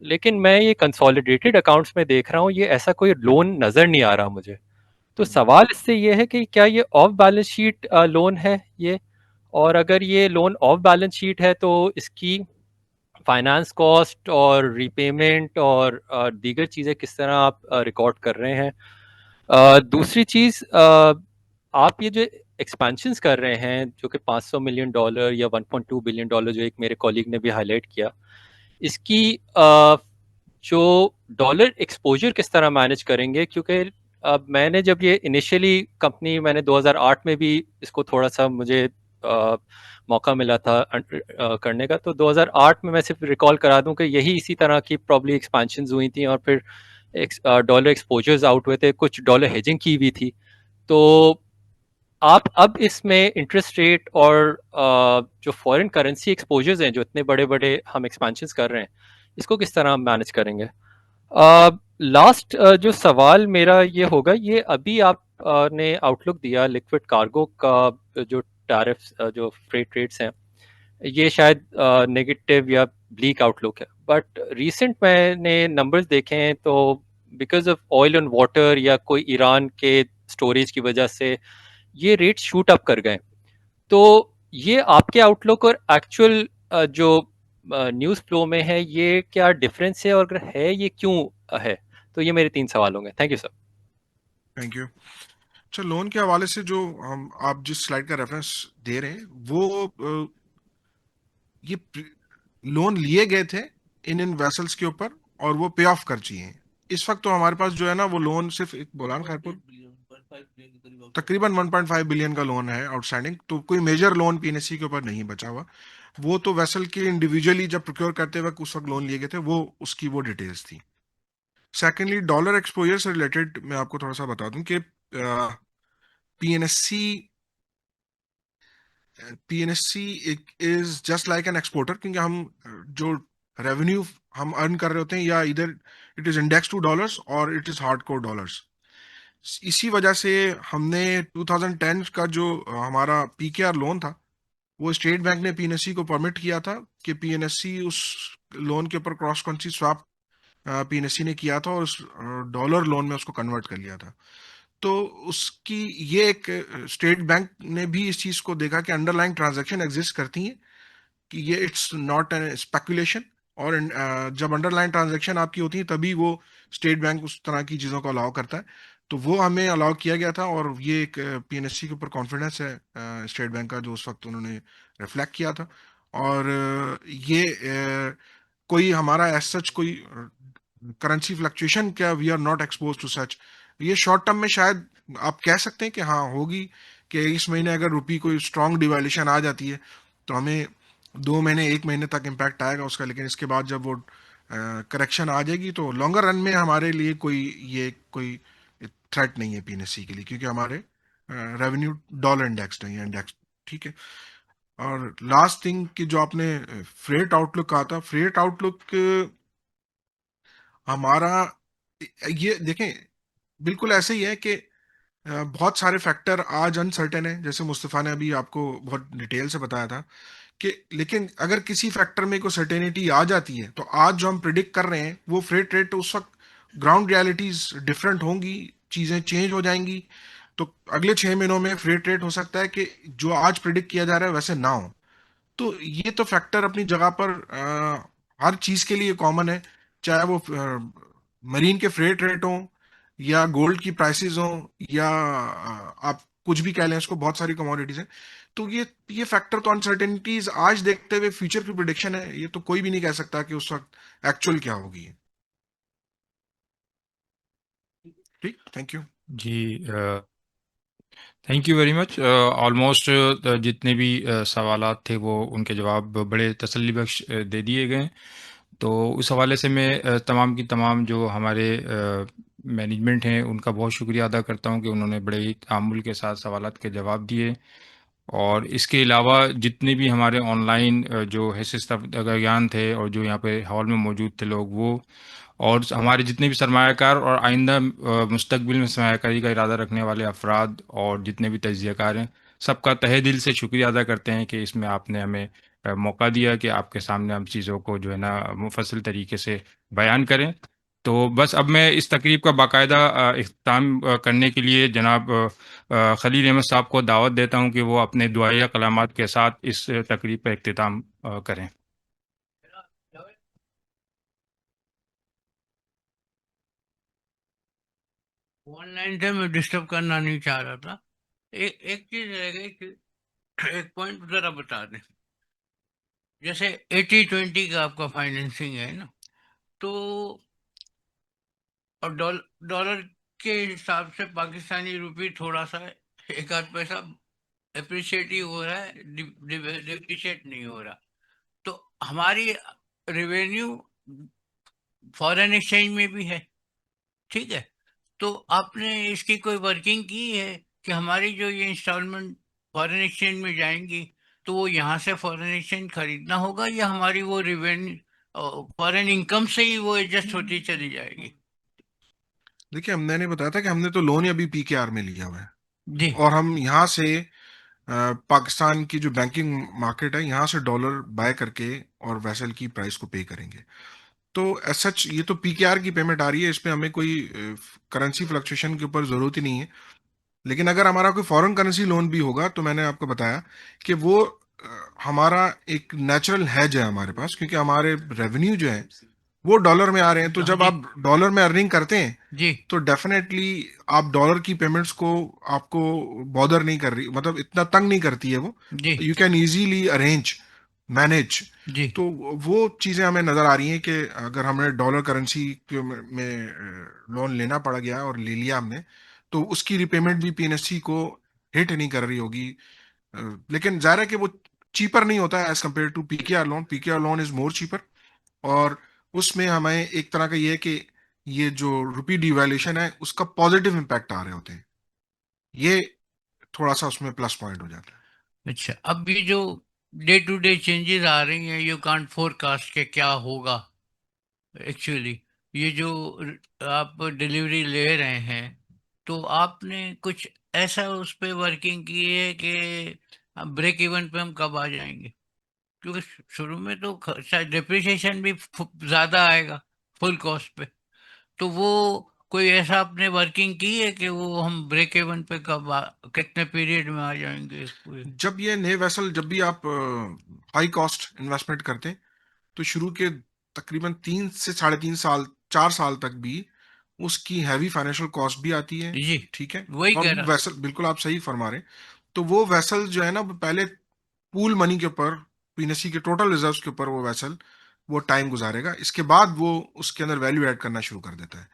लेकिन मैं ये कंसोलिडेटेड अकाउंट्स में देख रहा हूँ, ये ऐसा कोई लोन नज़र नहीं आ रहा मुझे। तो सवाल इससे ये है कि क्या ये ऑफ बैलेंस शीट लोन है ये, और अगर ये लोन ऑफ बैलेंस शीट है तो इसकी फाइनेंस कॉस्ट और रीपेमेंट और दीगर चीज़ें किस तरह आप रिकॉर्ड कर रहे हैं। दूसरी चीज़, आप ये जो एक्सपेंशंस कर रहे हैं जो कि $500 मिलियन या $1.2 बिलियन जो एक मेरे कॉलीग ने भी हाईलाइट किया, इसकी जो डॉलर एक्सपोजर किस तरह मैनेज करेंगे, क्योंकि मैंने जब ये इनिशियली कंपनी, मैंने 2008 में भी इसको थोड़ा सा मुझे मौका मिला था करने का, तो 2008 में मैं सिर्फ रिकॉल करा दूं कि यही इसी तरह की प्रॉब्ली एक्सपेंशंस हुई थी और फिर डॉलर एक्सपोजर्स आउट हुए थे, कुछ डॉलर हेजिंग की हुई थी। तो आप अब इसमें इंटरेस्ट रेट और जो फॉरेन करेंसी एक्सपोजर्स हैं, जो इतने बड़े बड़े हम एक्सपेंशंस कर रहे हैं, इसको किस तरह मैनेज करेंगे। लास्ट जो सवाल मेरा ये होगा, ये अभी आप ने आउटलुक दिया लिक्विड कार्गो का, जो टैरिफ्स जो फ्रेट रेट्स हैं, ये शायद नेगेटिव या ब्लीक आउटलुक है, बट रीसेंट मैंने नंबर्स देखे हैं तो because of oil and water या कोई ईरान के स्टोरेज की वजह से ये रेट शूट अप कर गए। तो ये आपके आउटलुक और एक्चुअल जो न्यूज़ फ्लो में है, ये क्या डिफरेंस है, और अगर है ये क्यों है। तो ये मेरे 3 सवाल होंगे। Thank you sir. Thank you. अच्छा, लोन के हवाले से जो हम आप जिस स्लाइड का रेफरेंस दे रहे हैं वो ये लोन लिए गए थे इन वेसल्स के ऊपर और वो पे ऑफ कर चाहिए। इस वक्त तो हमारे पास जो है ना वो लोन सिर्फ एक बोलान खैरपुर तकरीबन 1.5 बिलियन का लोन है आउटस्टैंडिंग, तो कोई मेजर लोन पीएनएससी के ऊपर नहीं बचा हुआ। वो तो वेसल के इंडिविजुअली जब प्रोक्योर करते वक्त उस वक्त लोन लिए गए थे, वो उसकी वो डिटेल्स थी। सेकेंडली, डॉलर एक्सपोजर से रिलेटेड मैं आपको थोड़ा सा बता दूं कि PNSC is just like an exporter, क्योंकि हम जो रेवेन्यू हम अर्न कर रहे होते हैं या इधर it is index two dollars और इट इज हार्डकोर डॉलर्स। इसी वजह से हमने 2010 का जो हमारा पीकेआर लोन था, वो स्टेट बैंक ने पीएनएससी को परमिट किया था कि पीएनएससी उस लोन के ऊपर क्रॉस करेंसी स्वैप पीएनएससी ने किया था और उस डॉलर लोन में उसको कन्वर्ट कर लिया था। तो उसकी ये एक स्टेट बैंक ने भी इस चीज को देखा कि अंडरलाइंग ट्रांजैक्शन एग्जिस्ट करती हैं, कि ये इट्स नॉट एन स्पेकुलेशन, और जब अंडरलाइन ट्रांजैक्शन आपकी होती है तभी वो स्टेट बैंक उस तरह की चीज़ों को अलाउ करता है। तो वो हमें अलाउ किया गया था और ये एक पीएनएससी के ऊपर कॉन्फिडेंस है स्टेट बैंक का जो उस वक्त उन्होंने रिफ्लेक्ट किया था। और ये कोई हमारा एज सच कोई करेंसी फ्लक्चुएशन क्या, we are not expose to such. ये शॉर्ट टर्म में शायद आप कह सकते हैं कि हाँ होगी, कि इस महीने अगर रुपी कोई स्ट्रॉन्ग डिवैल्यूएशन आ जाती है तो हमें 2 महीने 1 महीने तक इम्पैक्ट आएगा उसका, लेकिन इसके बाद जब वो करेक्शन आ जाएगी तो लॉन्गर रन में हमारे लिए कोई थ्रेट नहीं है पीएनएससी के लिए, क्योंकि हमारे रेवेन्यू डॉलर इंडेक्स नहीं है, इंडेक्स ठीक है। और लास्ट थिंग कि जो आपने फ्रेट आउटलुक कहा था, फ्रेट आउटलुक हमारा ये देखें बिल्कुल ऐसे ही है कि बहुत सारे फैक्टर आज अनसर्टेन है, जैसे मुस्तफ़ा ने अभी आपको बहुत डिटेल से बताया था कि, लेकिन अगर किसी फैक्टर में कोई सर्टेनिटी आ जाती है तो आज जो हम प्रिडिक्ट कर रहे हैं वो फ्रेट रेट उस वक्त ग्राउंड रियलिटीज डिफरेंट होंगी, चीज़ें चेंज हो जाएंगी। तो अगले 6 महीनों में फ्रेट रेट हो सकता है कि जो आज प्रिडिक्ट किया जा रहा है वैसे ना हो। तो ये तो फैक्टर अपनी जगह पर हर चीज के लिए कॉमन है, चाहे वो मरीन के फ्रेट रेट हो या गोल्ड की प्राइसेस हो या आप कुछ भी कह लें, उसको बहुत सारी कमोडिटीज हैं। तो ये फैक्टर तो अनसर्टेनिटीज आज देखते हुए फ्यूचर की प्रिडिक्शन है, ये तो कोई भी नहीं कह सकता कि उस वक्त एक्चुअल क्या होगी। ठीक, थैंक यू। जी, thank you very much. Almost जितने भी सवालात थे वो उनके जवाब बड़े तसल्ली बख्श दे दिए गए। तो उस हवाले से मैं तमाम की तमाम जो हमारे मैनेजमेंट हैं उनका बहुत शुक्रिया अदा करता हूं कि उन्होंने बड़े ही तामुल के साथ सवालात के जवाब दिए। और इसके अलावा जितने भी हमारे ऑनलाइन जो हैसियत थे और जो यहाँ पे हॉल में मौजूद थे लोग, वो और हमारे जितने भी सरमायाकार और आइंदा मुस्तकबिल में सरमायाकारी का इरादा रखने वाले अफराद और जितने भी तजज़ियाकार हैं, सबका तहे दिल से शुक्रिया अदा करते हैं कि इसमें आपने हमें मौका दिया कि आपके सामने हम चीज़ों को जो है ना मुफस्सिल तरीके से बयान करें। तो बस अब मैं इस तकरीब का बाकायदा इख्तिताम करने के लिए जनाब खलील अहमद साहब को दावत देता हूं कि वो अपने दुआया कलामात के साथ इस तकरीब का इख्तिताम करें। ऑनलाइन से मैं डिस्टर्ब करना नहीं चाह रहा था। एक चीज रह गई कि एक पॉइंट जरा बता दें। जैसे 80-20 का आपका फाइनेंसिंग है ना, तो और डॉलर के हिसाब से पाकिस्तानी रुपये थोड़ा सा एक आध पैसा अप्रिशिएट ही हो रहा है, डिप्रिशिएट नहीं हो रहा। तो हमारी रेवेन्यू फॉरेन एक्सचेंज में भी है, ठीक है। तो आपने इसकी कोई वर्किंग की है कि हमारी जो ये इंस्टॉलमेंट फॉरेन एक्सचेंज में जाएंगी तो वो यहाँ से फॉरेन एक्सचेंज खरीदना होगा या हमारी वो रेवेन्यू फॉरेन इनकम से ही वो एडजस्ट होती चली जाएगी? देखिए, मैंने बताया था कि हमने तो लोन अभी पीकेआर में लिया हुआ है जी और हम यहाँ से पाकिस्तान की जो बैंकिंग मार्केट है यहाँ से डॉलर बाय करके और वेसल की प्राइस को पे करेंगे। तो एज सच ये तो पीकेआर की पेमेंट आ रही है, इसमें हमें कोई करेंसी फ्लक्चुएशन के ऊपर ज़रूरत ही नहीं है। लेकिन अगर हमारा कोई फॉरेन करेंसी लोन भी होगा तो मैंने आपको बताया कि वो हमारा एक नेचुरल हैज है हमारे पास, क्योंकि हमारे रेवेन्यू जो है वो डॉलर में आ रहे हैं। तो जब आप डॉलर में अर्निंग करते हैं जी तो डेफिनेटली आप डॉलर की पेमेंट्स को आपको बॉदर नहीं कर रही, मतलब इतना तंग नहीं करती है वो। जी you can easily arrange, manage. जी तो वो चीज़ें हमें नज़र आ रही हैं कि अगर हमें डॉलर करेंसी में लोन लेना पड़ गया और ले लिया हमने, तो उसकी रिपेमेंट भी पीएनएससी को हिट नहीं कर रही होगी। लेकिन जाहिर है कि वो चीपर नहीं होता है as compare to PKR loan. PKR loan is more cheaper और उसमें हमें एक तरह का ये है कि ये जो रुपी डिवैल्यूएशन है उसका पॉजिटिव इम्पैक्ट आ रहे होते हैं, ये थोड़ा सा उसमें प्लस पॉइंट हो जाता है। अच्छा, अब ये जो डे टू डे चेंजेस आ रही हैं, यू कांट फोरकास्ट के क्या होगा एक्चुअली। ये जो आप डिलीवरी ले रहे हैं तो आपने कुछ ऐसा उस पे वर्किंग की है कि ब्रेक इवन पे हम कब आ जाएंगे? क्योंकि शुरू में तो शायद डिप्रिसिएशन भी ज़्यादा आएगा फुल कॉस्ट पे। तो वो कोई ऐसा आपने वर्किंग की है कि वो हम ब्रेक इवन पे कितने पीरियड में आ जाएंगे? जब ये नए वेसल, जब भी आप हाई कॉस्ट इन्वेस्टमेंट करते हैं तो शुरू के तकरीबन 3 से 3.5 साल 4 साल तक भी उसकी हैवी फाइनेंशियल कॉस्ट भी आती है। जी ठीक है, वही और कह वो रहा। वेसल, बिल्कुल आप सही फरमा रहे हैं। तो वो वेसल जो है ना, वो पहले पूल मनी के ऊपर, पीएनसी के टोटल रिजर्व्स के ऊपर वो वेसल वो टाइम गुजारेगा, इसके बाद वो उसके अंदर वैल्यू ऐड करना शुरू कर देता है।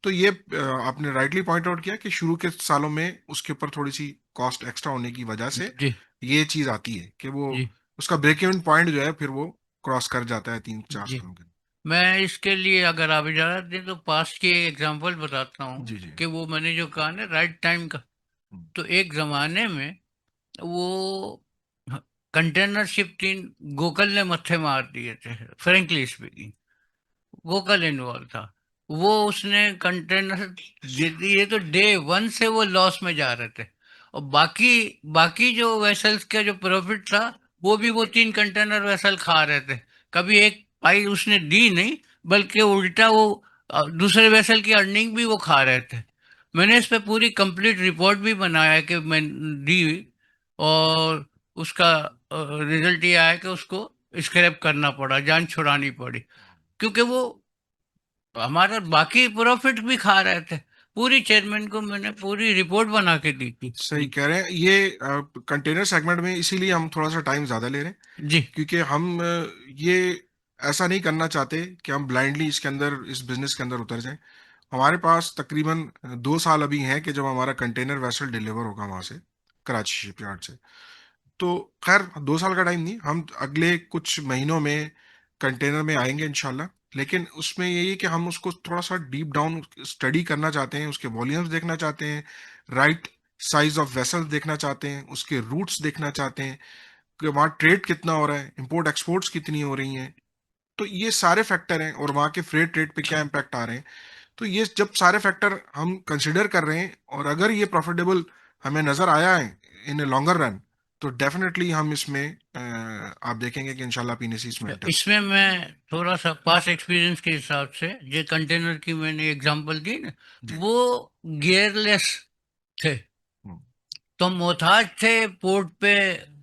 तो ये आपने राइटली पॉइंट आउट किया कि शुरू के सालों में उसके ऊपर थोड़ी सी कॉस्ट एक्स्ट्रा होने की वजह से जी ये चीज आती है कि वो जी उसका ब्रेक इवन पॉइंट जो है फिर वो क्रॉस कर जाता है 3-4 जी सालों के। मैं इसके लिए अगर आप इजाज़त दें तो पास्ट की एग्जांपल बताता हूँ जी जी। कि वो मैंने जो कहा ना राइट टाइम का। तो एक ज़माने में वो कंटेनर शिप 3 गोकल ने मत्थे मार दिए थे, फ्रेंकली स्पीकिंग। गोकल इन्वॉल्व था। वो उसने कंटेनर दे दिए तो डे 1 से वो लॉस में जा रहे थे। और बाकी बाकी जो वेसल्स का जो प्रॉफिट था वो भी वो 3 कंटेनर वेसल खा रहे थे। कभी एक पाई उसने दी नहीं, बल्कि उल्टा वो दूसरे वेसल की अर्निंग भी वो खा रहे थे। मैंने इस पे पूरी कंप्लीट रिपोर्ट भी बनाया कि मैं दी, और उसका रिजल्ट ये आया कि उसको स्क्रैप करना पड़ा, जान छुड़ानी पड़ी, क्योंकि वो हमारा बाकी प्रॉफिट भी खा रहे थे। पूरी चेयरमैन को मैंने पूरी रिपोर्ट बना के दी थी। सही कह रहे हैं। ये कंटेनर सेगमेंट में इसीलिए हम थोड़ा सा टाइम ज्यादा ले रहे हैं, जी क्योंकि हम ये ऐसा नहीं करना चाहते कि हम ब्लाइंडली इसके अंदर, इस बिजनेस के अंदर उतर जाएं। हमारे पास तकरीबन 2 साल अभी हैं कि जब हमारा कंटेनर वेसल डिलीवर होगा वहां से, कराची शिपयार्ड से। तो खैर 2 साल का टाइम नहीं, हम अगले कुछ महीनों में कंटेनर में आएंगे इंशाल्लाह। लेकिन उसमें यही है कि हम उसको थोड़ा सा डीप डाउन स्टडी करना चाहते हैं, उसके वॉल्यूम्स देखना चाहते हैं, राइट साइज ऑफ वेसल्स देखना चाहते हैं, उसके रूट्स देखना चाहते हैं कि वहाँ ट्रेड कितना हो रहा है, इंपोर्ट एक्सपोर्ट्स कितनी हो रही हैं। तो ये सारे फैक्टर हैं, और वहाँ के फ्रेट रेट पे क्या इम्पैक्ट आ रहे हैं। तो ये जब सारे फैक्टर हम कंसिडर कर रहे हैं, और अगर ये प्रॉफिटेबल हमें नजर आया है इन ए लॉन्गर रन, तो डेफिनेटली हम इसमें आप देखेंगे कि इंशाल्लाह पीनेसी इसमें enter इसमें मैं थोड़ा सा पास एक्सपीरियंस के हिसाब से, जो कंटेनर की मैंने एग्जांपल दी ना, जी। वो गियरलेस थे, तो मोहताज थे पोर्ट पे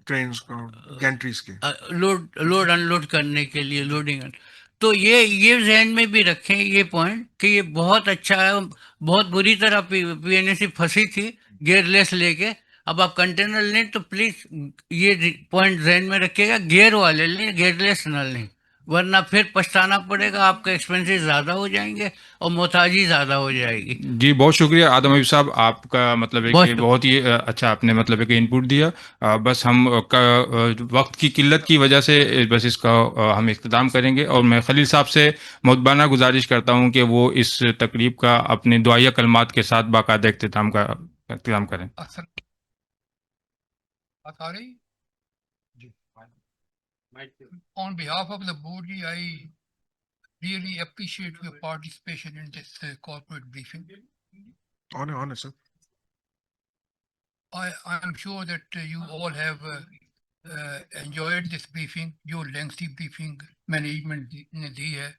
ट्रेन्स का, गैंट्रीज के। लोड अनलोड करने के लिए, लोडिंग। तो ये जहन में भी रखें ये पॉइंट कि ये बहुत अच्छा है। बहुत बुरी तरह पीएनएसी फंसी थी गियरलेस लेके। अब आप कंटेनर लें तो प्लीज ये पॉइंट जहन में रखिएगा, गियर वाले लें, गियरलेस ना लें, वरना फिर पछताना पड़ेगा, आपका एक्सपेंसेस ज़्यादा हो जाएंगे और मोहताजी ज़्यादा हो जाएगी। जी बहुत शुक्रिया आदम हबीब साहब, आपका मतलब है बहुत कि बहुत ही अच्छा आपने मतलब है कि इनपुट दिया। बस हम वक्त की किल्लत की वजह से बस इसका हम इख्तिताम करेंगे, और मैं खलील साहब से मुतबाना गुजारिश करता हूं कि वो इस तकरीब का अपने दुआया कलमात के साथ बाकायदा इख्तिताम करें। On behalf of the board, I really appreciate your participation in this corporate briefing. On sir. I am sure that you all have enjoyed this briefing, जो lengthy briefing मैनेजमेंट ने दी है,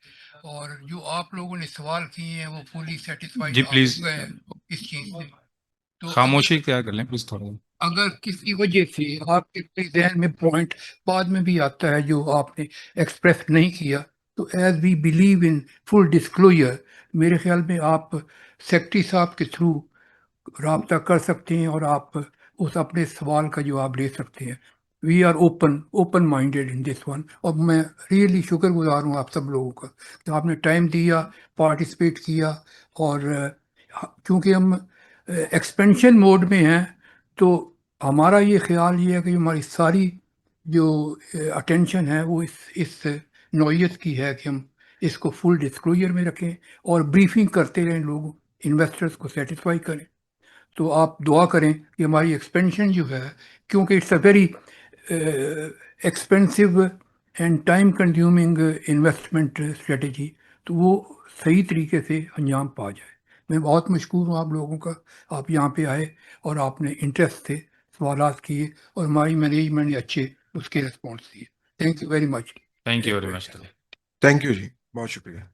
और जो आप लोगों ने सवाल किए हैं वो fully satisfied जी आप प्लीज हो गए हैं इस चीज से। तो खामोशी इख्तियार कर लें प्लीज थोड़ा। अगर किसी वजह से आपके जहन में पॉइंट बाद में भी आता है जो आपने एक्सप्रेस नहीं किया, तो as we believe in full disclosure, मेरे ख्याल में आप सेक्रेटरी साहब के थ्रू राब्ता कर सकते हैं और आप उस अपने सवाल का जवाब ले सकते हैं। We are open minded in this one, और मैं रियली शुक्रगुजार हूँ आप सब लोगों का कि आपने टाइम दिया, पार्टिसिपेट किया। और क्योंकि हम एक्सपेंशन मोड में हैं, तो हमारा ये ख्याल ये है कि हमारी सारी जो अटेंशन है वो इस नौयत की है कि हम इसको फुल डिस्क्लोजर में रखें और ब्रीफिंग करते रहें, लोगों इन्वेस्टर्स को सेटिस्फाई करें। तो आप दुआ करें कि हमारी एक्सपेंशन जो है, क्योंकि it's a very expensive and time consuming investment strategy, तो वो सही तरीके से अंजाम पा जाए। मैं बहुत मशकूर हूँ आप लोगों का, आप यहाँ पे आए और आपने इंटरेस्ट से सवालात किए और हमारी मैनेजमेंट ने अच्छे उसके रिस्पॉन्स दिए। Thank you very much. Thank you very much. Thank you जी, बहुत शुक्रिया।